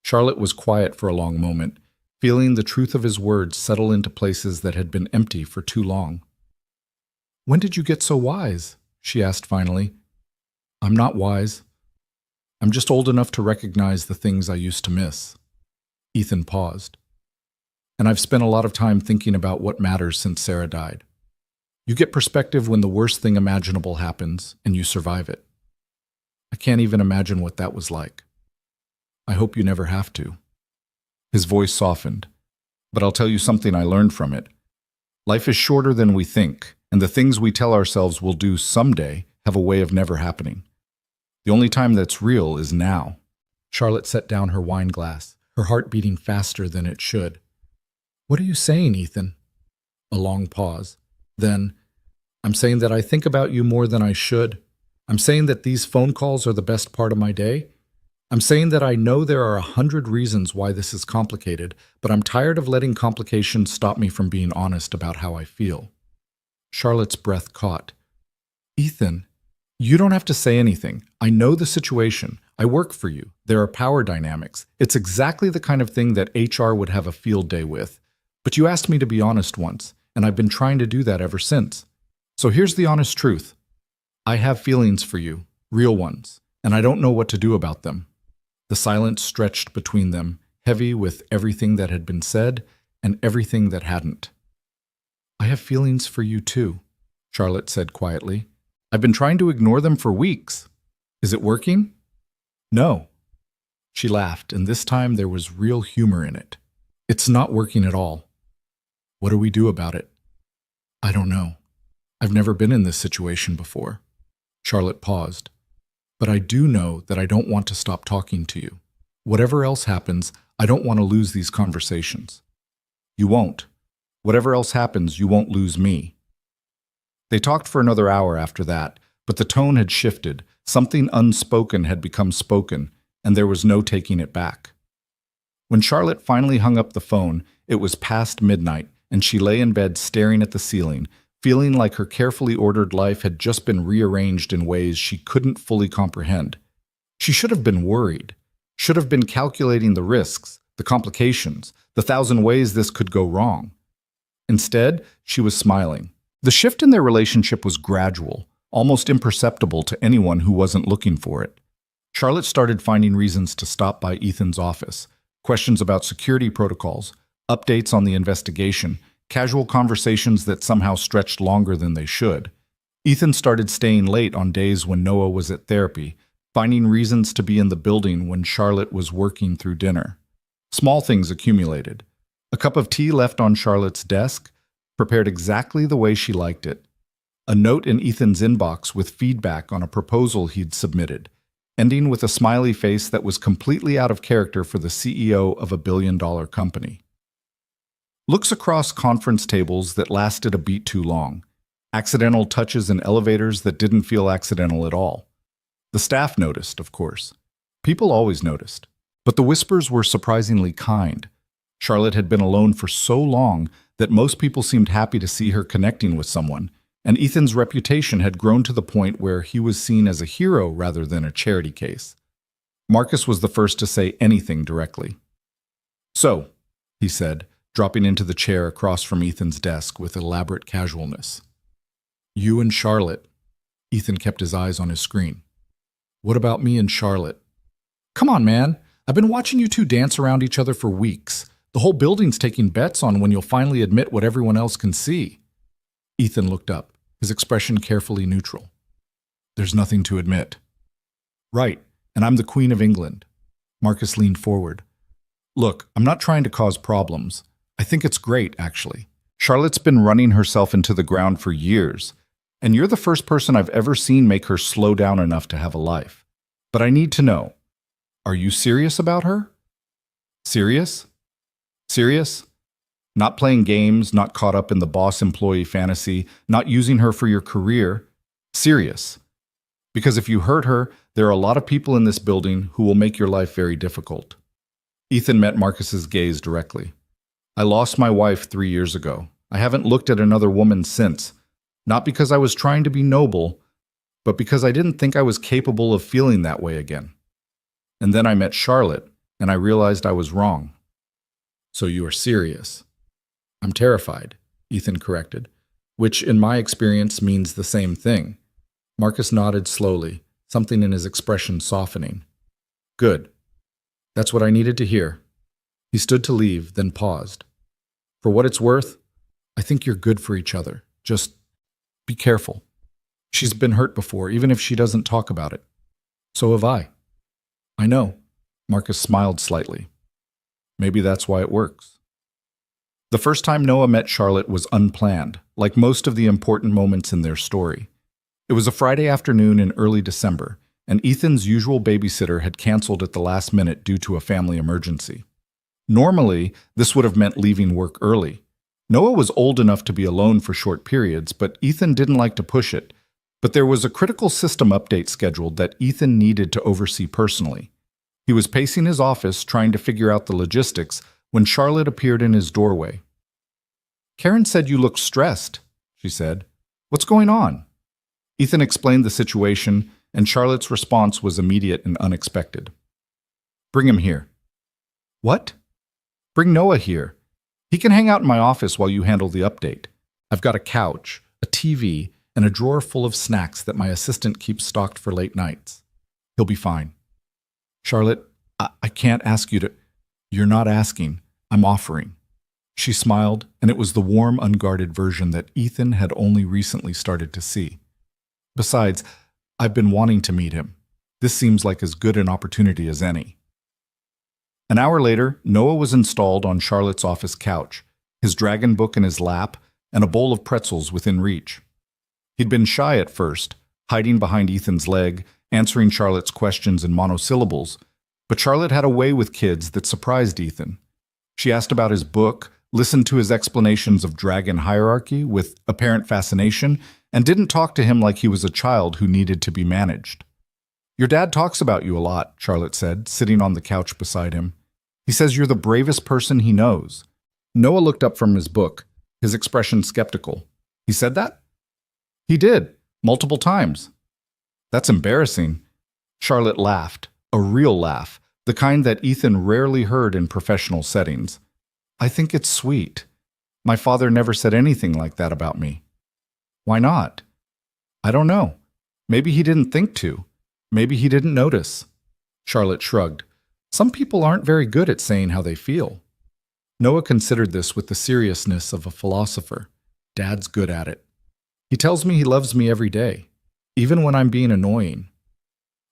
Charlotte was quiet for a long moment, feeling the truth of his words settle into places that had been empty for too long. "When did you get so wise?" she asked finally. "I'm not wise. I'm just old enough to recognize the things I used to miss." Ethan paused. "And I've spent a lot of time thinking about what matters since Sarah died. You get perspective when the worst thing imaginable happens and you survive it. I can't even imagine what that was like. I hope you never have to." His voice softened. "But I'll tell you something I learned from it. Life is shorter than we think, and the things we tell ourselves we'll do someday have a way of never happening. The only time that's real is now." Charlotte set down her wine glass, her heart beating faster than it should. "What are you saying, Ethan?" A long pause. Then, "I'm saying that I think about you more than I should. I'm saying that these phone calls are the best part of my day. I'm saying that I know there are 100 reasons why this is complicated, but I'm tired of letting complications stop me from being honest about how I feel." Charlotte's breath caught. "Ethan, you don't have to say anything. I know the situation. I work for you. There are power dynamics. It's exactly the kind of thing that HR would have a field day with. But you asked me to be honest once, and I've been trying to do that ever since. So here's the honest truth. I have feelings for you, real ones, and I don't know what to do about them. The silence stretched between them, heavy with everything that had been said and everything that hadn't. I have feelings for you too, Charlotte said quietly. I've been trying to ignore them for weeks. Is it working? No. She laughed, and this time there was real humor in it. It's not working at all. What do we do about it? I don't know. I've never been in this situation before. Charlotte paused. But I do know that I don't want to stop talking to you. Whatever else happens, I don't want to lose these conversations. You won't. Whatever else happens, you won't lose me. They talked for another hour after that, but the tone had shifted. Something unspoken had become spoken, and there was no taking it back. When Charlotte finally hung up the phone, it was past midnight, and she lay in bed staring at the ceiling, feeling like her carefully ordered life had just been rearranged in ways she couldn't fully comprehend. She should have been worried, should have been calculating the risks, the complications, the thousand ways this could go wrong. Instead, she was smiling. The shift in their relationship was gradual, almost imperceptible to anyone who wasn't looking for it. Charlotte started finding reasons to stop by Ethan's office, questions about security protocols, updates on the investigation, casual conversations that somehow stretched longer than they should. Ethan started staying late on days when Noah was at therapy, finding reasons to be in the building when Charlotte was working through dinner. Small things accumulated. A cup of tea left on Charlotte's desk, prepared exactly the way she liked it. A note in Ethan's inbox with feedback on a proposal he'd submitted, ending with a smiley face that was completely out of character for the CEO of a billion-dollar company. Looks across conference tables that lasted a beat too long. Accidental touches in elevators that didn't feel accidental at all. The staff noticed, of course. People always noticed. But the whispers were surprisingly kind. Charlotte had been alone for so long that most people seemed happy to see her connecting with someone, and Ethan's reputation had grown to the point where he was seen as a hero rather than a charity case. Marcus was the first to say anything directly. "So," he said, dropping into the chair across from Ethan's desk with elaborate casualness. "You and Charlotte." Ethan kept his eyes on his screen. "What about me and Charlotte?" "Come on, man. I've been watching you two dance around each other for weeks. The whole building's taking bets on when you'll finally admit what everyone else can see." Ethan looked up, his expression carefully neutral. "There's nothing to admit." "Right, and I'm the Queen of England." Marcus leaned forward. "Look, I'm not trying to cause problems. I think it's great, actually. Charlotte's been running herself into the ground for years, and you're the first person I've ever seen make her slow down enough to have a life. But I need to know, are you serious about her? Serious? Serious? Not playing games, not caught up in the boss-employee fantasy, not using her for your career. Serious. Because if you hurt her, there are a lot of people in this building who will make your life very difficult." Ethan met Marcus's gaze directly. "I lost my wife 3 years ago. I haven't looked at another woman since. Not because I was trying to be noble, but because I didn't think I was capable of feeling that way again. And then I met Charlotte, and I realized I was wrong." "So you are serious?" "I'm terrified," Ethan corrected, which in my experience means the same thing. Marcus nodded slowly, something in his expression softening. "Good. That's what I needed to hear." He stood to leave, then paused. "For what it's worth, I think you're good for each other. Just be careful. She's been hurt before, even if she doesn't talk about it. So have I." "I know." Marcus smiled slightly. "Maybe that's why it works." The first time Noah met Charlotte was unplanned, like most of the important moments in their story. It was a Friday afternoon in early December, and Ethan's usual babysitter had canceled at the last minute due to a family emergency. Normally, this would have meant leaving work early. Noah was old enough to be alone for short periods, but Ethan didn't like to push it. But there was a critical system update scheduled that Ethan needed to oversee personally. He was pacing his office trying to figure out the logistics when Charlotte appeared in his doorway. "Karen said you looked stressed," she said. "What's going on?" Ethan explained the situation, and Charlotte's response was immediate and unexpected. "Bring him here." "What?" "Bring Noah here. He can hang out in my office while you handle the update. I've got a couch, a TV, and a drawer full of snacks that my assistant keeps stocked for late nights. He'll be fine." "Charlotte, I can't ask you to—" "You're not asking. I'm offering." She smiled, and it was the warm, unguarded version that Ethan had only recently started to see. "Besides, I've been wanting to meet him. This seems like as good an opportunity as any." An hour later, Noah was installed on Charlotte's office couch, his dragon book in his lap, and a bowl of pretzels within reach. He'd been shy at first, hiding behind Ethan's leg, answering Charlotte's questions in monosyllables, but Charlotte had a way with kids that surprised Ethan. She asked about his book, listened to his explanations of dragon hierarchy with apparent fascination, and didn't talk to him like he was a child who needed to be managed. "Your dad talks about you a lot," Charlotte said, sitting on the couch beside him. "He says you're the bravest person he knows." Noah looked up from his book, his expression skeptical. "He said that?" "He did, multiple times." "That's embarrassing." Charlotte laughed, a real laugh, the kind that Ethan rarely heard in professional settings. "I think it's sweet. My father never said anything like that about me." "Why not?" "I don't know. Maybe he didn't think to. Maybe he didn't notice." Charlotte shrugged. "Some people aren't very good at saying how they feel." Noah considered this with the seriousness of a philosopher. "Dad's good at it. He tells me he loves me every day, even when I'm being annoying."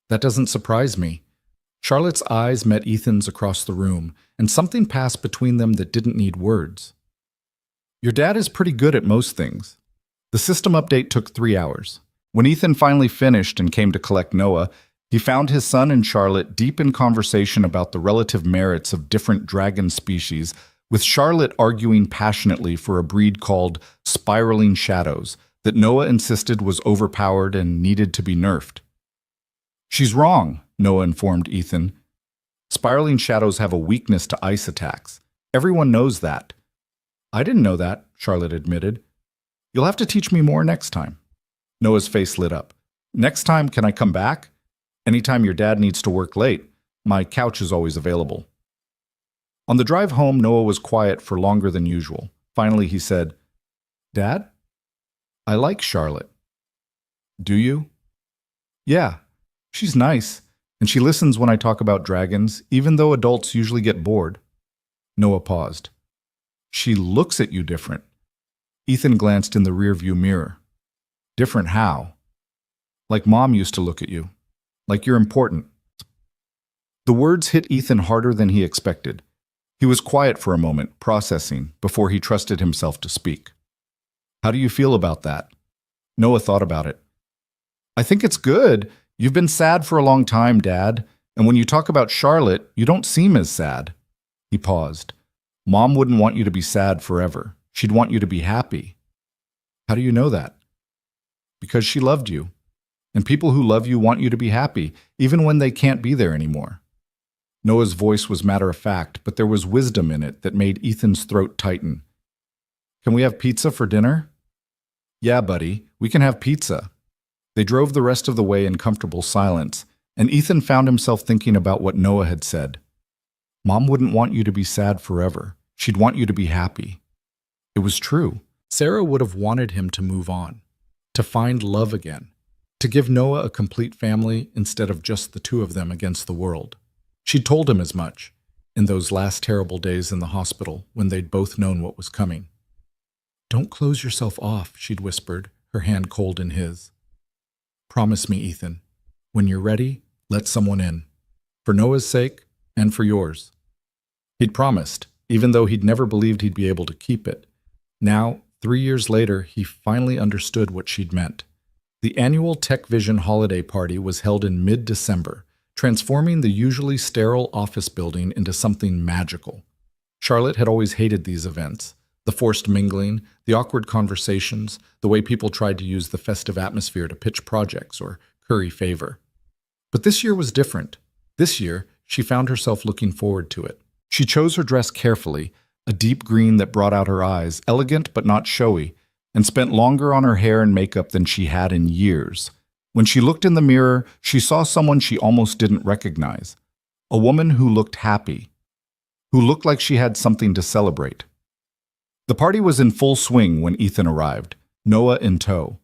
"That doesn't surprise me." Charlotte's eyes met Ethan's across the room, and something passed between them that didn't need words. "Your dad is pretty good at most things." The system update took 3 hours. When Ethan finally finished and came to collect Noah, he found his son and Charlotte deep in conversation about the relative merits of different dragon species, with Charlotte arguing passionately for a breed called Spiraling Shadows that Noah insisted was overpowered and needed to be nerfed. "She's wrong," Noah informed Ethan. "Spiraling Shadows have a weakness to ice attacks. Everyone knows that." "I didn't know that," Charlotte admitted. "You'll have to teach me more next time." Noah's face lit up. "Next time, can I come back? Anytime your dad needs to work late, my couch is always available." On the drive home, Noah was quiet for longer than usual. Finally, he said, "Dad, I like Charlotte." "Do you?" "Yeah, she's nice, and she listens when I talk about dragons, even though adults usually get bored." Noah paused. "She looks at you different." Ethan glanced in the rearview mirror. "Different how?" "Like Mom used to look at you. Like you're important." The words hit Ethan harder than he expected. He was quiet for a moment, processing, before he trusted himself to speak. "How do you feel about that?" Noah thought about it. "I think it's good. You've been sad for a long time, Dad, and when you talk about Charlotte, you don't seem as sad." He paused. "Mom wouldn't want you to be sad forever. She'd want you to be happy." "How do you know that?" "Because she loved you. And people who love you want you to be happy, even when they can't be there anymore." Noah's voice was matter-of-fact, but there was wisdom in it that made Ethan's throat tighten. "Can we have pizza for dinner?" "Yeah, buddy, we can have pizza." They drove the rest of the way in comfortable silence, and Ethan found himself thinking about what Noah had said. Mom wouldn't want you to be sad forever. She'd want you to be happy. It was true. Sarah would have wanted him to move on, to find love again, to give Noah a complete family instead of just the two of them against the world. She'd told him as much, in those last terrible days in the hospital when they'd both known what was coming. "Don't close yourself off," she'd whispered, her hand cold in his. "Promise me, Ethan. When you're ready, let someone in. For Noah's sake, and for yours." He'd promised, even though he'd never believed he'd be able to keep it. Now, 3 years later, he finally understood what she'd meant. The annual Tech Vision holiday party was held in mid-December, transforming the usually sterile office building into something magical. Charlotte had always hated these events. The forced mingling, the awkward conversations, the way people tried to use the festive atmosphere to pitch projects or curry favor. But this year was different. This year, she found herself looking forward to it. She chose her dress carefully, a deep green that brought out her eyes, elegant but not showy, and spent longer on her hair and makeup than she had in years. When she looked in the mirror, she saw someone she almost didn't recognize. A woman who looked happy, who looked like she had something to celebrate. The party was in full swing when Ethan arrived, Noah in tow.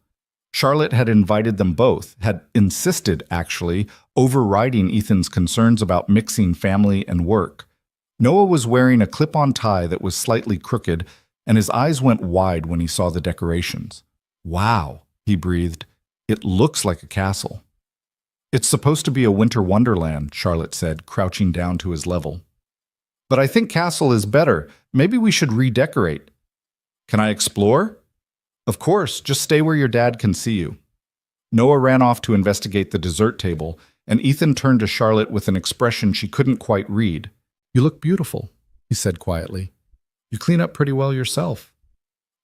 Charlotte had invited them both, had insisted, actually, overriding Ethan's concerns about mixing family and work. Noah was wearing a clip-on tie that was slightly crooked, and his eyes went wide when he saw the decorations. "Wow," he breathed. "It looks like a castle." "It's supposed to be a winter wonderland," Charlotte said, crouching down to his level. "But I think castle is better. Maybe we should redecorate." "Can I explore?" "Of course, just stay where your dad can see you." Noah ran off to investigate the dessert table, and Ethan turned to Charlotte with an expression she couldn't quite read. "You look beautiful," he said quietly. "You clean up pretty well yourself."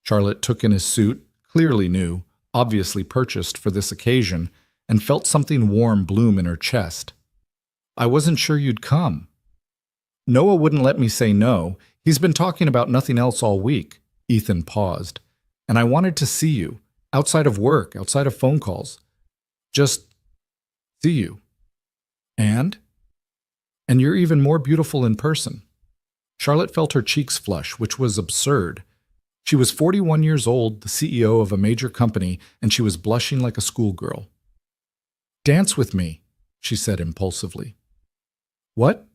Charlotte took in his suit, clearly new, obviously purchased for this occasion, and felt something warm bloom in her chest. "I wasn't sure you'd come." "Noah wouldn't let me say no. He's been talking about nothing else all week." Ethan paused. "And I wanted to see you, outside of work, outside of phone calls. Just see you. And you're even more beautiful in person." Charlotte felt her cheeks flush, which was absurd. She was 41 years old, the CEO of a major company, and she was blushing like a schoolgirl. "Dance with me," she said impulsively. "What?"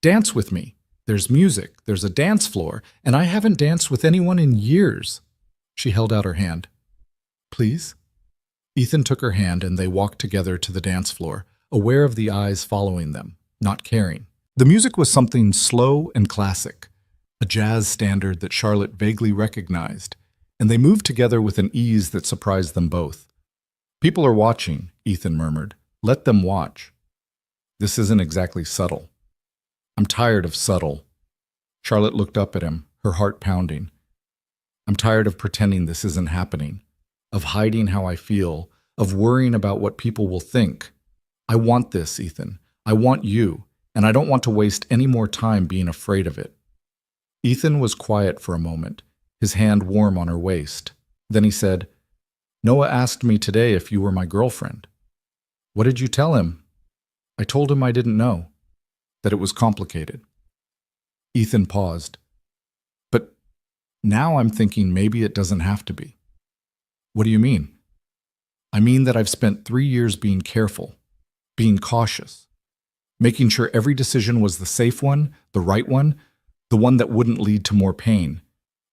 "Dance with me. There's music, there's a dance floor, and I haven't danced with anyone in years." She held out her hand. "Please?" Ethan took her hand and they walked together to the dance floor, aware of the eyes following them, not caring. The music was something slow and classic, a jazz standard that Charlotte vaguely recognized, and they moved together with an ease that surprised them both. "People are watching," Ethan murmured. "Let them watch." "This isn't exactly subtle." "I'm tired of subtle." Charlotte looked up at him, her heart pounding. "I'm tired of pretending this isn't happening, of hiding how I feel, of worrying about what people will think. I want this, Ethan. I want you, and I don't want to waste any more time being afraid of it." Ethan was quiet for a moment, his hand warm on her waist. Then he said, "Noah asked me today if you were my girlfriend." "What did you tell him?" "I told him I didn't know, that it was complicated." Ethan paused. "But now I'm thinking maybe it doesn't have to be." "What do you mean?" "I mean that I've spent 3 years being careful, being cautious, making sure every decision was the safe one, the right one, the one that wouldn't lead to more pain."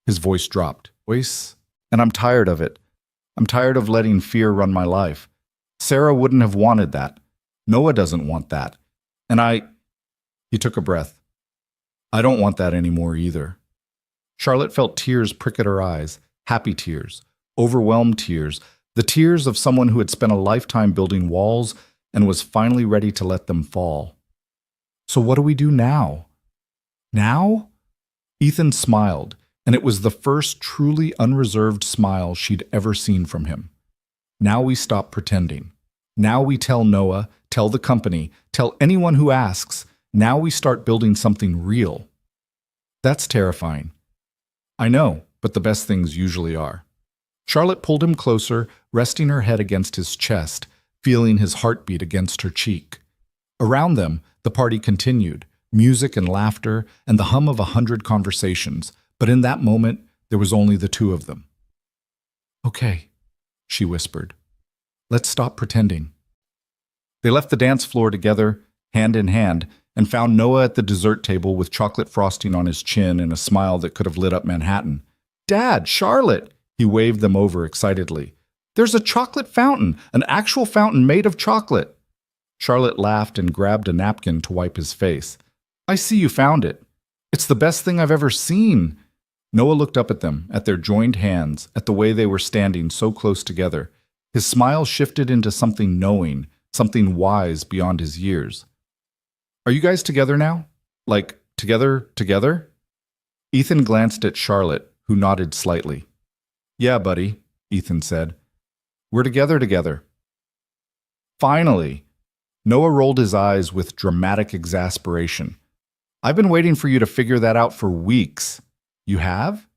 His voice dropped. "And I'm tired of it. I'm tired of letting fear run my life. Sarah wouldn't have wanted that. Noah doesn't want that. And He took a breath. "I don't want that anymore either." Charlotte felt tears prick at her eyes, happy tears, overwhelmed tears, the tears of someone who had spent a lifetime building walls and was finally ready to let them fall. "So what do we do now?" "Now?" Ethan smiled, and it was the first truly unreserved smile she'd ever seen from him. "Now we stop pretending. Now we tell Noah, tell the company, tell anyone who asks. Now we start building something real." "That's terrifying." "I know, but the best things usually are." Charlotte pulled him closer, resting her head against his chest, feeling his heartbeat against her cheek. Around them, the party continued, music and laughter and the hum of 100 conversations, but in that moment, there was only the two of them. "Okay," she whispered. "Let's stop pretending." They left the dance floor together, hand in hand, and found Noah at the dessert table with chocolate frosting on his chin and a smile that could have lit up Manhattan. "Dad, Charlotte!" He waved them over excitedly. "There's a chocolate fountain, an actual fountain made of chocolate." Charlotte laughed and grabbed a napkin to wipe his face. "I see you found it. It's the best thing I've ever seen." Noah looked up at them, at their joined hands, at the way they were standing so close together. His smile shifted into something knowing, something wise beyond his years. "Are you guys together now? Like, together?" Ethan glanced at Charlotte, who nodded slightly. "Yeah, buddy," Ethan said. "We're together. Finally!" Noah rolled his eyes with dramatic exasperation. "I've been waiting for you to figure that out for weeks." "You have?"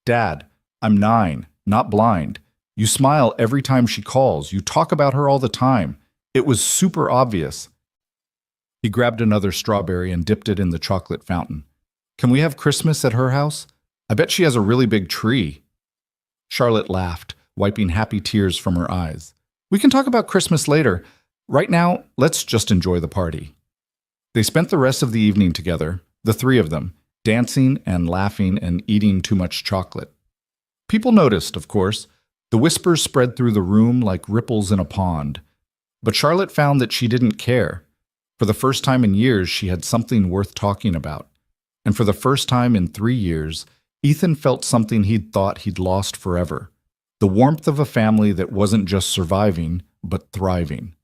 "Dad, I'm 9, not blind. You smile every time she calls. You talk about her all the time. It was super obvious." He grabbed another strawberry and dipped it in the chocolate fountain. "Can we have Christmas at her house? I bet she has a really big tree." Charlotte laughed, wiping happy tears from her eyes. "We can talk about Christmas later. Right now, let's just enjoy the party." They spent the rest of the evening together, the three of them, dancing and laughing and eating too much chocolate. People noticed, of course. The whispers spread through the room like ripples in a pond. But Charlotte found that she didn't care. For the first time in years, she had something worth talking about. And for the first time in 3 years, Ethan felt something he'd thought he'd lost forever. The warmth of a family that wasn't just surviving, but thriving.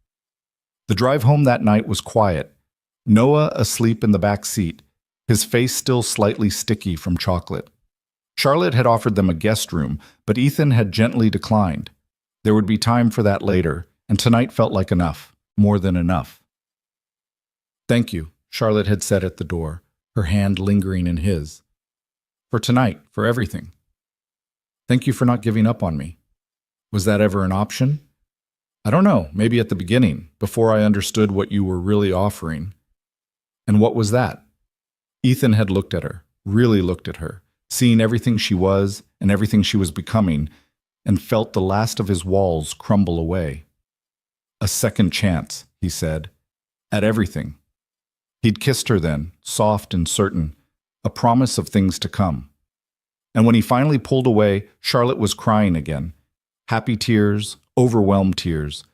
The drive home that night was quiet. Noah asleep in the back seat, his face still slightly sticky from chocolate. Charlotte had offered them a guest room, but Ethan had gently declined. There would be time for that later, and tonight felt like enough, more than enough. "Thank you," Charlotte had said at the door, her hand lingering in his. "For tonight, for everything. Thank you for not giving up on me. Was that ever an option? I don't know, maybe at the beginning, before I understood what you were really offering." "And what was that?" Ethan had looked at her, really looked at her, seeing everything she was and everything she was becoming, and felt the last of his walls crumble away. "A second chance," he said, "at everything." He'd kissed her then, soft and certain, a promise of things to come. And when he finally pulled away, Charlotte was crying again. Happy tears, overwhelmed tears.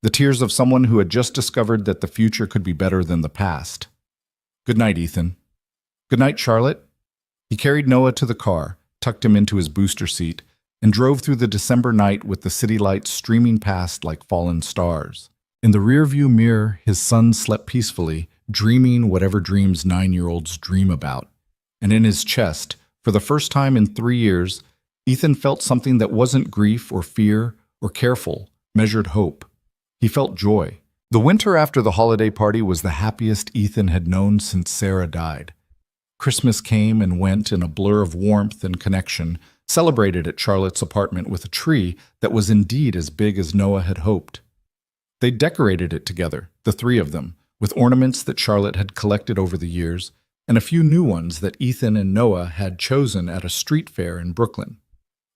The tears of someone who had just discovered that the future could be better than the past. "Good night, Ethan." "Good night, Charlotte." He carried Noah to the car, tucked him into his booster seat, and drove through the December night with the city lights streaming past like fallen stars. In the rearview mirror, his son slept peacefully, dreaming whatever dreams 9-year-olds dream about. And in his chest, for the first time in 3 years, Ethan felt something that wasn't grief or fear or careful, measured hope. He felt joy. The winter after the holiday party was the happiest Ethan had known since Sarah died. Christmas came and went in a blur of warmth and connection, celebrated at Charlotte's apartment with a tree that was indeed as big as Noah had hoped. They decorated it together, the three of them, with ornaments that Charlotte had collected over the years, and a few new ones that Ethan and Noah had chosen at a street fair in Brooklyn.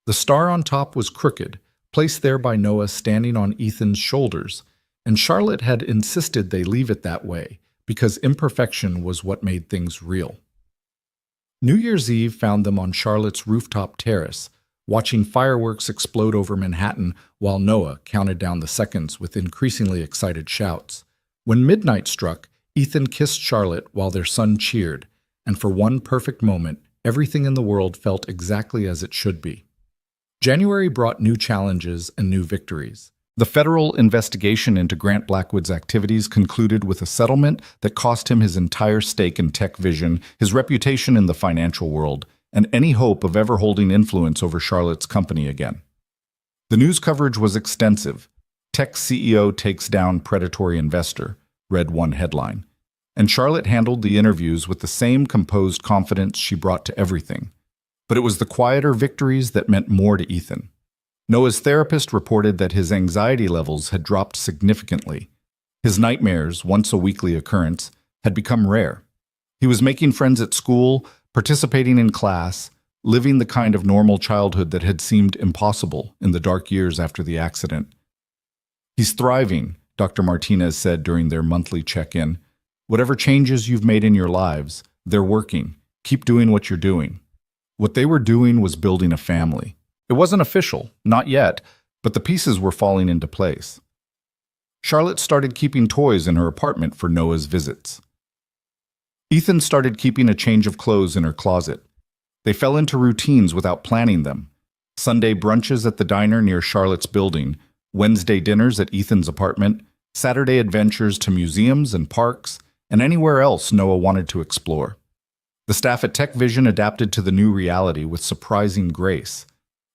The star on top was crooked, placed there by Noah standing on Ethan's shoulders, and Charlotte had insisted they leave it that way, because imperfection was what made things real. New Year's Eve found them on Charlotte's rooftop terrace, watching fireworks explode over Manhattan while Noah counted down the seconds with increasingly excited shouts. When midnight struck, Ethan kissed Charlotte while their son cheered, and for one perfect moment, everything in the world felt exactly as it should be. January brought new challenges and new victories. The federal investigation into Grant Blackwood's activities concluded with a settlement that cost him his entire stake in TechVision, his reputation in the financial world, and any hope of ever holding influence over Charlotte's company again. The news coverage was extensive. Tech CEO takes down predatory investor, read one headline. And Charlotte handled the interviews with the same composed confidence she brought to everything. But it was the quieter victories that meant more to Ethan. Noah's therapist reported that his anxiety levels had dropped significantly. His nightmares, once a weekly occurrence, had become rare. He was making friends at school, participating in class, living the kind of normal childhood that had seemed impossible in the dark years after the accident. "He's thriving," Dr. Martinez said during their monthly check-in. "Whatever changes you've made in your lives, they're working. Keep doing what you're doing." What they were doing was building a family. It wasn't official, not yet, but the pieces were falling into place. Charlotte started keeping toys in her apartment for Noah's visits. Ethan started keeping a change of clothes in her closet. They fell into routines without planning them. Sunday brunches at the diner near Charlotte's building, Wednesday dinners at Ethan's apartment, Saturday adventures to museums and parks, and anywhere else Noah wanted to explore. The staff at TechVision adapted to the new reality with surprising grace.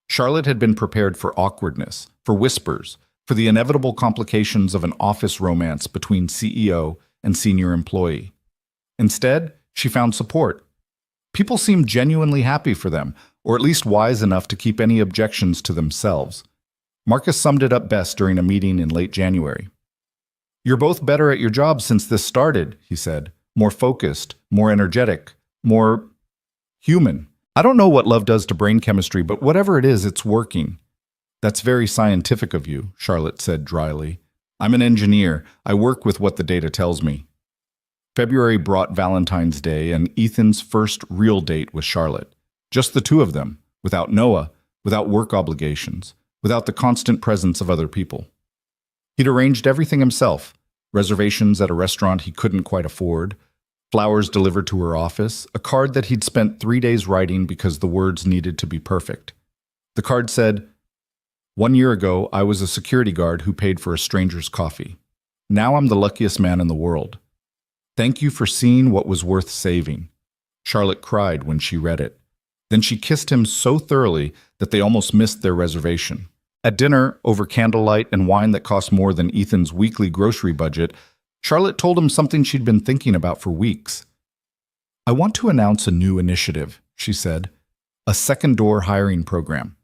Charlotte had been prepared for awkwardness, for whispers, for the inevitable complications of an office romance between CEO and senior employee. Instead, she found support. People seemed genuinely happy for them, or at least wise enough to keep any objections to themselves. Marcus summed it up best during a meeting in late January. "You're both better at your jobs since this started," he said. "More focused, more energetic, more human. I don't know what love does to brain chemistry, but whatever it is, it's working." "That's very scientific of you," Charlotte said dryly. "I'm an engineer. I work with what the data tells me." February brought Valentine's Day and Ethan's first real date with Charlotte. Just the two of them, without Noah, without work obligations, without the constant presence of other people. He'd arranged everything himself: reservations at a restaurant he couldn't quite afford, flowers delivered to her office, a card that he'd spent 3 days writing because the words needed to be perfect. The card said, "1 year ago, I was a security guard who paid for a stranger's coffee. Now I'm the luckiest man in the world. Thank you for seeing what was worth saving." Charlotte cried when she read it. Then she kissed him so thoroughly that they almost missed their reservation. At dinner, over candlelight and wine that cost more than Ethan's weekly grocery budget, Charlotte told him something she'd been thinking about for weeks. "I want to announce a new initiative," she said, "a second door hiring program.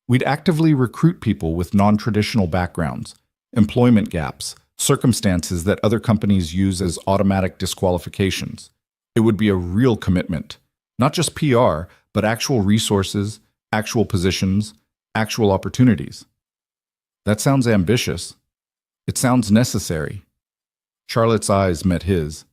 We'd actively recruit people with non-traditional backgrounds, employment gaps, circumstances that other companies use as automatic disqualifications. It would be a real commitment, not just PR, but actual resources, actual positions, actual opportunities." "That sounds ambitious. It sounds necessary." Charlotte's eyes met his.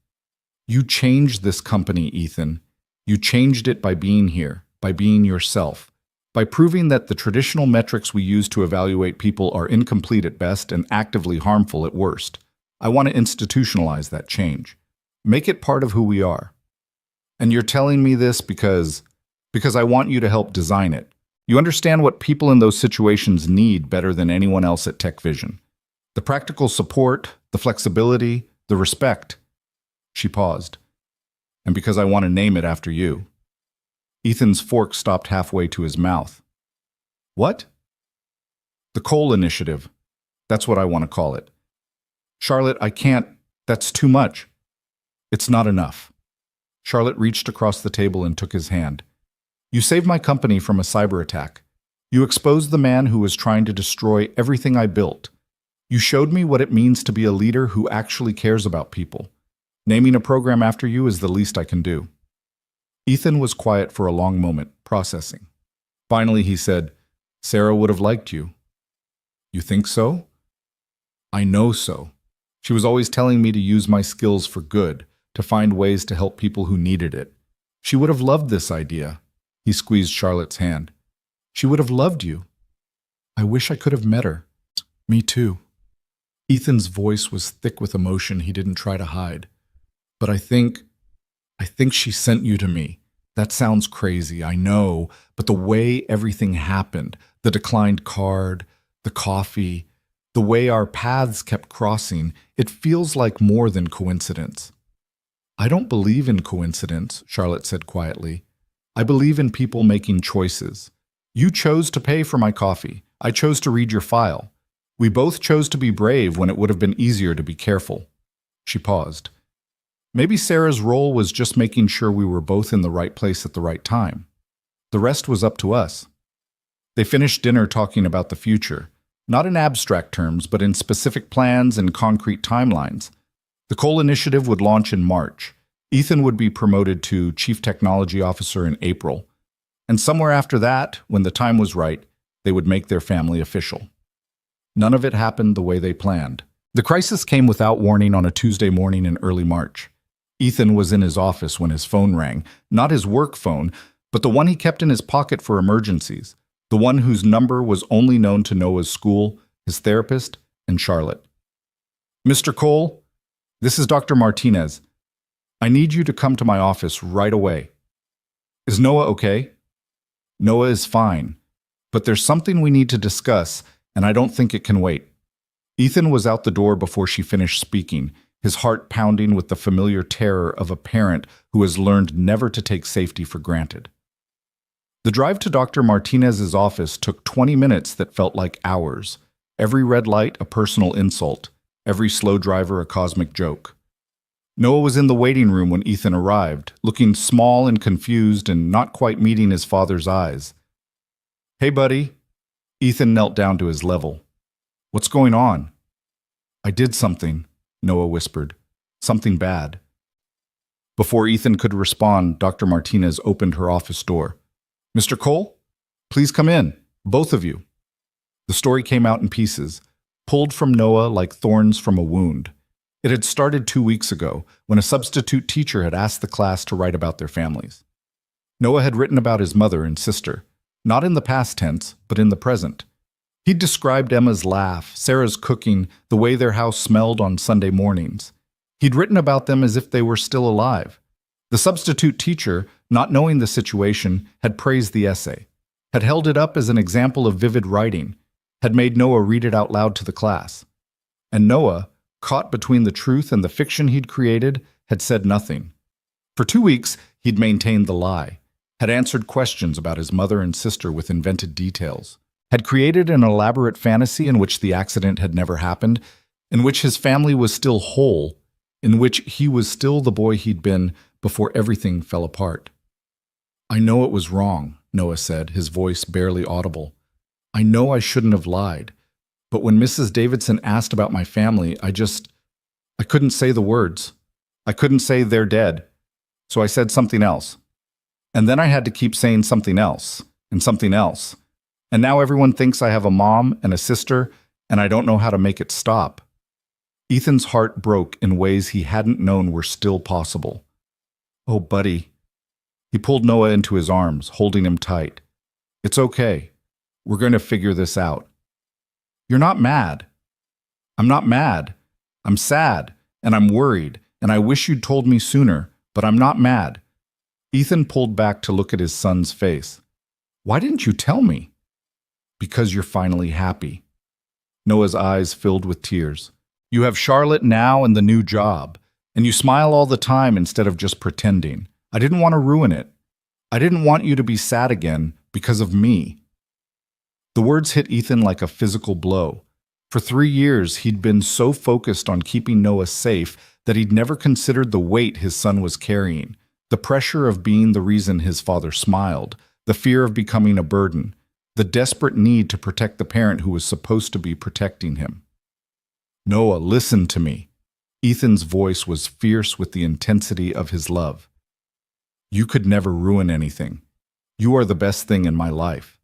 "You changed this company, Ethan. You changed it by being here, by being yourself, by proving that the traditional metrics we use to evaluate people are incomplete at best and actively harmful at worst. I want to institutionalize that change. Make it part of who we are. And you're telling me this because I want you to help design it. You understand what people in those situations need better than anyone else at TechVision. The practical support, the flexibility, the respect." She paused. "And because I want to name it after you." Ethan's fork stopped halfway to his mouth. "What?" "The Cole Initiative. That's what I want to call it." "Charlotte, I can't. That's too much." "It's not enough." Charlotte reached across the table and took his hand. "You saved my company from a cyber attack. You exposed the man who was trying to destroy everything I built. You showed me what it means to be a leader who actually cares about people. Naming a program after you is the least I can do." Ethan was quiet for a long moment, processing. Finally, he said, "Sarah would have liked you." "You think so?" "I know so. She was always telling me to use my skills for good, to find ways to help people who needed it. She would have loved this idea." He squeezed Charlotte's hand. "She would have loved you." "I wish I could have met her." "Me too." Ethan's voice was thick with emotion he didn't try to hide. "But I think she sent you to me. That sounds crazy, I know, but the way everything happened, the declined card, the coffee, the way our paths kept crossing, it feels like more than coincidence." "I don't believe in coincidence," Charlotte said quietly. "I believe in people making choices. You chose to pay for my coffee. I chose to read your file. We both chose to be brave when it would have been easier to be careful." She paused. "Maybe Sarah's role was just making sure we were both in the right place at the right time. The rest was up to us." They finished dinner talking about the future, not in abstract terms, but in specific plans and concrete timelines. The Cole Initiative would launch in March. Ethan would be promoted to Chief Technology Officer in April. And somewhere after that, when the time was right, they would make their family official. None of it happened the way they planned. The crisis came without warning on a Tuesday morning in early March. Ethan was in his office when his phone rang, not his work phone, but the one he kept in his pocket for emergencies, the one whose number was only known to Noah's school, his therapist, and Charlotte. "Mr. Cole, this is Dr. Martinez. I need you to come to my office right away." "Is Noah okay?" "Noah is fine, but there's something we need to discuss, and I don't think it can wait." Ethan was out the door before she finished speaking, his heart pounding with the familiar terror of a parent who has learned never to take safety for granted. The drive to Dr. Martinez's office took 20 minutes that felt like hours, every red light a personal insult, every slow driver a cosmic joke. Noah was in the waiting room when Ethan arrived, looking small and confused and not quite meeting his father's eyes. "Hey, buddy." Ethan knelt down to his level. What's going on? I did something, Noah whispered. Something bad. Before Ethan could respond, Dr. Martinez opened her office door. Mr. Cole, please come in, both of you. The story came out in pieces, pulled from Noah like thorns from a wound. It had started 2 weeks ago, when a substitute teacher had asked the class to write about their families. Noah had written about his mother and sister, not in the past tense, but in the present. He'd described Emma's laugh, Sarah's cooking, the way their house smelled on Sunday mornings. He'd written about them as if they were still alive. The substitute teacher, not knowing the situation, had praised the essay, had held it up as an example of vivid writing, had made Noah read it out loud to the class. And Noah, caught between the truth and the fiction he'd created, had said nothing. For 2 weeks, he'd maintained the lie, had answered questions about his mother and sister with invented details, had created an elaborate fantasy in which the accident had never happened, in which his family was still whole, in which he was still the boy he'd been before everything fell apart. I know it was wrong, Noah said, his voice barely audible. I know I shouldn't have lied, but when Mrs. Davidson asked about my family, I couldn't say the words. I couldn't say they're dead, so I said something else. And then I had to keep saying something else, and something else. And now everyone thinks I have a mom and a sister, and I don't know how to make it stop. Ethan's heart broke in ways he hadn't known were still possible. Oh, buddy. He pulled Noah into his arms, holding him tight. It's okay. We're going to figure this out. You're not mad. I'm not mad. I'm sad, and I'm worried, and I wish you'd told me sooner, but I'm not mad. Ethan pulled back to look at his son's face. Why didn't you tell me? Because you're finally happy. Noah's eyes filled with tears. You have Charlotte now and the new job, and you smile all the time instead of just pretending. I didn't want to ruin it. I didn't want you to be sad again because of me. The words hit Ethan like a physical blow. For 3 years, he'd been so focused on keeping Noah safe that he'd never considered the weight his son was carrying, the pressure of being the reason his father smiled, the fear of becoming a burden, the desperate need to protect the parent who was supposed to be protecting him. Noah, listen to me. Ethan's voice was fierce with the intensity of his love. You could never ruin anything. You are the best thing in my life.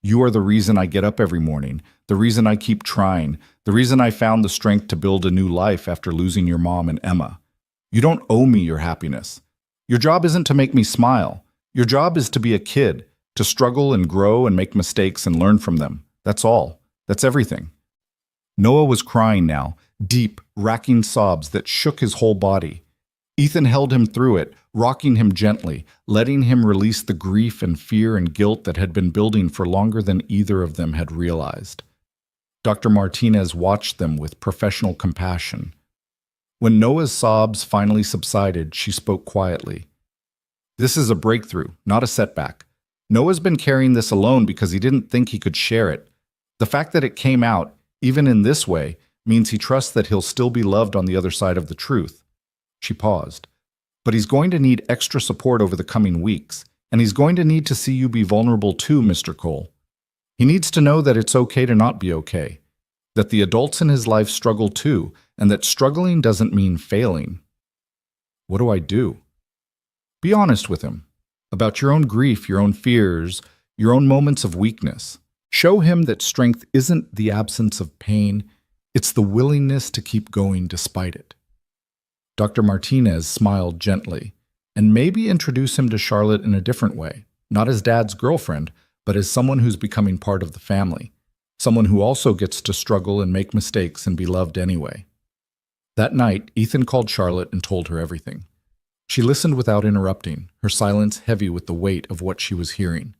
You are the reason I get up every morning, the reason I keep trying, the reason I found the strength to build a new life after losing your mom and Emma. You don't owe me your happiness. Your job isn't to make me smile. Your job is to be a kid, to struggle and grow and make mistakes and learn from them. That's all. That's everything. Noah was crying now, deep, racking sobs that shook his whole body. Ethan held him through it, rocking him gently, letting him release the grief and fear and guilt that had been building for longer than either of them had realized. Dr. Martinez watched them with professional compassion. When Noah's sobs finally subsided, she spoke quietly. This is a breakthrough, not a setback. Noah's been carrying this alone because he didn't think he could share it. The fact that it came out, even in this way, means he trusts that he'll still be loved on the other side of the truth. She paused. But he's going to need extra support over the coming weeks, and he's going to need to see you be vulnerable too, Mr. Cole. He needs to know that it's okay to not be okay, that the adults in his life struggle too, and that struggling doesn't mean failing. What do I do? Be honest with him about your own grief, your own fears, your own moments of weakness. Show him that strength isn't the absence of pain, it's the willingness to keep going despite it. Dr. Martinez smiled gently, and maybe introduce him to Charlotte in a different way, not as Dad's girlfriend, but as someone who's becoming part of the family, someone who also gets to struggle and make mistakes and be loved anyway. That night, Ethan called Charlotte and told her everything. She listened without interrupting, her silence heavy with the weight of what she was hearing.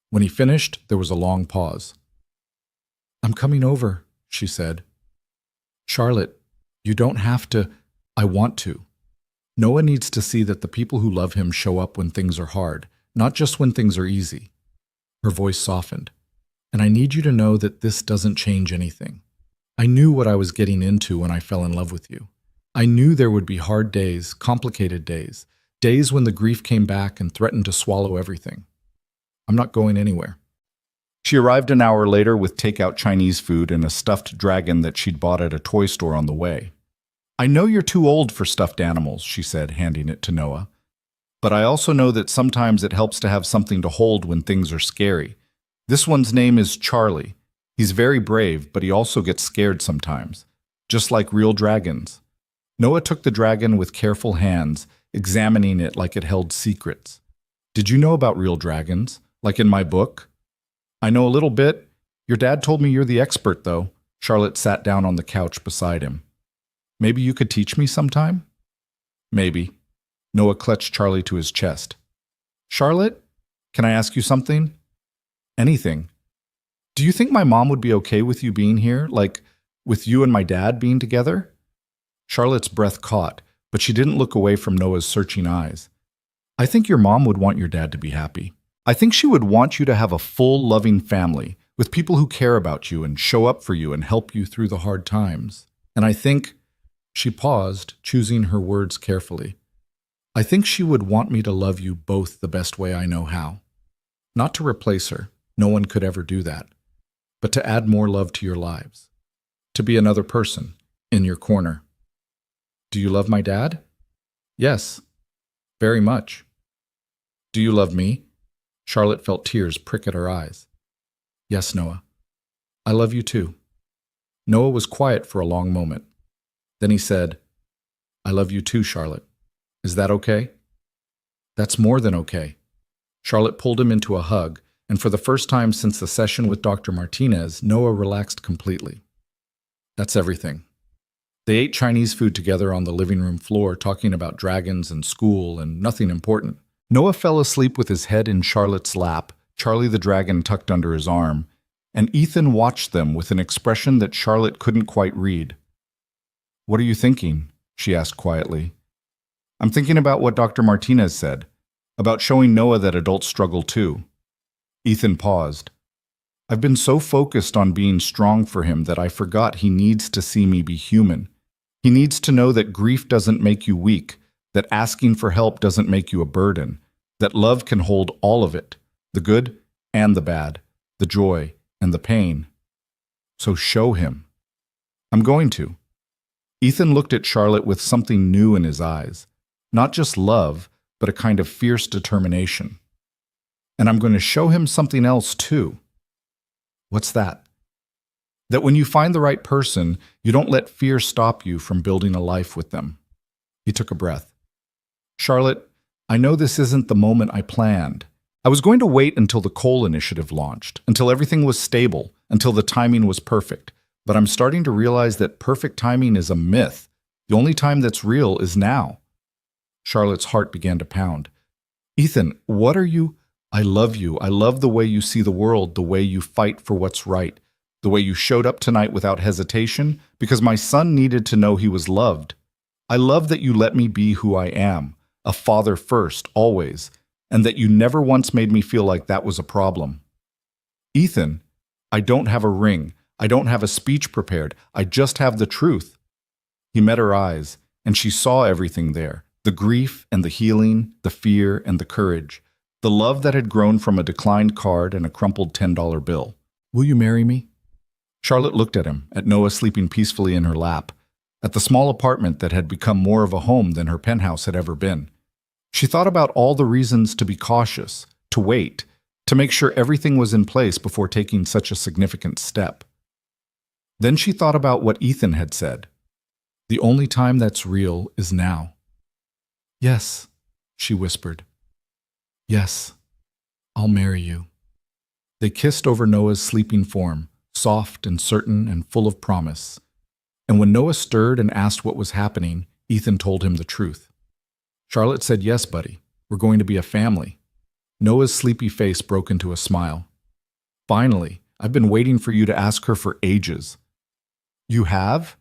When he finished, there was a long pause. I'm coming over, she said. Charlotte, you don't have to. I want to. Noah needs to see that the people who love him show up when things are hard, not just when things are easy. Her voice softened. And I need you to know that this doesn't change anything. I knew what I was getting into when I fell in love with you. I knew there would be hard days, complicated days, days when the grief came back and threatened to swallow everything. I'm not going anywhere. She arrived an hour later with takeout Chinese food and a stuffed dragon that she'd bought at a toy store on the way. "I know you're too old for stuffed animals," she said, handing it to Noah. "But I also know that sometimes it helps to have something to hold when things are scary. This one's name is Charlie. He's very brave, but he also gets scared sometimes, just like real dragons." Noah took the dragon with careful hands, examining it like it held secrets. "Did you know about real dragons, like in my book?" "I know a little bit. Your dad told me you're the expert, though." Charlotte sat down on the couch beside him. "Maybe you could teach me sometime?" "Maybe." Noah clutched Charlie to his chest. "Charlotte, can I ask you something?" "Anything." "Do you think my mom would be okay with you being here, like with you and my dad being together?" Charlotte's breath caught, but she didn't look away from Noah's searching eyes. "I think your mom would want your dad to be happy. I think she would want you to have a full, loving family with people who care about you and show up for you and help you through the hard times. And I think," she paused, choosing her words carefully, "I think she would want me to love you both the best way I know how. Not to replace her, no one could ever do that, but to add more love to your lives. To be another person in your corner." "Do you love my dad?" "Yes, very much." "Do you love me?" Charlotte felt tears prick at her eyes. "Yes, Noah. I love you too." Noah was quiet for a long moment. Then he said, "I love you too, Charlotte. Is that okay?" "That's more than okay." Charlotte pulled him into a hug, and for the first time since the session with Dr. Martinez, Noah relaxed completely. "That's everything." They ate Chinese food together on the living room floor, talking about dragons and school and nothing important. Noah fell asleep with his head in Charlotte's lap, Charlie the dragon tucked under his arm, and Ethan watched them with an expression that Charlotte couldn't quite read. "What are you thinking?" she asked quietly. "I'm thinking about what Dr. Martinez said, about showing Noah that adults struggle too." Ethan paused. "I've been so focused on being strong for him that I forgot he needs to see me be human. He needs to know that grief doesn't make you weak, that asking for help doesn't make you a burden, that love can hold all of it, the good and the bad, the joy and the pain. So show him." "I'm going to." Ethan looked at Charlotte with something new in his eyes, not just love, but a kind of fierce determination. "And I'm going to show him something else too." "What's that?" "That when you find the right person, you don't let fear stop you from building a life with them." He took a breath. "Charlotte, I know this isn't the moment I planned. I was going to wait until the Cole Initiative launched, until everything was stable, until the timing was perfect. But I'm starting to realize that perfect timing is a myth. The only time that's real is now." Charlotte's heart began to pound. "Ethan, what are you—" "I love you. I love the way you see the world, the way you fight for what's right, the way you showed up tonight without hesitation, because my son needed to know he was loved. I love that you let me be who I am, a father first, always, and that you never once made me feel like that was a problem. Ethan, I don't have a ring. I don't have a speech prepared. I just have the truth." He met her eyes, and she saw everything there, the grief and the healing, the fear and the courage, the love that had grown from a declined card and a crumpled $10 bill. "Will you marry me?" Charlotte looked at him, at Noah sleeping peacefully in her lap, at the small apartment that had become more of a home than her penthouse had ever been. She thought about all the reasons to be cautious, to wait, to make sure everything was in place before taking such a significant step. Then she thought about what Ethan had said. The only time that's real is now. "Yes," she whispered. "Yes, I'll marry you." They kissed over Noah's sleeping form, soft and certain and full of promise. And when Noah stirred and asked what was happening, Ethan told him the truth. Charlotte said, "Yes, buddy, we're going to be a family." Noah's sleepy face broke into a smile. "Finally, I've been waiting for you to ask her for ages." "You have?"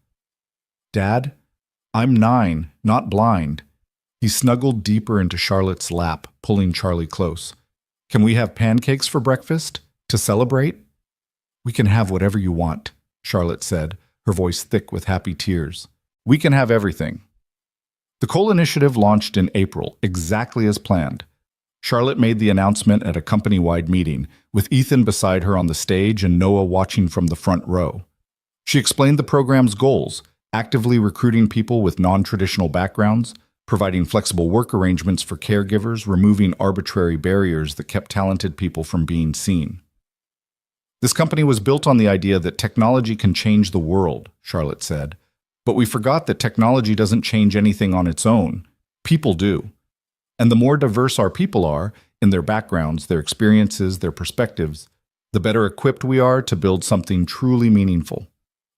"Dad, I'm 9, not blind." He snuggled deeper into Charlotte's lap, pulling Charlie close. "Can we have pancakes for breakfast? To celebrate?" "We can have whatever you want," Charlotte said, her voice thick with happy tears. "We can have everything." The Cole Initiative launched in April, exactly as planned. Charlotte made the announcement at a company-wide meeting, with Ethan beside her on the stage and Noah watching from the front row. She explained the program's goals, actively recruiting people with non-traditional backgrounds, providing flexible work arrangements for caregivers, removing arbitrary barriers that kept talented people from being seen. This company was built on the idea that technology can change the world, Charlotte said. But we forgot that technology doesn't change anything on its own. People do. And the more diverse our people are, in their backgrounds, their experiences, their perspectives, the better equipped we are to build something truly meaningful.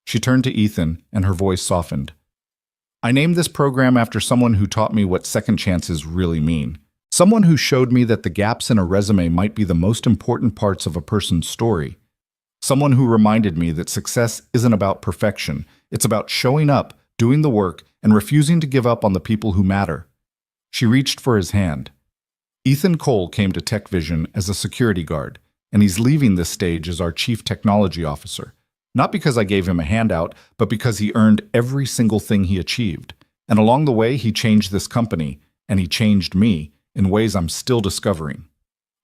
She turned to Ethan, and her voice softened. I named this program after someone who taught me what second chances really mean. Someone who showed me that the gaps in a resume might be the most important parts of a person's story. Someone who reminded me that success isn't about perfection. It's about showing up, doing the work, and refusing to give up on the people who matter. She reached for his hand. Ethan Cole came to TechVision as a security guard, and he's leaving this stage as our Chief Technology Officer. Not because I gave him a handout, but because he earned every single thing he achieved. And along the way, he changed this company, and he changed me, in ways I'm still discovering.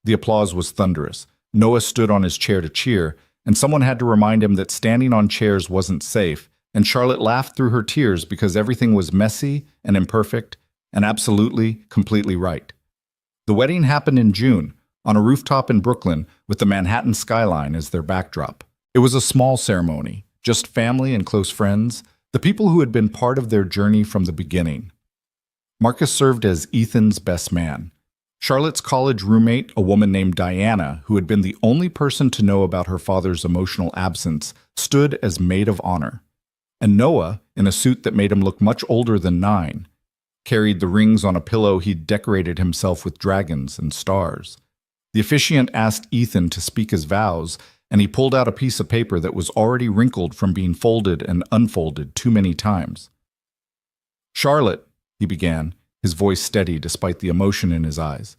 The applause was thunderous. Noah stood on his chair to cheer, and someone had to remind him that standing on chairs wasn't safe, and Charlotte laughed through her tears because everything was messy and imperfect and absolutely, completely right. The wedding happened in June, on a rooftop in Brooklyn with the Manhattan skyline as their backdrop. It was a small ceremony, just family and close friends, the people who had been part of their journey from the beginning. Marcus served as Ethan's best man. Charlotte's college roommate, a woman named Diana, who had been the only person to know about her father's emotional absence, stood as maid of honor. And Noah, in a suit that made him look much older than 9, carried the rings on a pillow he'd decorated himself with dragons and stars. The officiant asked Ethan to speak his vows, and he pulled out a piece of paper that was already wrinkled from being folded and unfolded too many times. Charlotte, he began, his voice steady despite the emotion in his eyes.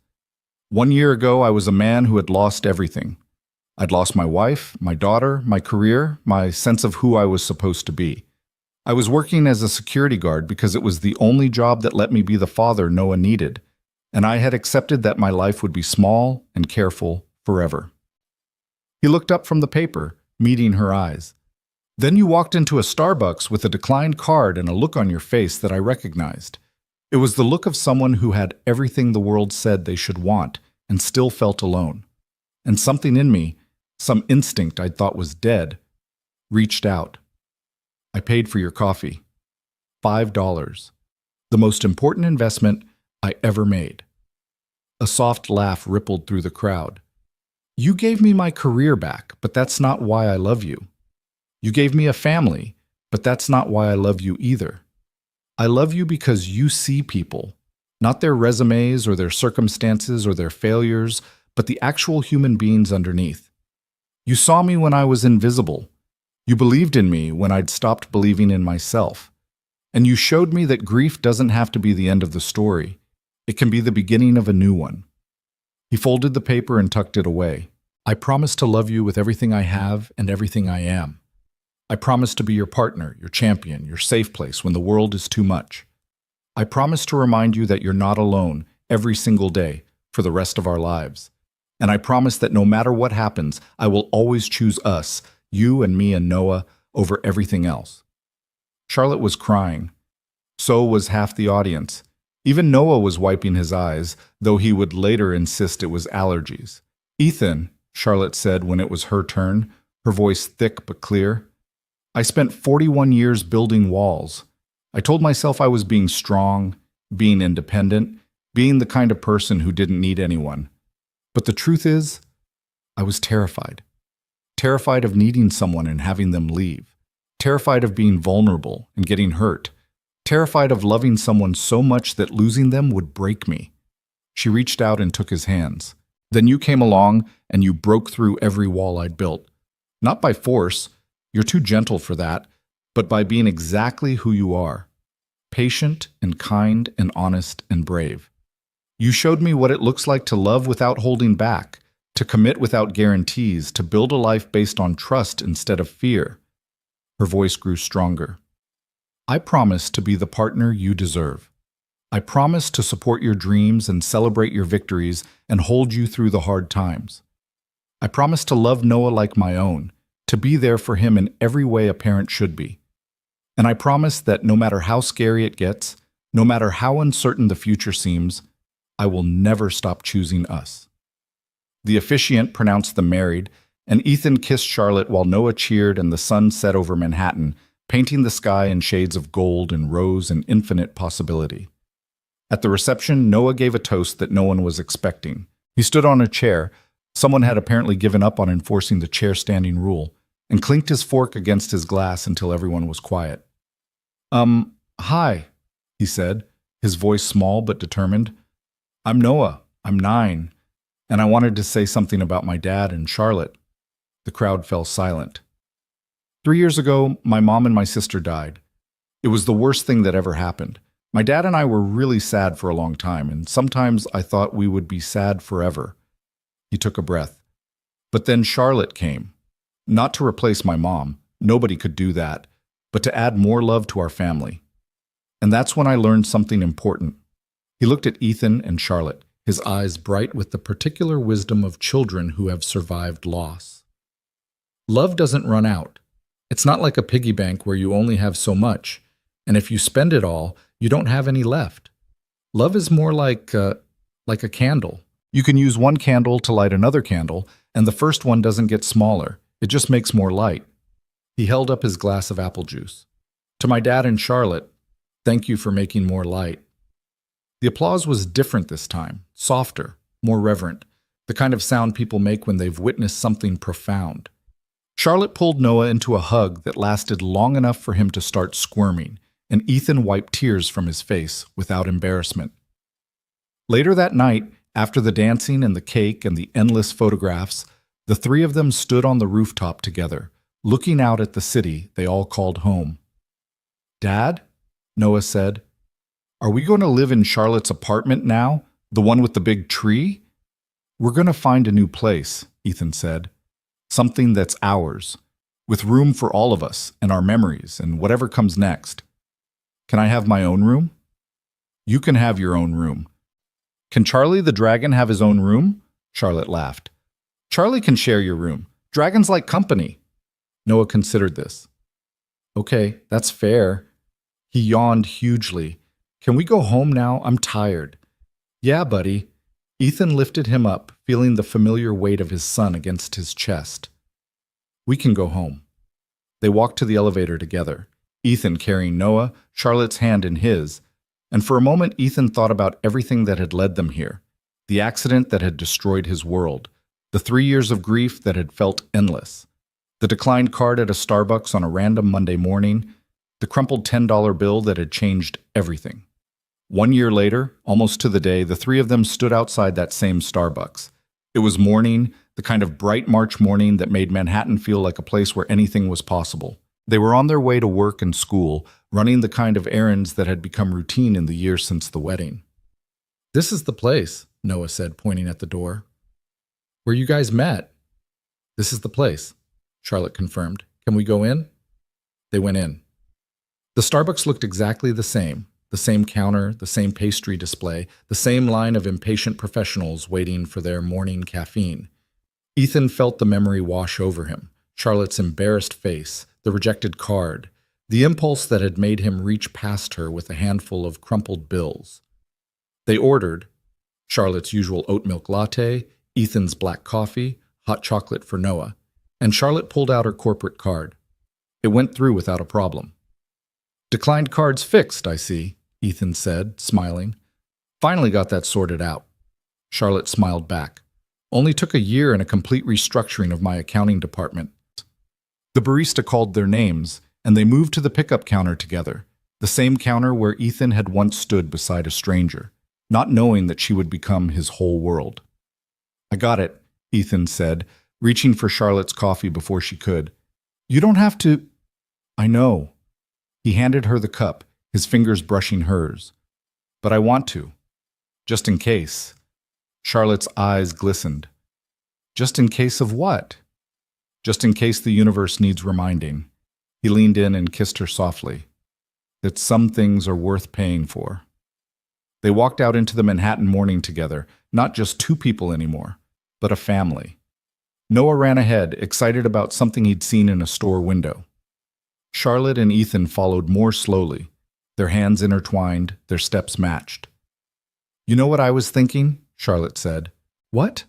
1 year ago, I was a man who had lost everything. I'd lost my wife, my daughter, my career, my sense of who I was supposed to be. I was working as a security guard because it was the only job that let me be the father Noah needed, and I had accepted that my life would be small and careful forever. He looked up from the paper, meeting her eyes. Then you walked into a Starbucks with a declined card and a look on your face that I recognized. It was the look of someone who had everything the world said they should want and still felt alone. And something in me, some instinct I thought was dead, reached out. I paid for your coffee. $5. The most important investment I ever made. A soft laugh rippled through the crowd. You gave me my career back, but that's not why I love you. You gave me a family, but that's not why I love you either. I love you because you see people, not their resumes or their circumstances or their failures, but the actual human beings underneath. You saw me when I was invisible. You believed in me when I'd stopped believing in myself. And you showed me that grief doesn't have to be the end of the story. It can be the beginning of a new one. He folded the paper and tucked it away. I promise to love you with everything I have and everything I am. I promise to be your partner, your champion, your safe place when the world is too much. I promise to remind you that you're not alone every single day for the rest of our lives. And I promise that no matter what happens, I will always choose us, you and me and Noah, over everything else. Charlotte was crying. So was half the audience. Even Noah was wiping his eyes, though he would later insist it was allergies. Ethan, Charlotte said when it was her turn, her voice thick but clear, I spent 41 years building walls. I told myself I was being strong, being independent, being the kind of person who didn't need anyone. But the truth is, I was terrified. Terrified of needing someone and having them leave. Terrified of being vulnerable and getting hurt. Terrified of loving someone so much that losing them would break me. She reached out and took his hands. Then you came along and you broke through every wall I'd built. Not by force, you're too gentle for that, but by being exactly who you are. Patient and kind and honest and brave. You showed me what it looks like to love without holding back, to commit without guarantees, to build a life based on trust instead of fear. Her voice grew stronger. I promise to be the partner you deserve. I promise to support your dreams and celebrate your victories and hold you through the hard times. I promise to love Noah like my own, to be there for him in every way a parent should be. And I promise that no matter how scary it gets, no matter how uncertain the future seems, I will never stop choosing us." The officiant pronounced them married, and Ethan kissed Charlotte while Noah cheered and the sun set over Manhattan, painting the sky in shades of gold and rose and infinite possibility. At the reception, Noah gave a toast that no one was expecting. He stood on a chair. Someone had apparently given up on enforcing the chair-standing rule, and clinked his fork against his glass until everyone was quiet. Hi," he said, his voice small but determined. "I'm Noah. I'm 9, and I wanted to say something about my dad and Charlotte." The crowd fell silent. 3 years ago, my mom and my sister died. It was the worst thing that ever happened. My dad and I were really sad for a long time, and sometimes I thought we would be sad forever." He took a breath. "But then Charlotte came. Not to replace my mom, nobody could do that, but to add more love to our family. And that's when I learned something important." He looked at Ethan and Charlotte, his eyes bright with the particular wisdom of children who have survived loss. "Love doesn't run out. It's not like a piggy bank where you only have so much, and if you spend it all, you don't have any left. Love is more like a candle. You can use one candle to light another candle, and the first one doesn't get smaller. It just makes more light." He held up his glass of apple juice. "To my dad and Charlotte, thank you for making more light." The applause was different this time, softer, more reverent, the kind of sound people make when they've witnessed something profound. Charlotte pulled Noah into a hug that lasted long enough for him to start squirming, and Ethan wiped tears from his face without embarrassment. Later that night, after the dancing and the cake and the endless photographs, the three of them stood on the rooftop together, looking out at the city they all called home. "Dad," Noah said, "are we going to live in Charlotte's apartment now, the one with the big tree?" "We're going to find a new place," Ethan said. "Something that's ours, with room for all of us and our memories and whatever comes next. Can I have my own room?" "You can have your own room." "Can Charlie the dragon have his own room?" Charlotte laughed. "Charlie can share your room. Dragons like company." Noah considered this. "Okay, that's fair." He yawned hugely. "Can we go home now? I'm tired." "Yeah, buddy." Ethan lifted him up, feeling the familiar weight of his son against his chest. "We can go home." They walked to the elevator together, Ethan carrying Noah, Charlotte's hand in his, and for a moment Ethan thought about everything that had led them here, the accident that had destroyed his world, the 3 years of grief that had felt endless, the declined card at a Starbucks on a random Monday morning, the crumpled $10 bill that had changed everything. 1 year later, almost to the day, the three of them stood outside that same Starbucks. It was morning, the kind of bright March morning that made Manhattan feel like a place where anything was possible. They were on their way to work and school, running the kind of errands that had become routine in the years since the wedding. "This is the place," Noah said, pointing at the door. "Where you guys met." "This is the place," Charlotte confirmed. "Can we go in?" They went in. The Starbucks looked exactly the same counter, the same pastry display, the same line of impatient professionals waiting for their morning caffeine. Ethan felt the memory wash over him, Charlotte's embarrassed face, the rejected card, the impulse that had made him reach past her with a handful of crumpled bills. They ordered Charlotte's usual oat milk latte, Ethan's black coffee, hot chocolate for Noah, and Charlotte pulled out her corporate card. It went through without a problem. "Declined cards fixed, I see," Ethan said, smiling. "Finally got that sorted out." Charlotte smiled back. "Only took a year and a complete restructuring of my accounting department." The barista called their names, and they moved to the pickup counter together, the same counter where Ethan had once stood beside a stranger, not knowing that she would become his whole world. "I got it," Ethan said, reaching for Charlotte's coffee before she could. "You don't have to—" "I know." He handed her the cup, his fingers brushing hers. "But I want to. Just in case." Charlotte's eyes glistened. "Just in case of what?" "Just in case the universe needs reminding." He leaned in and kissed her softly. "That some things are worth paying for." They walked out into the Manhattan morning together, not just two people anymore, but a family. Noah ran ahead, excited about something he'd seen in a store window. Charlotte and Ethan followed more slowly, their hands intertwined, their steps matched. "You know what I was thinking?" Charlotte said. "What?"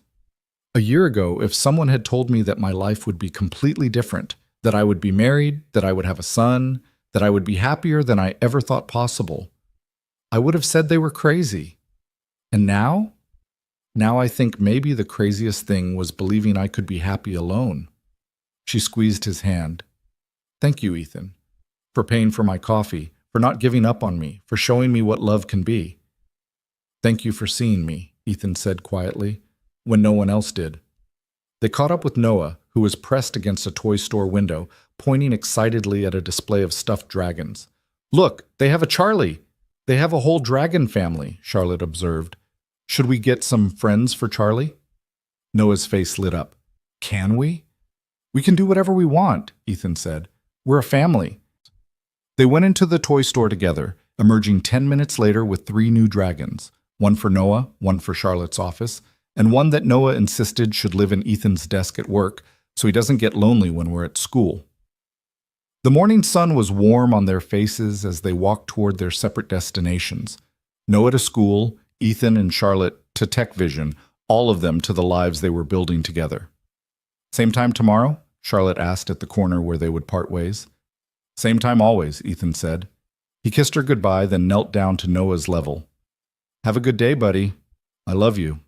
"A year ago, if someone had told me that my life would be completely different, that I would be married, that I would have a son, that I would be happier than I ever thought possible, I would have said they were crazy. And now? Now I think maybe the craziest thing was believing I could be happy alone." She squeezed his hand. "Thank you, Ethan, for paying for my coffee, for not giving up on me, for showing me what love can be." "Thank you for seeing me," Ethan said quietly, when no one else did. They caught up with Noah, who was pressed against a toy store window, pointing excitedly at a display of stuffed dragons. "Look, they have a Charlie! They have a whole dragon family," Charlotte observed. "Should we get some friends for Charlie?" Noah's face lit up. "Can we?" "We can do whatever we want," Ethan said. "We're a family." They went into the toy store together, emerging 10 minutes later with 3 new dragons, one for Noah, one for Charlotte's office, and one that Noah insisted should live in Ethan's desk at work so he doesn't get lonely when we're at school. The morning sun was warm on their faces as they walked toward their separate destinations. Noah to school, Ethan and Charlotte to Tech Vision, all of them to the lives they were building together. "Same time tomorrow?" Charlotte asked at the corner where they would part ways. "Same time always," Ethan said. He kissed her goodbye, then knelt down to Noah's level. "Have a good day, buddy. I love you."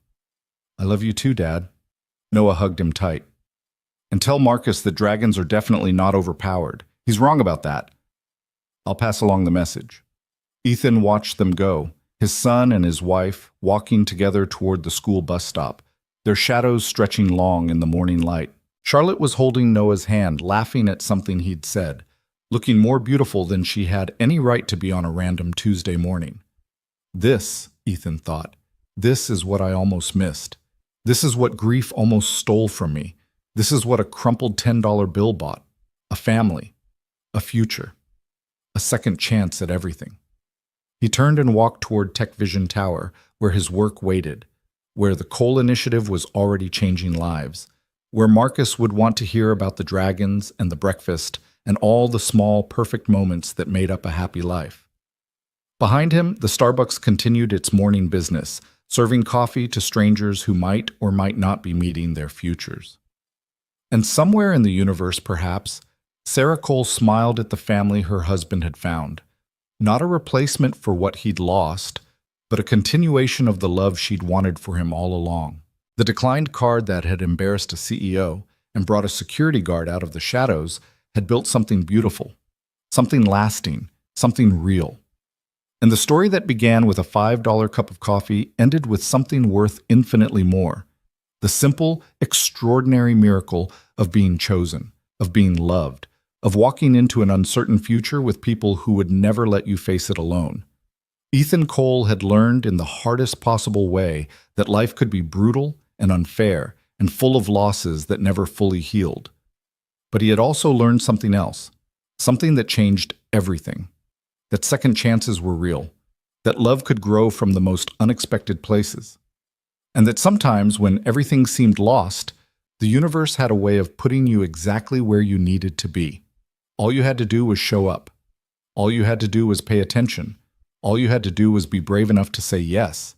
"I love you too, Dad." Noah hugged him tight. "And tell Marcus that dragons are definitely not overpowered. He's wrong about that." "I'll pass along the message." Ethan watched them go, his son and his wife walking together toward the school bus stop, their shadows stretching long in the morning light. Charlotte was holding Noah's hand, laughing at something he'd said, looking more beautiful than she had any right to be on a random Tuesday morning. "This," Ethan thought, "this is what I almost missed. This is what grief almost stole from me. This is what a crumpled $10 bill bought. A family. A future. A second chance at everything." He turned and walked toward Tech Vision Tower, where his work waited, where the Cole Initiative was already changing lives, where Marcus would want to hear about the dragons and the breakfast and all the small, perfect moments that made up a happy life. Behind him, the Starbucks continued its morning business, serving coffee to strangers who might or might not be meeting their futures. And somewhere in the universe, perhaps, Sarah Cole smiled at the family her husband had found. Not a replacement for what he'd lost, but a continuation of the love she'd wanted for him all along. The declined card that had embarrassed a CEO and brought a security guard out of the shadows had built something beautiful, something lasting, something real. And the story that began with a $5 cup of coffee ended with something worth infinitely more. The simple, extraordinary miracle of being chosen, of being loved, of walking into an uncertain future with people who would never let you face it alone. Ethan Cole had learned in the hardest possible way that life could be brutal and unfair and full of losses that never fully healed. But he had also learned something else, something that changed everything. That second chances were real, that love could grow from the most unexpected places, and that sometimes when everything seemed lost, the universe had a way of putting you exactly where you needed to be. All you had to do was show up. All you had to do was pay attention. All you had to do was be brave enough to say yes.